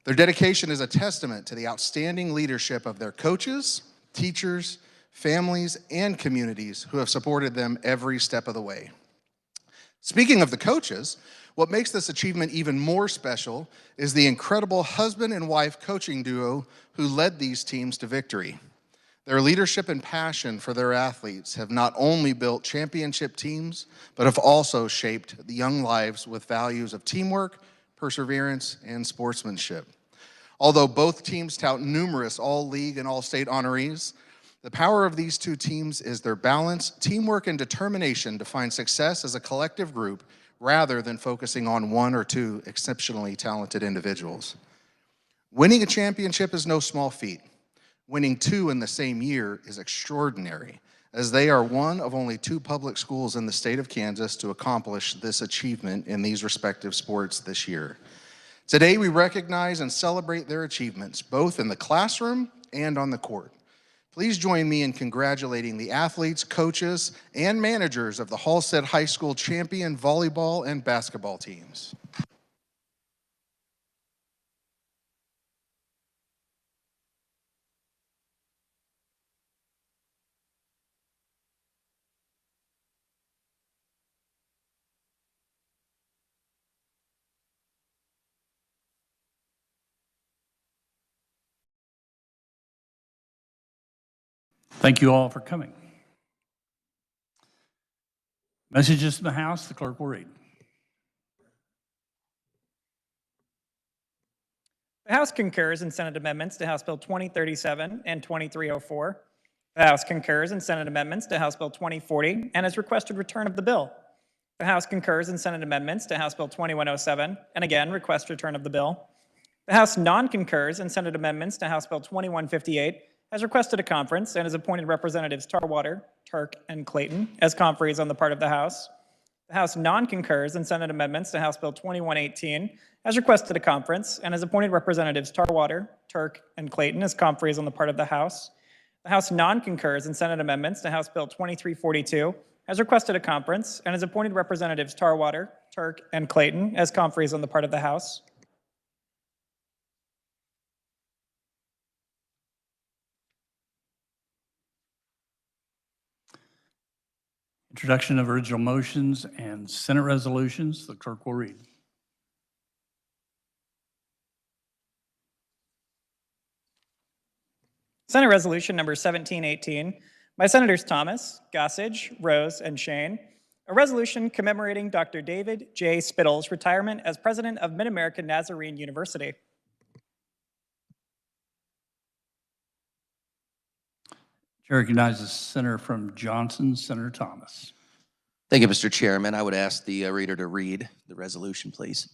Their dedication is a testament to the outstanding leadership of their coaches, teachers, families, and communities who have supported them every step of the way. Speaking of the coaches, what makes this achievement even more special is the incredible husband and wife coaching duo who led these teams to victory. Their leadership and passion for their athletes have not only built championship teams, but have also shaped the young lives with values of teamwork, perseverance, and sportsmanship. Although both teams tout numerous all-league and all-state honorees, the power of these 2 teams is their balance, teamwork, and determination to find success as a collective group rather than focusing on 1 or 2 exceptionally talented individuals. Winning a championship is no small feat. Winning 2 in the same year is extraordinary, as they are one of only 2 public schools in the state of Kansas to accomplish this achievement in these respective sports this year. Today, we recognize and celebrate their achievements, both in the classroom and on the court. Please join me in congratulating the athletes, coaches, and managers of the Halstead High School champion volleyball and basketball teams. Thank you all for coming. Messages from the House, the clerk will read. The House concurs in Senate amendments to House Bill 2037 and 2304. The House concurs in Senate amendments to House Bill 2040 and has requested return of the bill. The House concurs in Senate amendments to House Bill 2107 and again requests return of the bill. The House non-concurs in Senate amendments to House Bill 2158, has requested a conference and has appointed Representatives Tarwater, Turk, and Clayton as conferees on the part of the House. The House non-concurs in Senate amendments to House Bill 2118, has requested a conference and has appointed Representatives Tarwater, Turk, and Clayton as conferees on the part of the House. The House non-concurs in Senate amendments to House Bill 2342, has requested a conference and has appointed Representatives Tarwater, Turk, and Clayton as conferees on the part of the House. Introduction of original motions and Senate resolutions. The clerk will read. Senate Resolution number 1718 by Senators Thomas, Gossage, Rose, and Shane. A resolution commemorating Dr. David J. Spittles' retirement as president of Mid-American Nazarene University. Chair recognizes Senator from Johnson, Senator Thomas. Thank you, Mr. Chairman. I would ask the reader to read the resolution, please.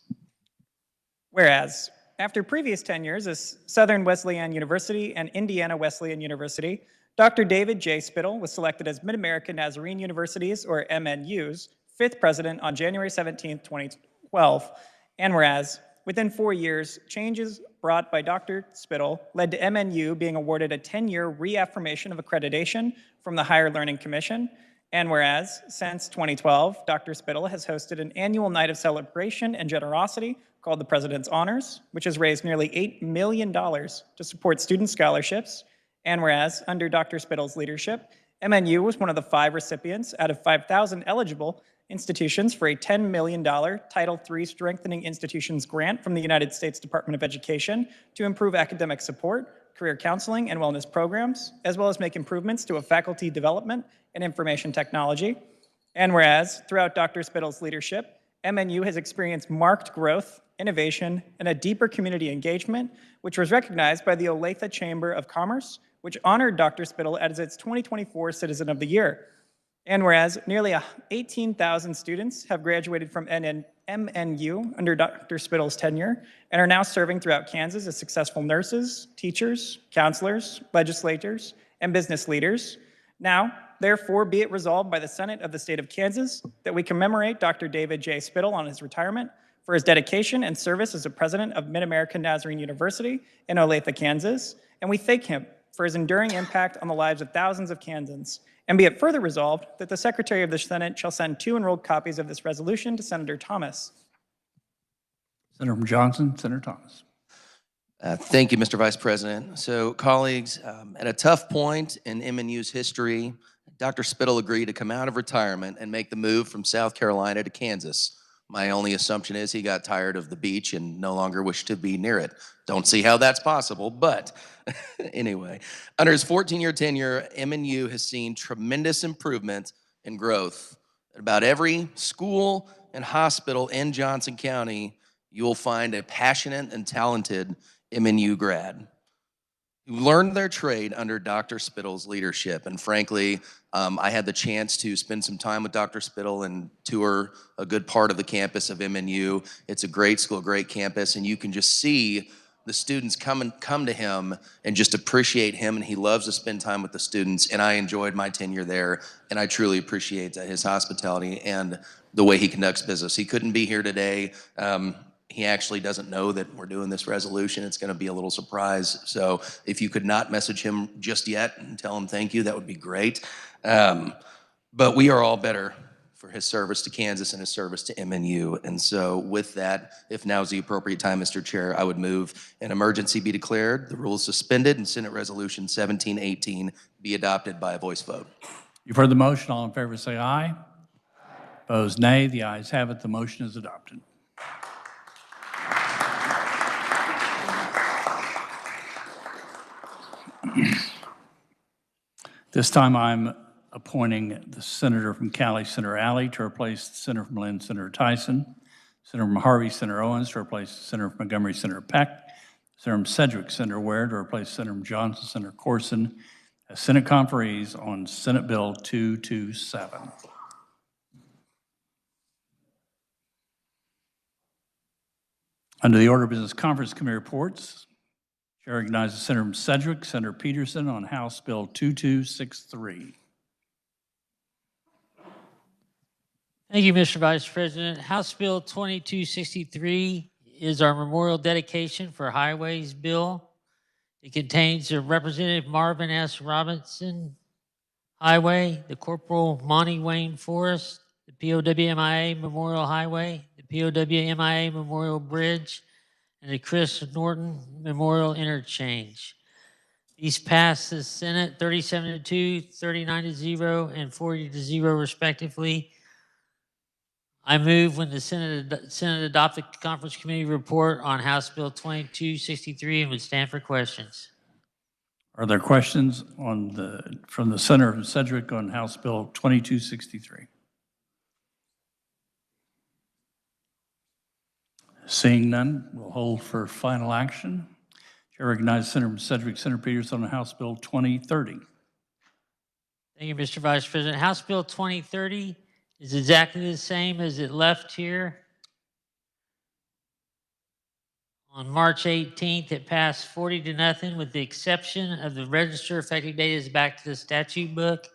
Whereas, after previous tenures as Southern Wesleyan University and Indiana Wesleyan University, Dr. David J. Spittle was selected as Mid-American Nazarene University's, or MNU's, 5th president on January 17, 2012. And whereas, within 4 years, changes brought by Dr. Spittle led to MNU being awarded a 10-year reaffirmation of accreditation from the Higher Learning Commission. And whereas, since 2012, Dr. Spittle has hosted an annual night of celebration and generosity called the President's Honors, which has raised nearly $8 million to support student scholarships. And whereas, under Dr. Spittle's leadership, MNU was one of the 5 recipients out of 5,000 eligible institutions for a $10 million Title III Strengthening Institutions grant from the United States Department of Education to improve academic support, career counseling, and wellness programs, as well as make improvements to faculty development and information technology. And whereas, throughout Dr. Spittle's leadership, MNU has experienced marked growth, innovation, and a deeper community engagement, which was recognized by the Olathe Chamber of Commerce, which honored Dr. Spittle as its 2024 Citizen of the Year. And whereas nearly 18,000 students have graduated from MNU under Dr. Spittle's tenure and are now serving throughout Kansas as successful nurses, teachers, counselors, legislators, and business leaders. Now, therefore, be it resolved by the Senate of the state of Kansas that we commemorate Dr. David J. Spittle on his retirement for his dedication and service as the president of Mid-American Nazarene University in Olathe, Kansas, and we thank him for his enduring impact on the lives of thousands of Kansans. And be it further resolved that the Secretary of the Senate shall send 2 enrolled copies of this resolution to Senator Thomas. Senator from Johnson, Senator Thomas. Thank you, Mr. Vice President. So, colleagues, at a tough point in MNU's history, Dr. Spittle agreed to come out of retirement and make the move from South Carolina to Kansas. My only assumption is he got tired of the beach and no longer wished to be near it. Don't see how that's possible, but anyway. Under his 14-year tenure, MNU has seen tremendous improvement and growth. At about every school and hospital in Johnson County, you will find a passionate and talented MNU grad who learned their trade under Dr. Spittle's leadership. And frankly, I had the chance to spend some time with Dr. Spittle and tour a good part of the campus of MNU. It's a great school, great campus, and you can just see the students come to him and just appreciate him, and he loves to spend time with the students, and I enjoyed my tenure there, and I truly appreciate his hospitality and the way he conducts business. He couldn't be here today. He actually doesn't know that we're doing this resolution. It's going to be a little surprise. So if you could not message him just yet and tell him thank you, that would be great. But we are all better for his service to Kansas and his service to MNU. And so with that, if now is the appropriate time, Mr. Chair, I would move an emergency be declared, the rules suspended, and Senate Resolution 1718 be adopted by a voice vote. You've heard the motion. All in favor say aye. Opposed, nay. The ayes have it. The motion is adopted. This time I'm appointing the senator from Cali, Senator Alley, to replace the senator from Lynn, Senator Tyson, senator from Harvey, Senator Owens, to replace the senator from Montgomery, Senator Peck, senator from Sedgwick, Senator Ware, to replace senator from Johnson, Senator Corson, as Senate conferees on Senate Bill 227. Under the Order of Business Conference Committee reports, Chair recognizes Senator from Sedgwick, Senator Peterson on House Bill 2263. Thank you, Mr. Vice President. House Bill 2263 is our memorial dedication for highways bill. It contains the Representative Marvin S. Robinson Highway, the Corporal Monty Wayne Forrest, the POWMIA Memorial Highway, the POWMIA Memorial Bridge, and the Chris Norton Memorial Interchange. These passed the Senate 37-2, 39-0, and 40-0 respectively. I move when the Senate adopt the Conference Committee report on House Bill 2263 and would stand for questions. Are there questions from the Senator from Sedgwick on House Bill 2263? Seeing none, we'll hold for final action. Chair recognizes Senator from Sedgwick, Senator Peterson on House Bill 2030. Thank you, Mr. Vice President. House Bill 2030 is exactly the same as it left here. On March 18th, it passed 40-0 with the exception of the register effective date is back to the statute book.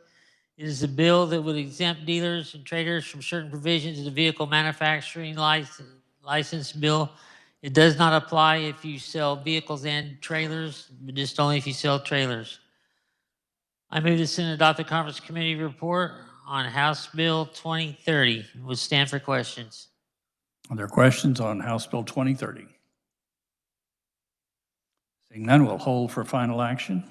It is a bill that would exempt dealers and traders from certain provisions of the vehicle manufacturing license bill. It does not apply if you sell vehicles and trailers, but just only if you sell trailers. I move the Senate adopt the Conference Committee report on House Bill 2030. Would stand for questions. Are there questions on House Bill 2030? Seeing none, we'll hold for final action.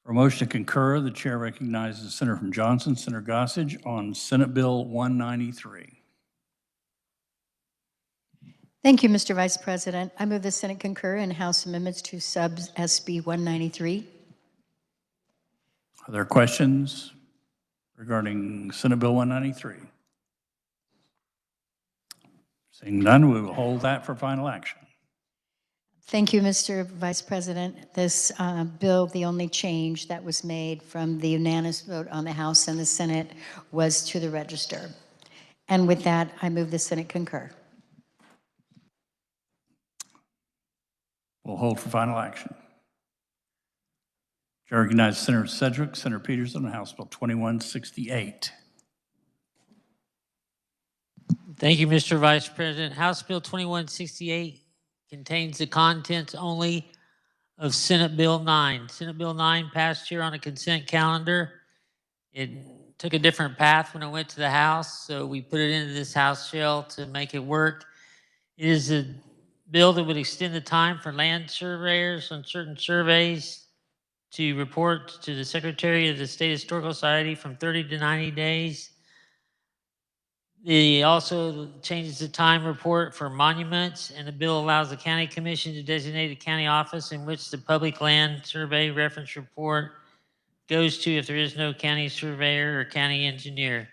For a motion to concur, the chair recognizes Senator from Johnson, Senator Gossage, on Senate Bill 193. Thank you, Mr. Vice President. I move the Senate concur in House amendments to subs SB 193. Are there questions regarding Senate Bill 193? Seeing none, we will hold that for final action. Thank you, Mr. Vice President. This bill, the only change that was made from the unanimous vote on the House and the Senate was to the register. And with that, I move the Senate concur. We'll hold for final action. Chair recognizes Senator Sedgwick, Senator Peterson on House Bill 2168. Thank you, Mr. Vice President. House Bill 2168 contains the contents only of Senate Bill 9. Senate Bill 9 passed here on a consent calendar. It took a different path when it went to the House, so we put it into this House shell to make it work. It is a bill that would extend the time for land surveyors on certain surveys to report to the Secretary of the State Historical Society from 30 to 90 days. It also changes the time report for monuments, and the bill allows the County Commission to designate a county office in which the public land survey reference report goes to if there is no county surveyor or county engineer.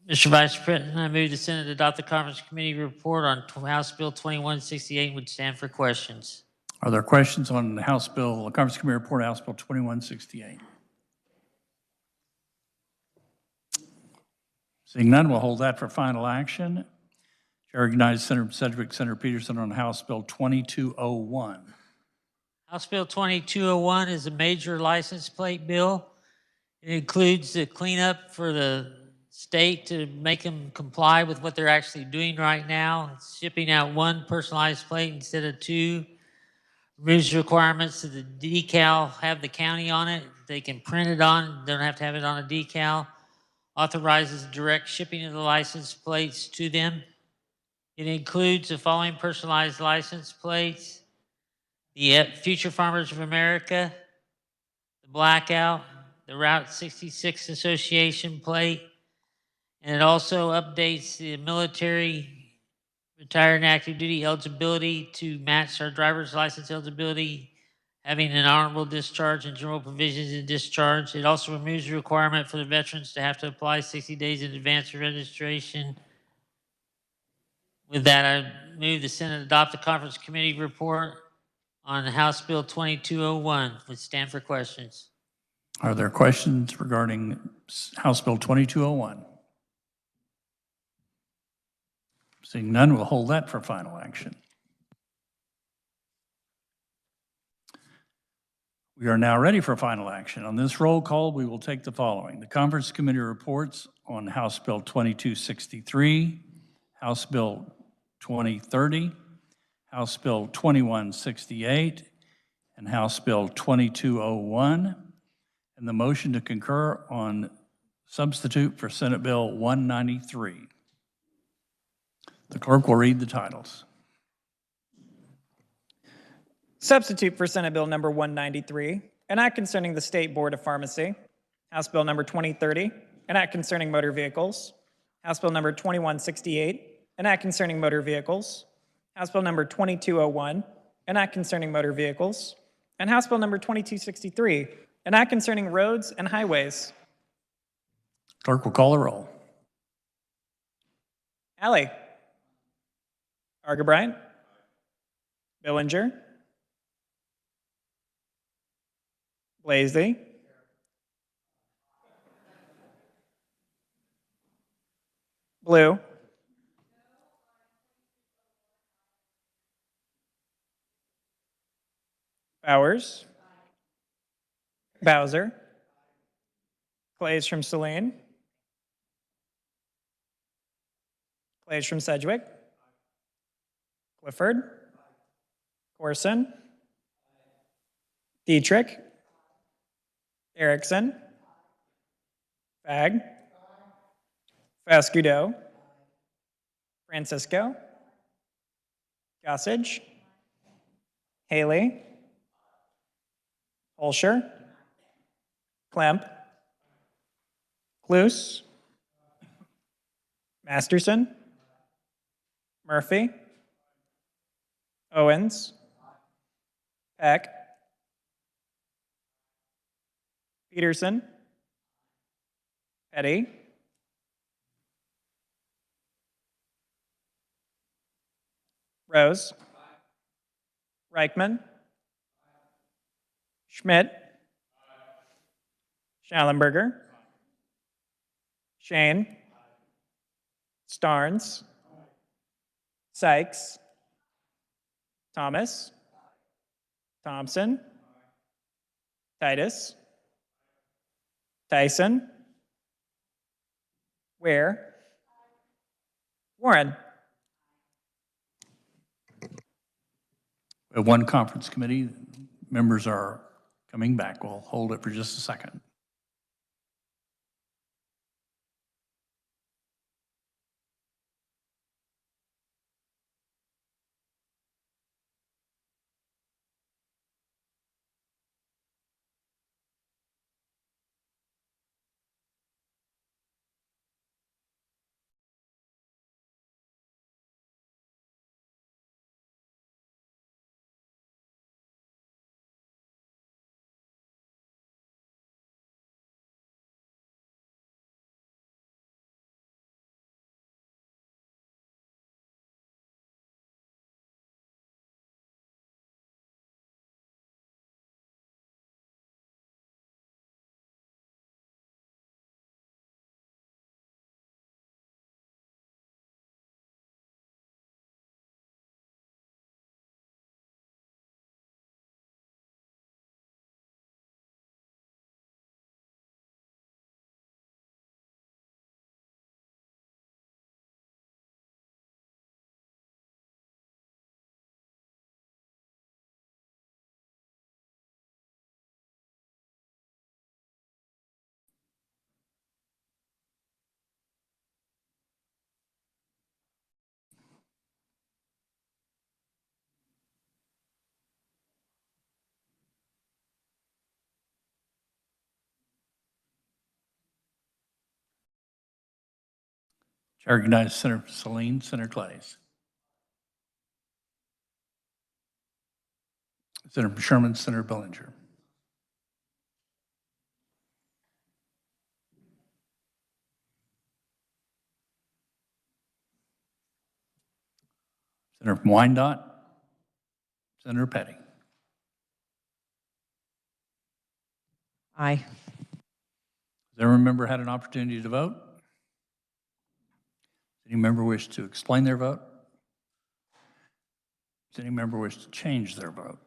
Mr. Vice President, I move the Senate adopt the Conference Committee report on House Bill 2168 would stand for questions. Are there questions on the House Bill, the Conference Committee report, House Bill 2168? Seeing none, we'll hold that for final action. Chair recognizes Senator Sedgwick, Senator Peterson on House Bill 2201. House Bill 2201 is a major license plate bill. It includes the cleanup for the state to make them comply with what they're actually doing right now. It's shipping out one personalized plate instead of two. Removes requirements that the decal have the county on it. They can print it on, don't have to have it on a decal. Authorizes direct shipping of the license plates to them. It includes the following personalized license plates: the Future Farmers of America, the Blackout, the Route 66 Association plate, and it also updates the military, retired and active duty eligibility to match our driver's license eligibility, having an honorable discharge and general provisions in discharge. It also removes the requirement for the veterans to have to apply 60 days in advance of registration. With that, I move the Senate adopt the Conference Committee report on House Bill 2201. Would stand for questions. Are there questions regarding House Bill 2201? Seeing none, we'll hold that for final action. We are now ready for final action. On this roll call, we will take the following: the Conference Committee reports on House Bill 2263, House Bill 2030, House Bill 2168, and House Bill 2201, and the motion to concur on substitute for Senate Bill 193. The clerk will read the titles. Substitute for Senate Bill number 193, an act concerning the State Board of Pharmacy. House Bill number 2030, an act concerning motor vehicles. House Bill number 2168, an act concerning motor vehicles. House Bill number 2201, an act concerning motor vehicles. And House Bill number 2263, an act concerning roads and highways. Clerk will call the roll. Alley. Argabright. Billinger. Blazey. Blue. Bowers. Bowser. Clays from Saline. Clays from Sedgwick. Clifford, Corson, Dietrich, Erickson, Fag, Fascudo, Francisco, Gossage, Haley, Holscher, Klemp, Cluse, Masterson, Murphy, Owens, Peck, Peterson, Petty, Rose, Reichman, Schmidt, Schallenberger, Shane, Starnes, Sykes, Thomas, Thompson, Titus, Tyson, Ware, Warren. We have one conference committee. Members are coming back. We'll hold it for just a second. Chair recognizes Senator Saline, Senator Clays. Senator Sherman, Senator Bellinger. Senator from Wyandotte, Senator Petty. Aye. Has every member had an opportunity to vote? Does any member wish to explain their vote? Does any member wish to change their vote?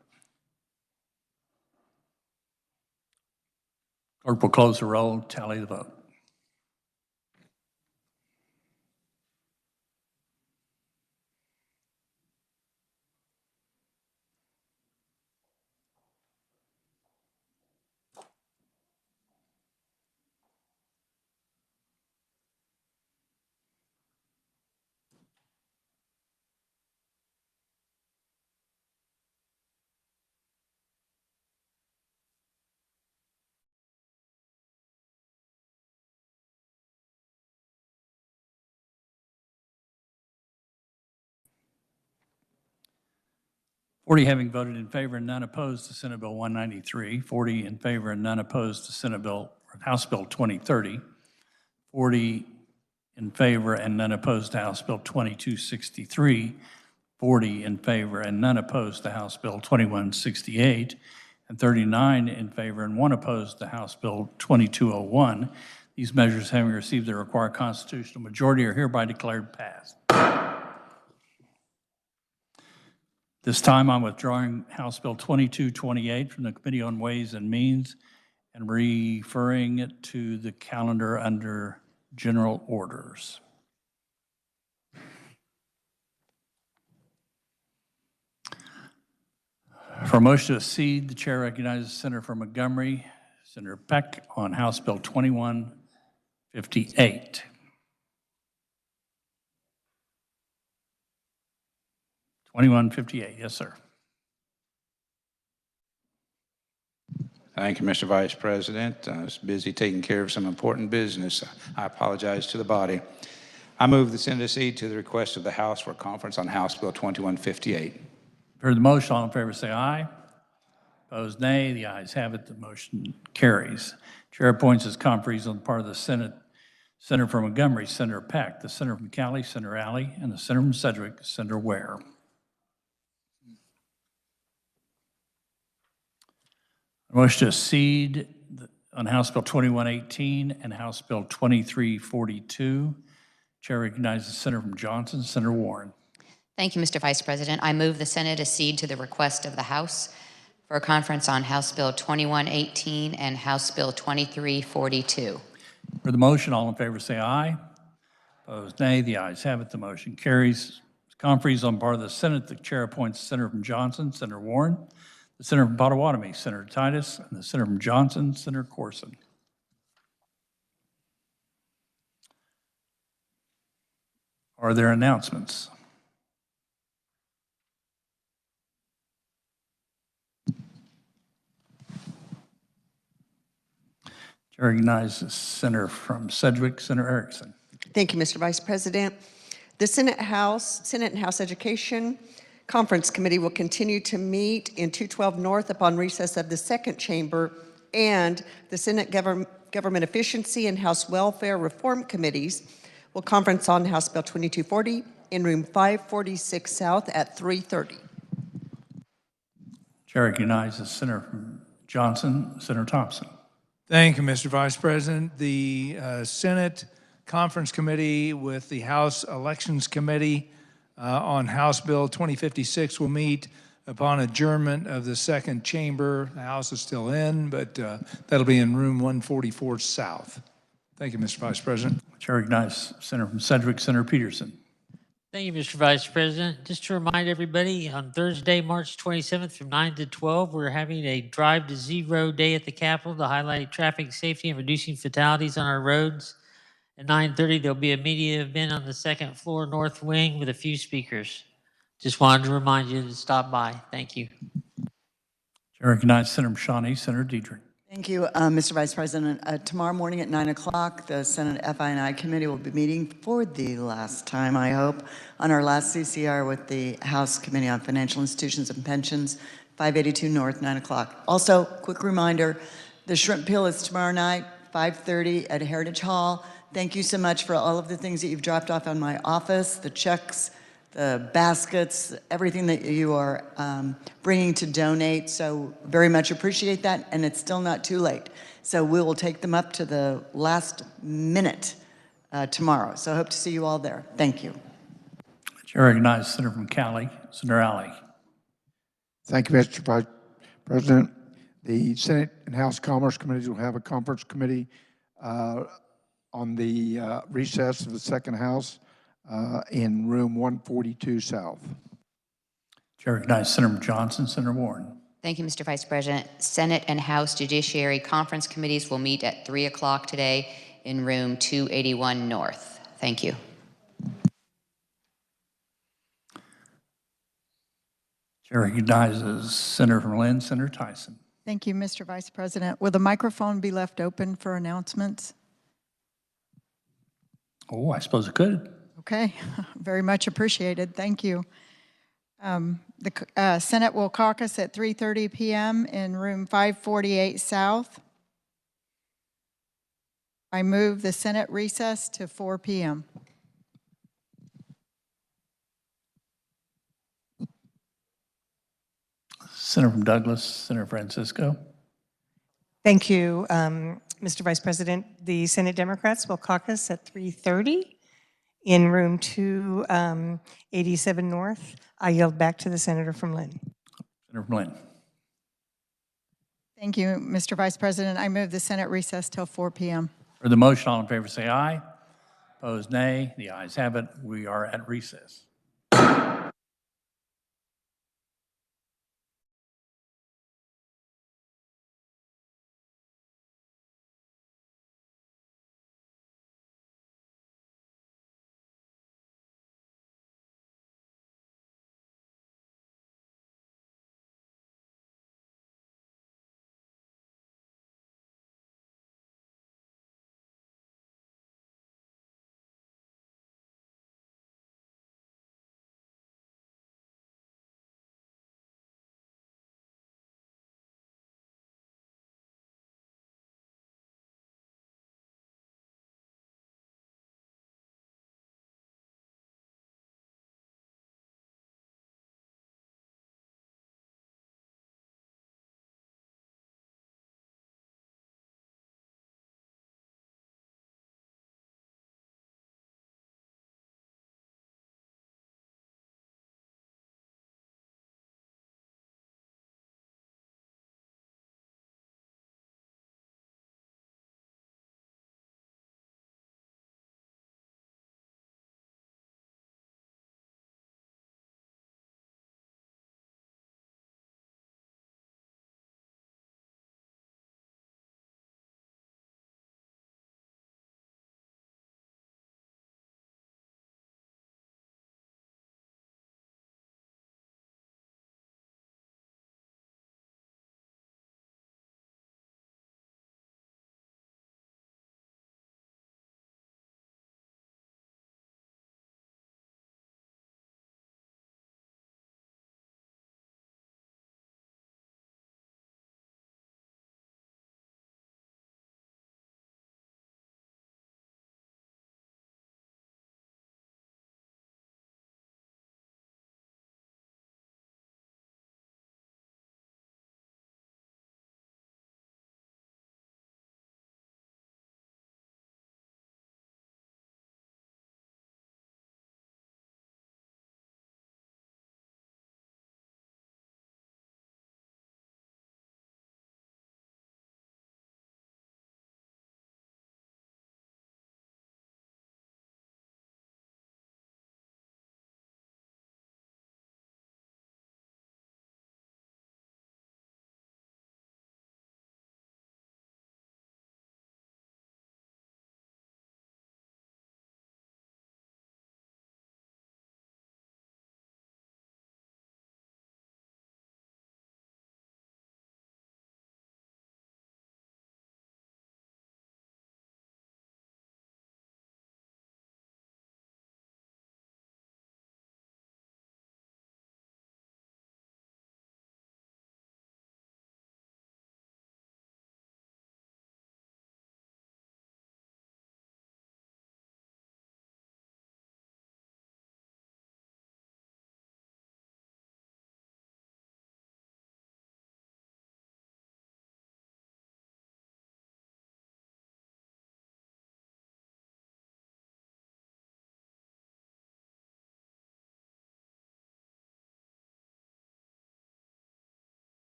Clerk will close the roll, tally the vote. Forty having voted in favor and none opposed to Senate Bill 193, 40 in favor and none opposed to Senate Bill, House Bill 2030, 40 in favor and none opposed to House Bill 2263, 40 in favor and none opposed to House Bill 2168, and 39 in favor and one opposed to House Bill 2201. These measures, having received the required constitutional majority, are hereby declared passed. This time, I'm withdrawing House Bill 2228 from the Committee on Ways and Means and referring it to the calendar under general orders. For a motion to accede, the chair recognizes Senator from Montgomery, Senator Peck, on House Bill 2158. Yes, sir. Thank you, Mr. Vice President. I was busy taking care of some important business. I apologize to the body. I move the Senate accede to the request of the House for a conference on House Bill 2158. Heard the motion. All in favor say aye. Opposed, nay. The ayes have it. The motion carries. Chair appoints as conferees on the part of the Senate, Senator from Montgomery, Senator Peck, the Senator from Cali, Senator Alley, and the Senator from Sedgwick, Senator Ware. Motion to accede on House Bill 2118 and House Bill 2342. Chair recognizes the Senator from Johnson, Senator Warren. Thank you, Mr. Vice President. I move the Senate accede to the request of the House for a conference on House Bill 2118 and House Bill 2342. For the motion, all in favor say aye. Opposed, nay. The ayes have it. The motion carries. Conferees on part of the Senate, the chair appoints the Senator from Johnson, Senator Warren, the Senator from Potawatomi, Senator Titus, and the Senator from Johnson, Senator Corson. Are there announcements? Chair recognizes Senator from Sedgwick, Senator Erickson. Thank you, Mr. Vice President. The Senate and House Education Conference Committee will continue to meet in 212 North upon recess of the second chamber, and the Senate Government Efficiency and House Welfare Reform Committees will conference on House Bill 2240 in room 546 South at 3:30. Chair recognizes Senator from Johnson, Senator Thompson. Thank you, Mr. Vice President. The Senate Conference Committee with the House Elections Committee on House Bill 2056 will meet upon adjournment of the second chamber. The House is still in, but that'll be in room 144 South. Thank you, Mr. Vice President. Chair recognizes Senator from Sedgwick, Senator Peterson. Thank you, Mr. Vice President. Just to remind everybody, on Thursday, March 27th from 9 to 12, we're having a Drive to Zero Day at the Capitol to highlight traffic safety and reducing fatalities on our roads. At 9:30, there'll be a media event on the second floor north wing with a few speakers. Just wanted to remind you to stop by. Thank you. Chair recognizes Senator from Shawnee, Senator Diedrich. Thank you, Mr. Vice President. Tomorrow morning at 9 o'clock, the Senate FI&I Committee will be meeting for the last time, I hope, on our last CCR with the House Committee on Financial Institutions and Pensions, 582 North, 9 o'clock. Also, quick reminder, the Shrimp Peel is tomorrow night, 5:30 at Heritage Hall. Thank you so much for all of the things that you've dropped off on my office, the checks, the baskets, everything that you are bringing to donate. So very much appreciate that, and it's still not too late. So we will take them up to the last minute tomorrow. So I hope to see you all there. Thank you. Chair recognizes Senator from Cali, Senator Alley. Thank you, Mr. Vice President. The Senate and House Commerce Committees will have a conference committee on the recess of the second house in room 142 South. Chair recognizes Senator Johnson, Senator Warren. Thank you, Mr. Vice President. Senate and House Judiciary Conference Committees will meet at 3 o'clock today in room 281 North. Thank you. Chair recognizes Senator from Lynn, Senator Tyson. Thank you, Mr. Vice President. Will the microphone be left open for announcements? Oh, I suppose it could. Okay, very much appreciated. Thank you. The Senate will caucus at 3:30 p.m. in room 548 South. I move the Senate recess to 4 p.m. Senator from Douglas, Senator Francisco. Thank you, Mr. Vice President. The Senate Democrats will caucus at 3:30 in room 287 North. I yield back to the Senator from Lynn. Senator from Lynn. Thank you, Mr. Vice President. I move the Senate recess till 4 p.m. For the motion, all in favor say aye. Opposed, nay. The ayes have it. We are at recess.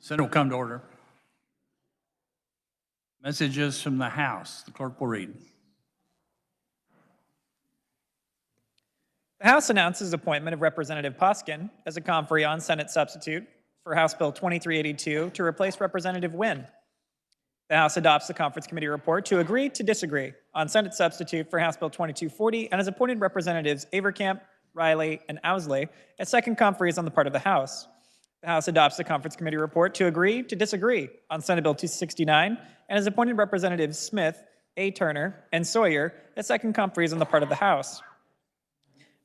Senate will come to order. Messages from the House. The clerk will read. The House announces appointment of Representative Poskin as a conferee on Senate substitute for House Bill 2382 to replace Representative Wynn. The House adopts the Conference Committee report to agree to disagree on Senate substitute for House Bill 2240 and has appointed Representatives Avercamp, Riley, and Owsley as second conferees on the part of the House. The House adopts the Conference Committee report to agree to disagree on Senate Bill 269 and has appointed Representatives Smith, A. Turner, and Sawyer as second conferees on the part of the House.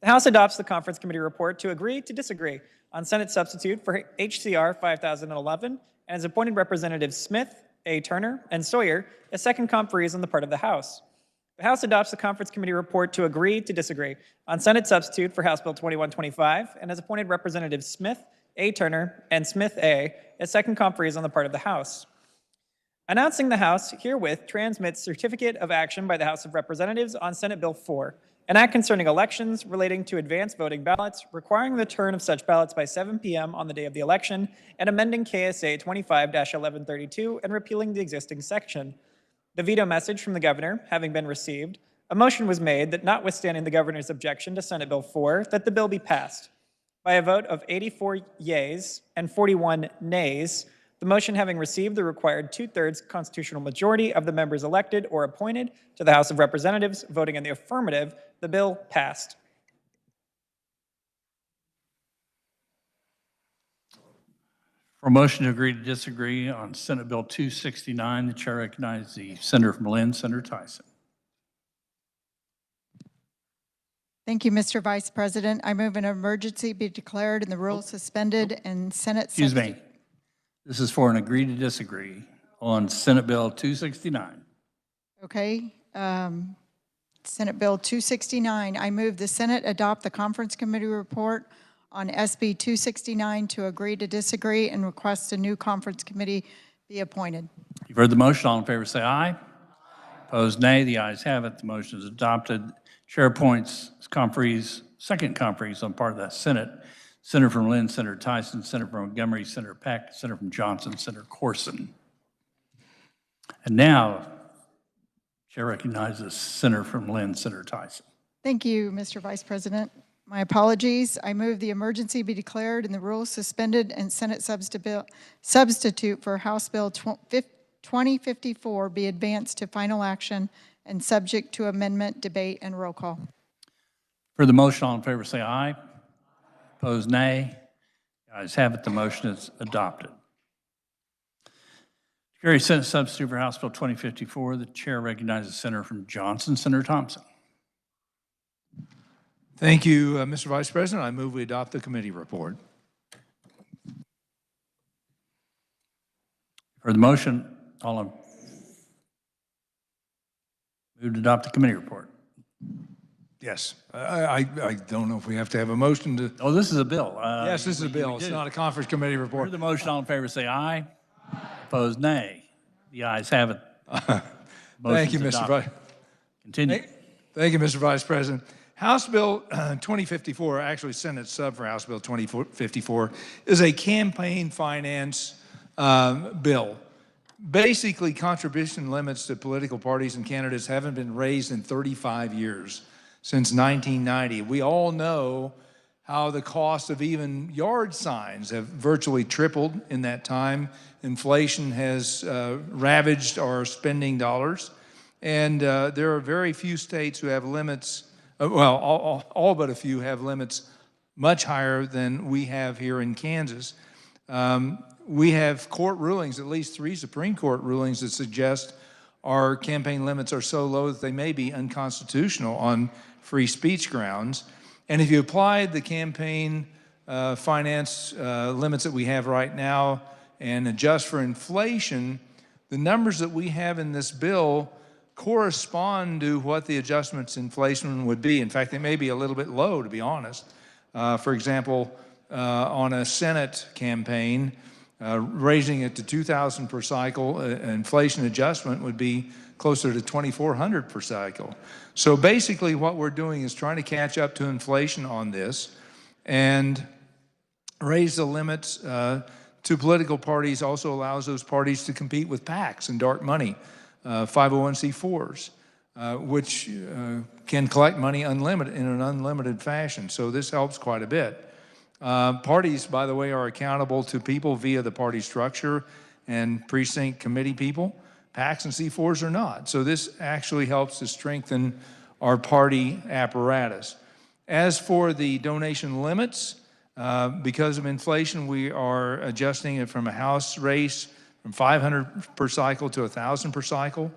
The House adopts the Conference Committee report to agree to disagree on Senate substitute for HCR 5011 and has appointed Representatives Smith, A. Turner, and Sawyer as second conferees on the part of the House. The House adopts the Conference Committee report to agree to disagree on Senate substitute for House Bill 2125 and has appointed Representatives Smith, A. Turner, and Smith A. as second conferees on the part of the House. Announcing the House herewith transmits certificate of action by the House of Representatives on Senate Bill 4, an act concerning elections relating to advanced voting ballots, requiring the return of such ballots by 7 p.m. on the day of the election, and amending KSA 25-1132 and repealing the existing section. The veto message from the governor having been received, a motion was made that notwithstanding the governor's objection to Senate Bill 4, that the bill be passed. By a vote of 84 yeas and 41 nays, the motion having received the required 2/3 constitutional majority of the members elected or appointed to the House of Representatives voting in the affirmative, the bill passed. For a motion to agree to disagree on Senate Bill 269, the chair recognizes the senator from Lynn, Senator Tyson. Thank you, Mr. Vice President. I move an emergency be declared and the rules suspended and Senate. Excuse me. This is for an agree to disagree on Senate Bill 269. Okay. Senate Bill 269. I move the Senate adopt the Conference Committee report on SB 269 to agree to disagree and request a new Conference Committee be appointed. You've heard the motion. All in favor say aye. Opposed, nay. The ayes have it. The motion is adopted. Chair appoints conferees, second conferees on part of the Senate. Senator from Lynn, Senator Tyson, Senator from Montgomery, Senator Peck, Senator from Johnson, Senator Corson. And now, Chair recognizes Senator from Lynn, Senator Tyson. Thank you, Mr. Vice President. My apologies. I move the emergency be declared and the rules suspended and Senate substitute for House Bill 2054 be advanced to final action and subject to amendment, debate, and roll call. For the motion, all in favor say aye. Opposed, nay. The ayes have it. The motion is adopted. To carry Senate substitute for House Bill 2054, the chair recognizes Senator from Johnson, Senator Thompson. Thank you, Mr. Vice President. I move we adopt the committee report. For the motion, all in move to adopt the committee report. Yes. I don't know if we have to have a motion to. Oh, this is a bill. Yes, this is a bill. It's not a conference committee report. For the motion, all in favor say aye. Opposed, nay. The ayes have it. Thank you, Mr. Vice. Continue. Thank you, Mr. Vice President. House Bill 2054, actually Senate sub for House Bill 2054, is a campaign finance bill. Basically, contribution limits to political parties and candidates haven't been raised in 35 years, since 1990. We all know how the cost of even yard signs have virtually tripled in that time. Inflation has ravaged our spending dollars. And there are very few states who have limits, well, all but a few have limits much higher than we have here in Kansas. We have court rulings, at least 3 Supreme Court rulings that suggest our campaign limits are so low that they may be unconstitutional on free speech grounds. And if you apply the campaign finance limits that we have right now and adjust for inflation, the numbers that we have in this bill correspond to what the adjustments in inflation would be. In fact, they may be a little bit low, to be honest. For example, on a Senate campaign, raising it to $2,000 per cycle, inflation adjustment would be closer to $2,400 per cycle. So basically what we're doing is trying to catch up to inflation on this and raise the limits to political parties also allows those parties to compete with PACs and dark money, 501c4s, which can collect money unlimited in an unlimited fashion. So this helps quite a bit. Parties, by the way, are accountable to people via the party structure and precinct committee people. PACs and C4s are not. So this actually helps to strengthen our party apparatus. As for the donation limits, because of inflation, we are adjusting it from a House race from 500 per cycle to 1,000 per cycle.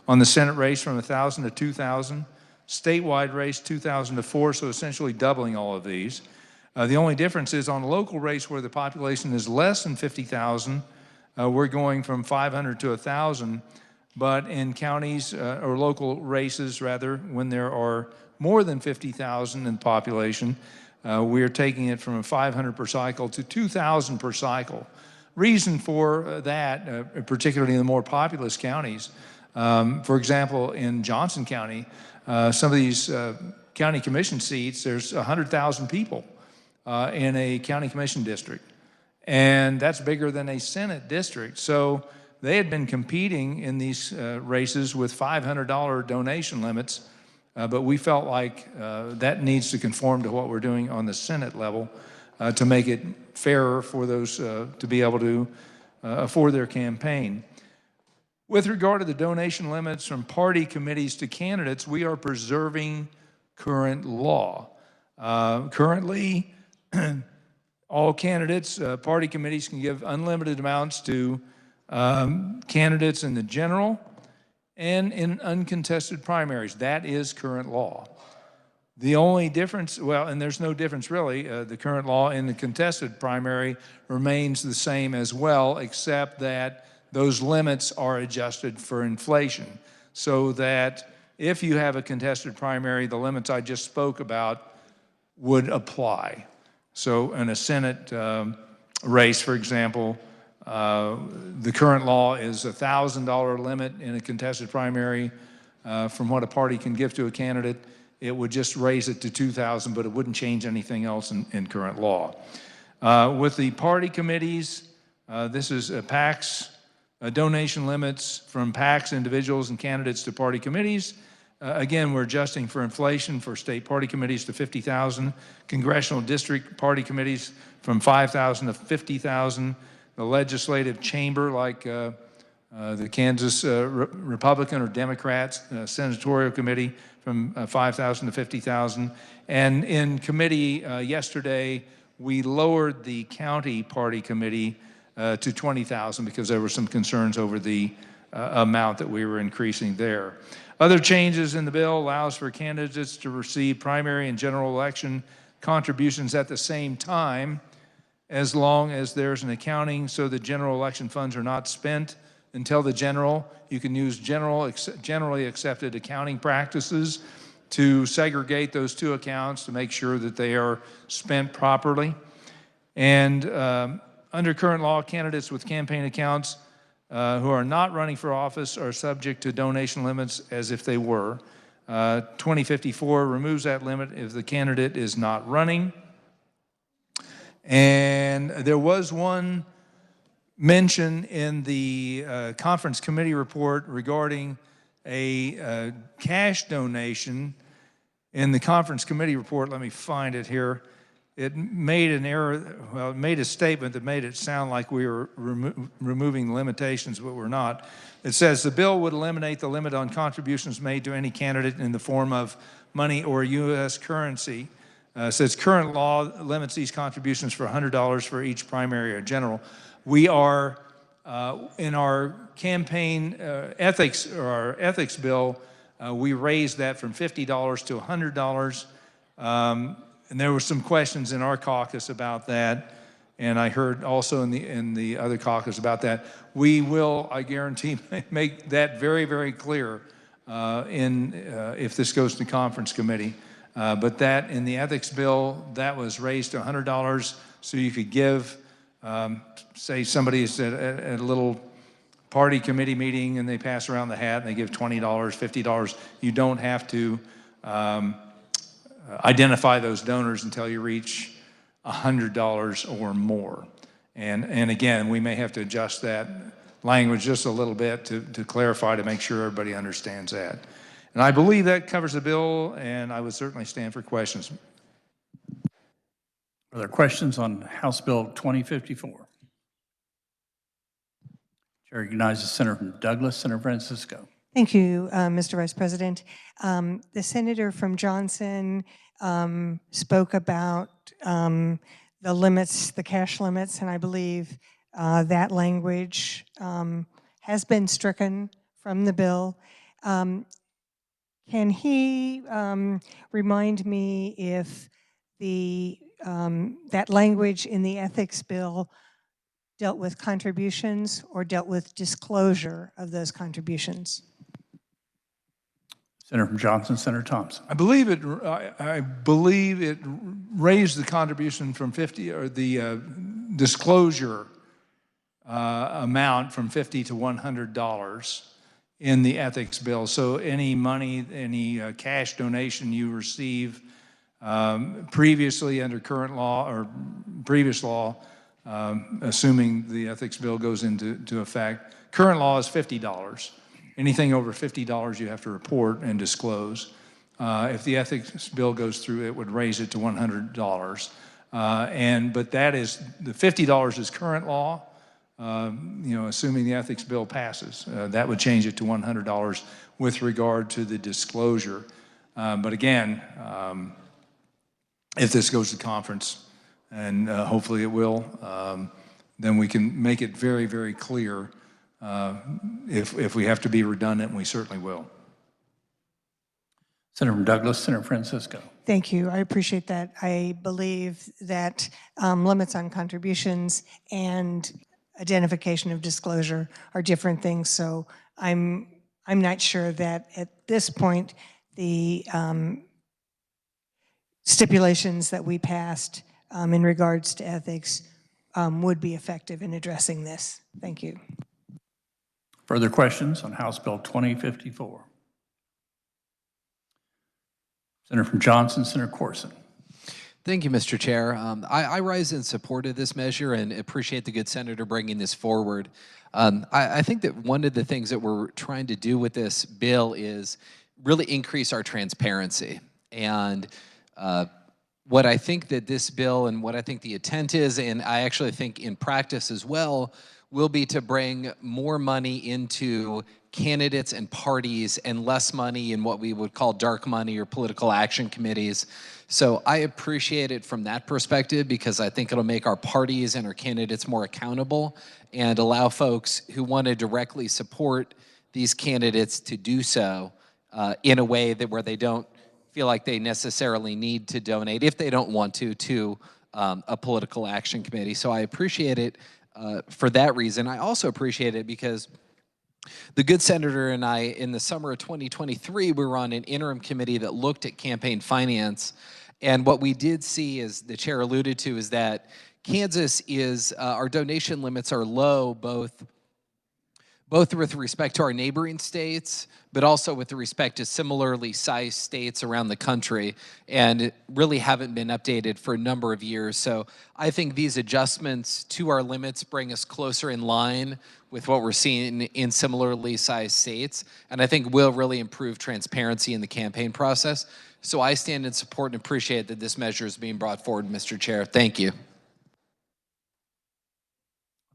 On the Senate race from 1,000 to 2,000. Statewide race 2,000 to 4, so essentially doubling all of these. The only difference is on a local race where the population is less than 50,000, we're going from 500 to 1,000. But in counties or local races, rather, when there are more than 50,000 in population, we are taking it from a 500 per cycle to 2,000 per cycle. Reason for that, particularly in the more populous counties, for example, in Johnson County, some of these county commission seats, there's 100,000 people in a county commission district. And that's bigger than a Senate district. So they had been competing in these races with $500 donation limits, but we felt like that needs to conform to what we're doing on the Senate level to make it fairer for those to be able to afford their campaign. With regard to the donation limits from party committees to candidates, we are preserving current law. Currently, all candidates, party committees can give unlimited amounts to candidates in the general and in uncontested primaries. That is current law. The only difference, well, and there's no difference really, the current law in the contested primary remains the same as well, except that those limits are adjusted for inflation, so that if you have a contested primary, the limits I just spoke about would apply. So in a Senate race, for example, the current law is a $1,000 limit in a contested primary from what a party can give to a candidate. It would just raise it to $2,000, but it wouldn't change anything else in current law. With the party committees, this is PACs, donation limits from PACs, individuals, and candidates to party committees. Again, we're adjusting for inflation for state party committees to $50,000, congressional district party committees from $5,000 to $50,000, the legislative chamber like the Kansas Republican or Democrats senatorial committee from $5,000 to $50,000. And in committee yesterday, we lowered the county party committee to $20,000 because there were some concerns over the amount that we were increasing there. Other changes in the bill allows for candidates to receive primary and general election contributions at the same time, as long as there's an accounting so the general election funds are not spent until the general. You can use generally accepted accounting practices to segregate those two accounts to make sure that they are spent properly. And under current law, candidates with campaign accounts who are not running for office are subject to donation limits as if they were. 2054 removes that limit if the candidate is not running. And there was one mention in the conference committee report regarding a cash donation. In the conference committee report, let me find it here. It made an error, well, it made a statement that made it sound like we were removing limitations, but we're not. It says the bill would eliminate the limit on contributions made to any candidate in the form of money or U.S. currency. Says current law limits these contributions for $100 for each primary or general. We are, in our campaign ethics, or our ethics bill, we raised that from $50 to $100. And there were some questions in our caucus about that, and I heard also in the other caucus about that. We will, I guarantee, make that very, very clear if this goes to conference committee. But that in the ethics bill, that was raised to $100, so you could give, say somebody's at a little party committee meeting and they pass around the hat and they give $20, $50. You don't have to identify those donors until you reach $100 or more. And again, we may have to adjust that language just a little bit to clarify, to make sure everybody understands that. And I believe that covers the bill, and I would certainly stand for questions. Are there questions on House Bill 2054? Chair recognizes Senator from Douglas, Senator Francisco. Thank you, Mr. Vice President. The senator from Johnson spoke about the limits, the cash limits, and I believe that language has been stricken from the bill. Can he remind me if that language in the ethics bill dealt with contributions or dealt with disclosure of those contributions? Senator from Johnson, Senator Thompson. I believe it raised the contribution from 50, or the disclosure amount from $50 to $100 in the ethics bill. So any money, any cash donation you receive previously under current law or previous law, assuming the ethics bill goes into effect, current law is $50. Anything over $50 you have to report and disclose. If the ethics bill goes through, it would raise it to $100. But that is, the $50 is current law. Assuming the ethics bill passes, that would change it to $100 with regard to the disclosure. But again, if this goes to conference, and hopefully it will, then we can make it very, very clear. If we have to be redundant, we certainly will. Senator from Douglas, Senator Francisco. Thank you. I appreciate that. I believe that limits on contributions and identification of disclosure are different things. So I'm not sure that at this point the stipulations that we passed in regards to ethics would be effective in addressing this. Thank you. Further questions on House Bill 2054? Senator from Johnson, Senator Corson. Thank you, Mr. Chair. I rise in support of this measure and appreciate the good senator bringing this forward. I think that one of the things that we're trying to do with this bill is really increase our transparency. And what I think that this bill and what I think the intent is, and I actually think in practice as well, will be to bring more money into candidates and parties and less money in what we would call dark money or political action committees. So I appreciate it from that perspective because I think it'll make our parties and our candidates more accountable and allow folks who want to directly support these candidates to do so in a way that where they don't feel like they necessarily need to donate, if they don't want to a political action committee. So I appreciate it for that reason. I also appreciate it because the good senator and I, in the summer of 2023, we were on an interim committee that looked at campaign finance. And what we did see, as the chair alluded to, is that Kansas is, our donation limits are low, both with respect to our neighboring states, but also with respect to similarly sized states around the country, and really haven't been updated for a number of years. So I think these adjustments to our limits bring us closer in line with what we're seeing in similarly sized states, and I think will really improve transparency in the campaign process. So I stand in support and appreciate that this measure is being brought forward, Mr. Chair. Thank you.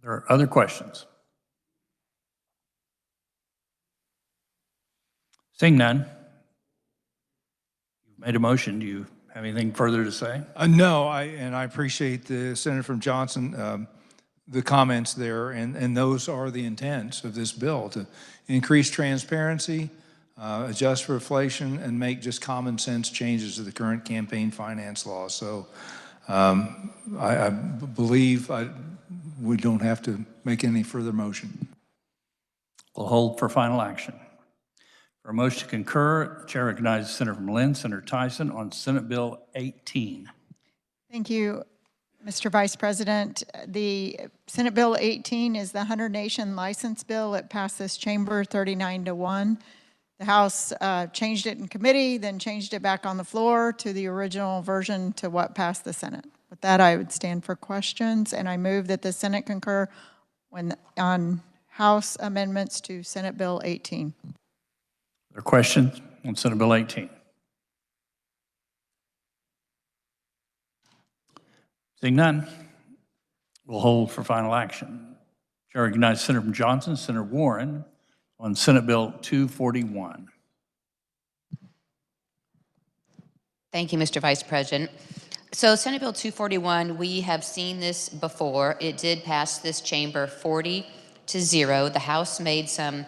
There are other questions? Seeing none, you've made a motion. Do you have anything further to say? No, I appreciate the senator from Johnson, the comments there, and those are the intents of this bill, to increase transparency, adjust for inflation, and make just common sense changes to the current campaign finance law. So I believe we don't have to make any further motion. We'll hold for final action. For a motion to concur, the chair recognizes Senator from Lynn, Senator Tyson on Senate Bill 18. Thank you, Mr. Vice President. The Senate Bill 18 is the 100 Nation License Bill. It passed this chamber 39-1. The House changed it in committee, then changed it back on the floor to the original version to what passed the Senate. With that, I would stand for questions, and I move that the Senate concur on House amendments to Senate Bill 18. Are there questions on Senate Bill 18? Seeing none, we'll hold for final action. Chair recognizes Senator from Johnson, Senator Warren on Senate Bill 241. Thank you, Mr. Vice President. So Senate Bill 241, we have seen this before. It did pass this chamber 40-0. The House made some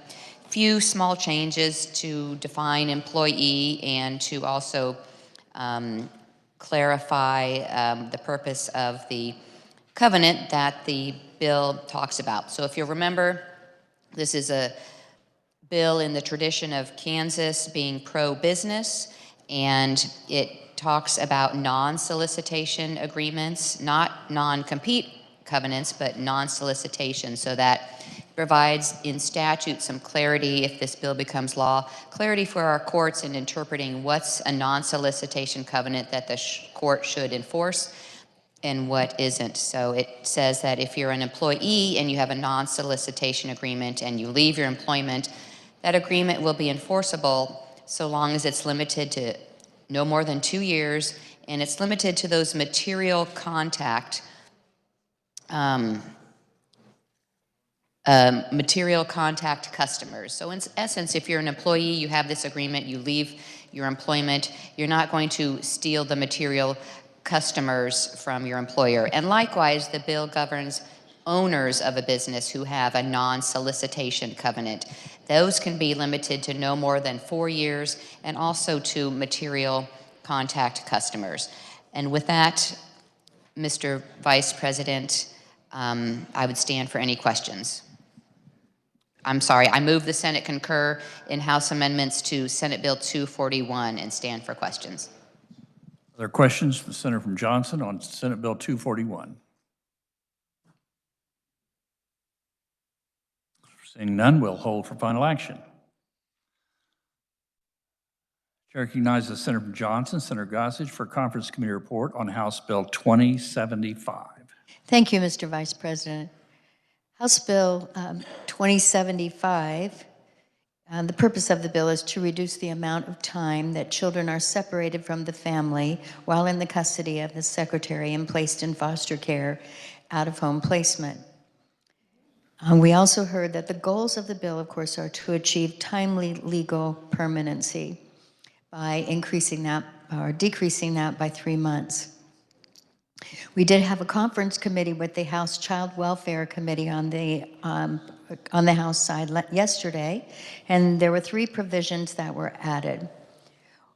few small changes to define employee and to also clarify the purpose of the covenant that the bill talks about. So if you'll remember, this is a bill in the tradition of Kansas being pro-business, and it talks about non-solicitation agreements, not non-compete covenants, but non-solicitation, so that provides in statute some clarity if this bill becomes law, clarity for our courts in interpreting what's a non-solicitation covenant that the court should enforce and what isn't. So it says that if you're an employee and you have a non-solicitation agreement and you leave your employment, that agreement will be enforceable so long as it's limited to no more than 2 years, and it's limited to those material contact customers. So in essence, if you're an employee, you have this agreement, you leave your employment, you're not going to steal the material customers from your employer. And likewise, the bill governs owners of a business who have a non-solicitation covenant. Those can be limited to no more than 4 years and also to material contact customers. And with that, Mr. Vice President, I would stand for any questions. I'm sorry, I move the Senate concur in House amendments to Senate Bill 241 and stand for questions. Are there questions for the Senator from Johnson on Senate Bill 241? Seeing none, we'll hold for final action. Chair recognizes the Senator from Johnson, Senator Gossage, for conference committee report on House Bill 2075. Thank you, Mr. Vice President. House Bill 2075, the purpose of the bill is to reduce the amount of time that children are separated from the family while in the custody of the secretary and placed in foster care, out-of-home placement. We also heard that the goals of the bill, of course, are to achieve timely legal permanency by increasing that or decreasing that by 3 months. We did have a conference committee with the House Child Welfare Committee on the House side yesterday, and there were 3 provisions that were added.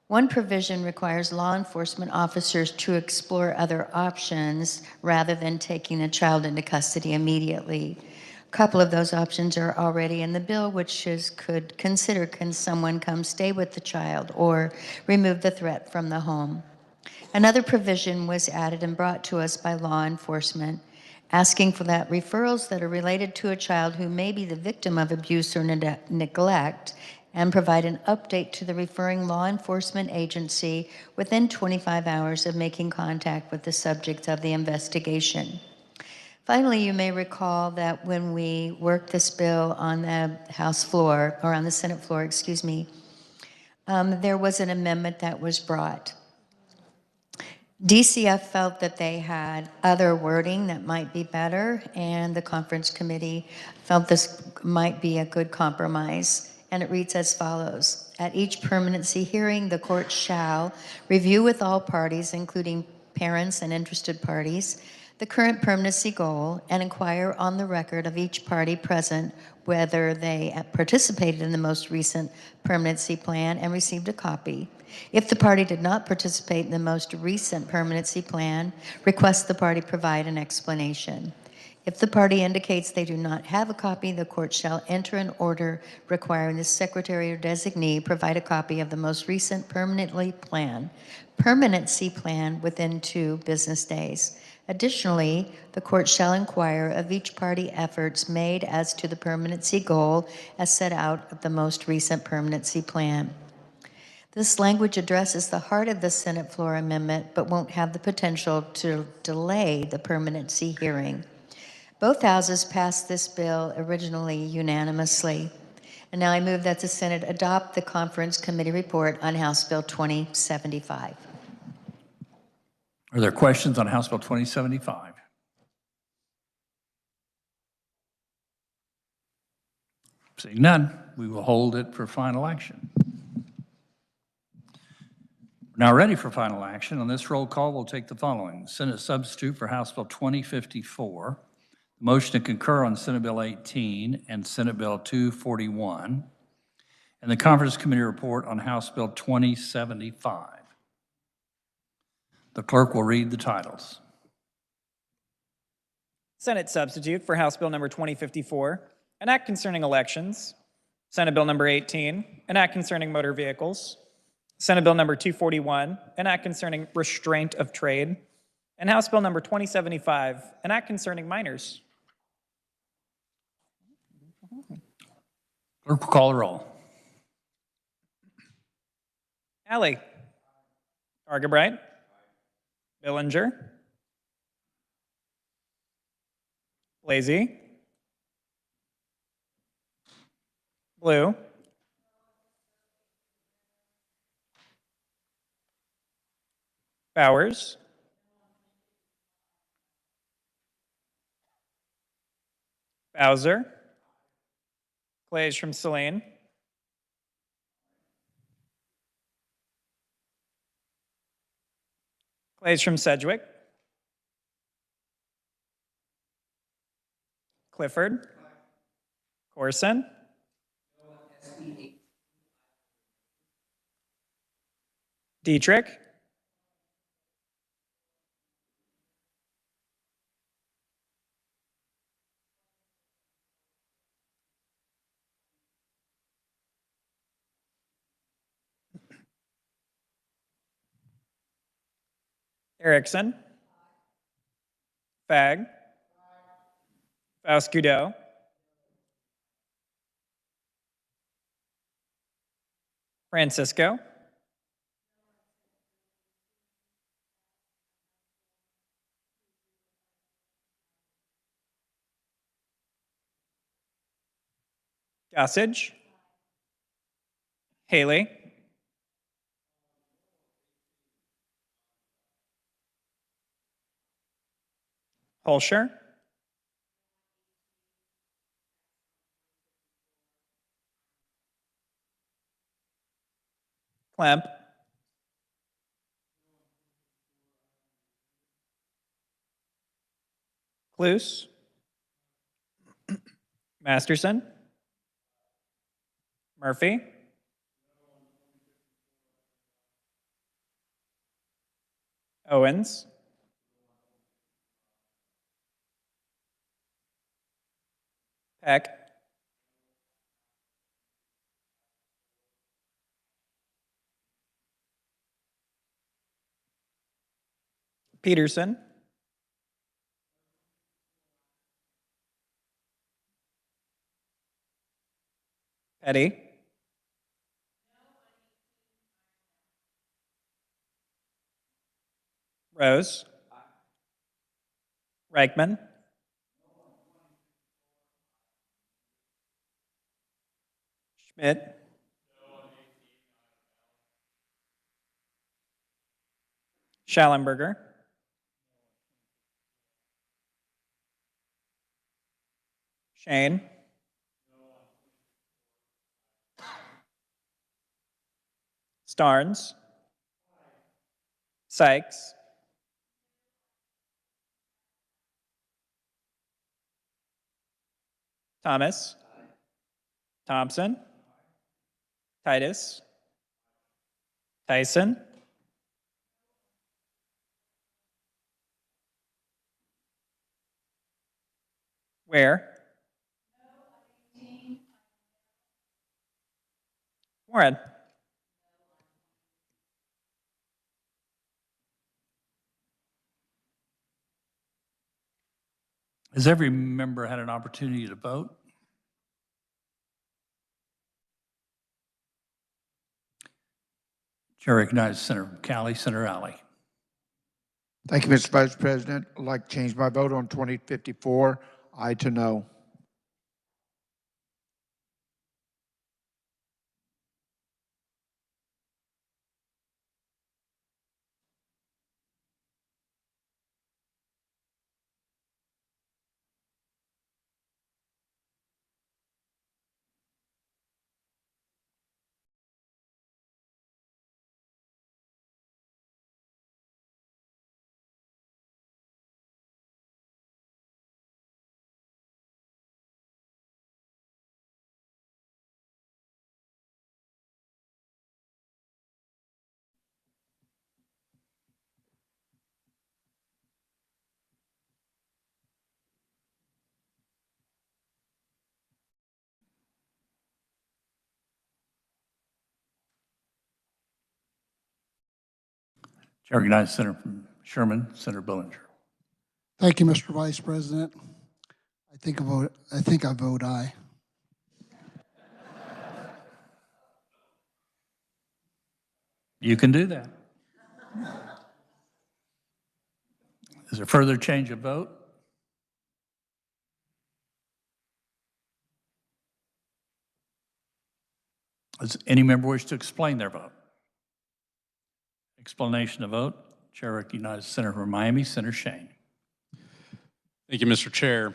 One provision requires law enforcement officers to explore other options rather than taking a child into custody immediately. A couple of those options are already in the bill, which could consider, can someone come stay with the child or remove the threat from the home? Another provision was added and brought to us by law enforcement, asking for that referrals that are related to a child who may be the victim of abuse or neglect and provide an update to the referring law enforcement agency within 25 hours of making contact with the subject of the investigation. Finally, you may recall that when we worked this bill on the House floor, or on the Senate floor, excuse me, there was an amendment that was brought. DCF felt that they had other wording that might be better, and the conference committee felt this might be a good compromise. And it reads as follows: at each permanency hearing, the court shall review with all parties, including parents and interested parties, the current permanency goal and inquire on the record of each party present whether they participated in the most recent permanency plan and received a copy. If the party did not participate in the most recent permanency plan, request the party provide an explanation. If the party indicates they do not have a copy, the court shall enter an order requiring the secretary or designee provide a copy of the most recent permanency plan within 2 business days. Additionally, the court shall inquire of each party efforts made as to the permanency goal as set out of the most recent permanency plan. This language addresses the heart of the Senate floor amendment, but won't have the potential to delay the permanency hearing. Both houses passed this bill originally unanimously. And now I move that the Senate adopt the Conference Committee report on House Bill 2075. Are there questions on House Bill 2075? Seeing none, we will hold it for final action. We're now ready for final action. On this roll call, we'll take the following. Senate substitute for House Bill 2054, the motion to concur on Senate Bill 18 and Senate Bill 241, and the Conference Committee report on House Bill 2075. The clerk will read the titles. Senate substitute for House Bill number 2054, an act concerning elections. Senate Bill number 18, an act concerning motor vehicles. Senate Bill number 241, an act concerning restraint of trade. And House Bill number 2075, an act concerning minors. Clerk will call the roll. Alley. Argabright. Billinger. Blasey. Blue. Bowers. Bowser. Clays from Saline. Clays from Sedgwick. Clifford. Corson. Dietrich. Erickson. Fag. Faust-Gudot. Francisco. Gossage. Haley. Holscher. Klemp. Cluse. Masterson. Murphy. Owens. Peck. Peterson. Petty. Rose. Reichman. Schmidt. Schallenberger. Shane. Starnes. Sykes. Thomas. Thompson. Titus. Tyson. Ware. Warren. Has every member had an opportunity to vote? Chair recognizes Senator Calley, Senator Alley. Thank you, Mr. Vice President. I'd like to change my vote on 2054, aye to no. Chair recognizes Senator from Sherman, Senator Billinger. Thank you, Mr. Vice President. I think I vote aye. You can do that. Is there further change of vote? Does any member wish to explain their vote? Explanation of vote. Chair recognizes Senator from Miami, Senator Shane. Thank you, Mr. Chair.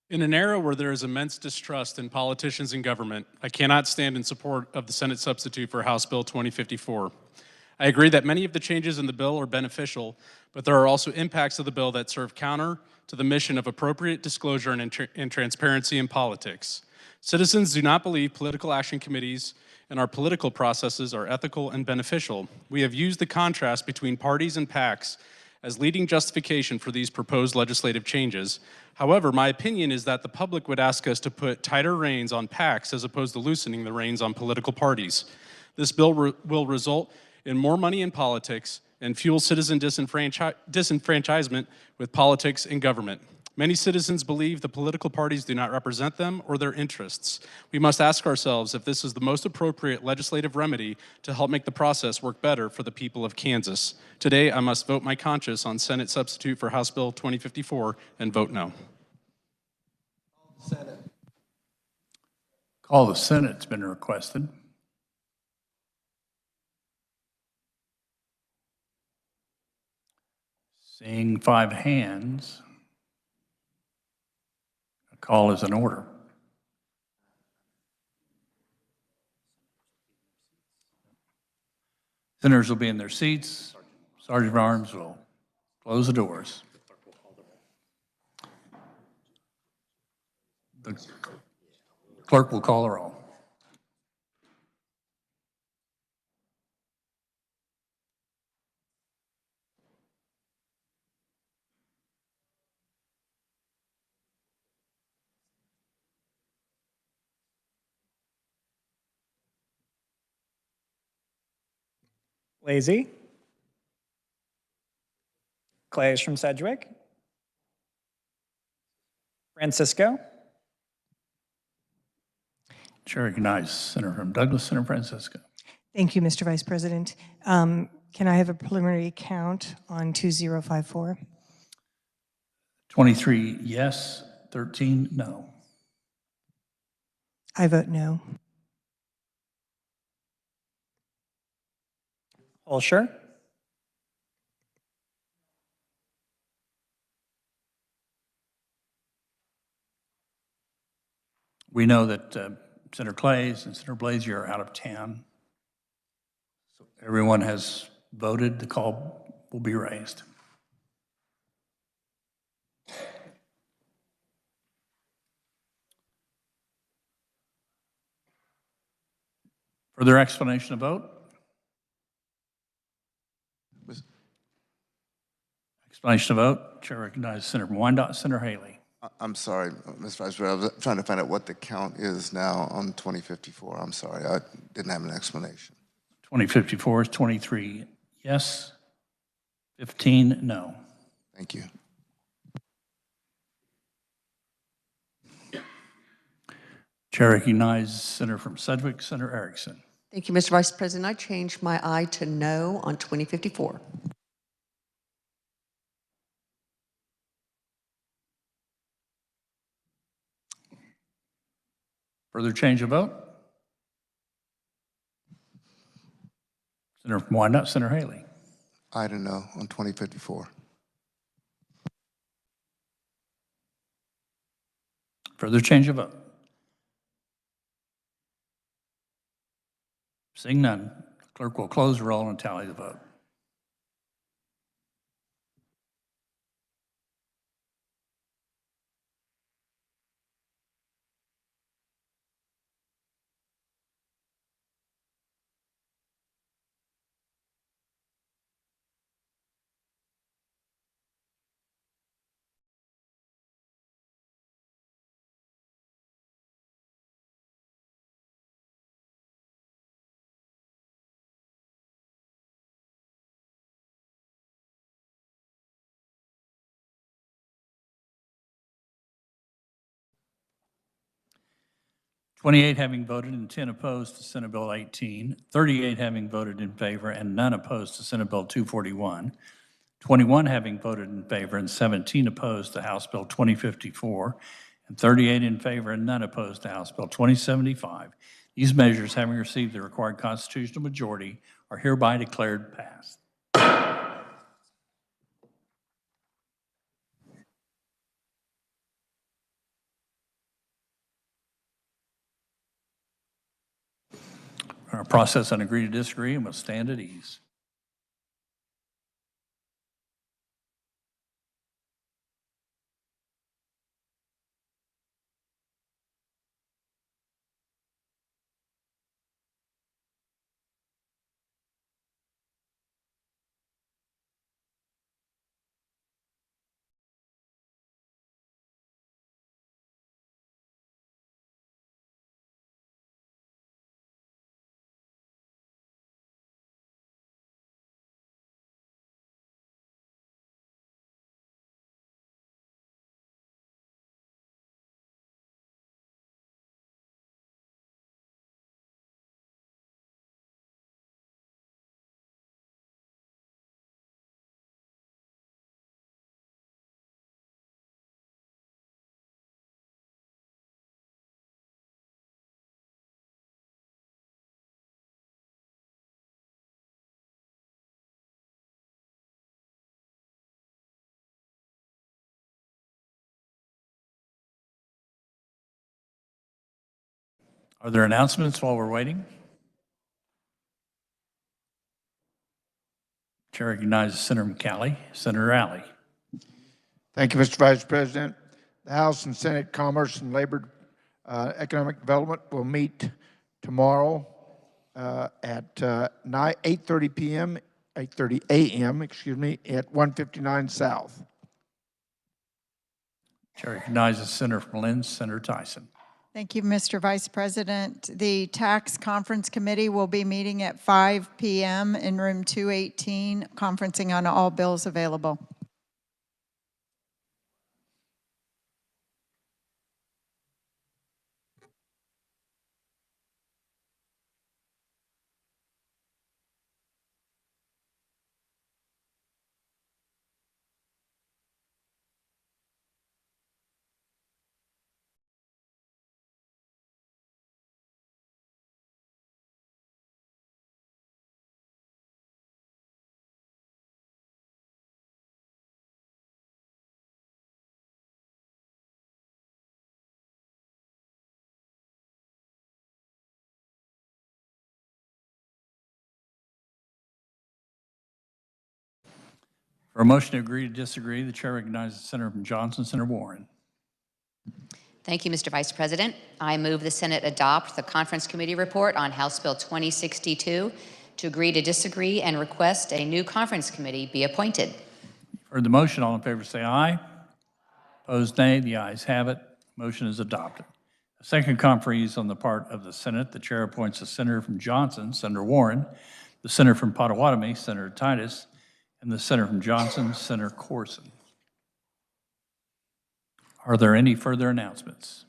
In an era where there is immense distrust in politicians and government, I cannot stand in support of the Senate substitute for House Bill 2054. I agree that many of the changes in the bill are beneficial, but there are also impacts of the bill that serve counter to the mission of appropriate disclosure and transparency in politics. Citizens do not believe political action committees and our political processes are ethical and beneficial. We have used the contrast between parties and PACs as leading justification for these proposed legislative changes. However, my opinion is that the public would ask us to put tighter reins on PACs as opposed to loosening the reins on political parties. This bill will result in more money in politics and fuel citizen disenfranchisement with politics and government. Many citizens believe the political parties do not represent them or their interests. We must ask ourselves if this is the most appropriate legislative remedy to help make the process work better for the people of Kansas. Today, I must vote my conscience on Senate substitute for House Bill 2054 and vote no. Call the Senate's been requested. Seeing 5 hands, a call is in order. Senators will be in their seats. Sergeant at Arms will close the doors. The clerk will call the roll. Lazy. Clays from Sedgwick. Francisco. Chair recognizes Senator from Douglas, Senator Francisco. Thank you, Mr. Vice President. Can I have a preliminary count on 2054? 23 yes, 13 no. I vote no. Holscher. We know that Senator Clays and Senator Blasey are out of town. So everyone has voted. The call will be raised. Further explanation of vote? Explanation of vote. Chair recognizes Senator from Wyandotte, Senator Haley. I'm sorry, Mr. Vice President. I was trying to find out what the count is now on 2054. I'm sorry, I didn't have an explanation. 2054 is 23 yes, 15 no. Thank you. Chair recognizes Senator from Sedgwick, Senator Erickson. Thank you, Mr. Vice President. I changed my aye to no on 2054. Further change of vote? Senator from Wyandotte, Senator Haley. Aye to no on 2054. Further change of vote? Seeing none, clerk will close the roll and tally the vote. "28 having voted and 10 opposed to Senate Bill 18, 38 having voted in favor and none opposed to Senate Bill 241, 21 having voted in favor and 17 opposed to House Bill 2054, and 38 in favor and none opposed to House Bill 2075. These measures, having received the required constitutional majority, are hereby declared passed." Our process on agree to disagree and will stand at ease. Are there announcements while we're waiting? Chair recognizes Senator McCalley. Senator Alley. Thank you, Mr. Vice President. The House and Senate Commerce and Labor Economic Development will meet tomorrow at 8:30 p.m., 8:30 a.m., excuse me, at 159 South. Chair recognizes Senator from Lynn, Senator Tyson. Thank you, Mr. Vice President. The Tax Conference Committee will be meeting at 5 p.m. in room 218, conferencing on all bills available. For a motion to agree to disagree, the chair recognizes Senator from Johnson, Senator Warren. Thank you, Mr. Vice President. I move the Senate adopt the Conference Committee report on House Bill 2062 to agree to disagree and request a new Conference Committee be appointed. Heard the motion. All in favor say aye. Opposed, nay. The ayes have it. Motion is adopted. A second conference on the part of the Senate. The chair appoints the Senator from Johnson, Senator Warren, the Senator from Potawatomi, Senator Titus, and the Senator from Johnson, Senator Corson. Are there any further announcements?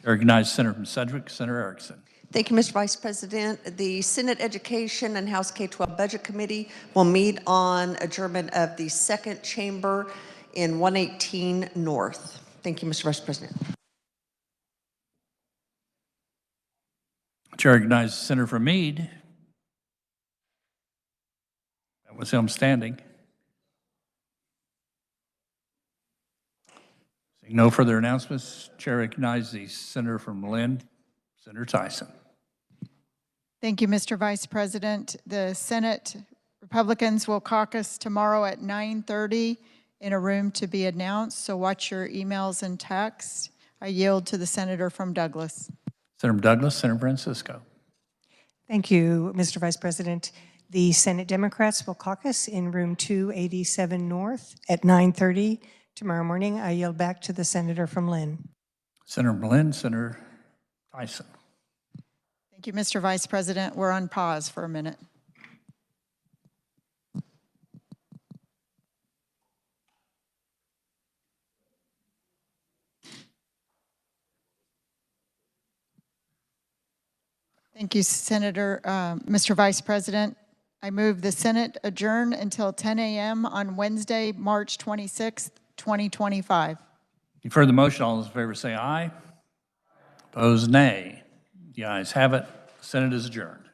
I recognize Senator from Sedgwick, Senator Erickson. Thank you, Mr. Vice President. The Senate Education and House K-12 Budget Committee will meet on adjournment of the second chamber in 118 North. Thank you, Mr. Vice President. Chair recognizes Senator from Meade. That was him standing. Seeing no further announcements, Chair recognizes the Senator from Lynn, Senator Tyson. Thank you, Mr. Vice President. The Senate Republicans will caucus tomorrow at 9:30 in a room to be announced, so watch your emails and texts. I yield to the Senator from Douglas. Senator Douglas, Senator Francisco. Thank you, Mr. Vice President. The Senate Democrats will caucus in room 287 North at 9:30 tomorrow morning. I yield back to the Senator from Lynn. Senator from Lynn, Senator Tyson. Thank you, Mr. Vice President. We're on pause for a minute. Thank you, Senator. Mr. Vice President, I move the Senate adjourn until 10 a.m. on Wednesday, March 26th, 2025. You've heard the motion. All those in favor say aye. Opposed, nay. The ayes have it. The Senate is adjourned.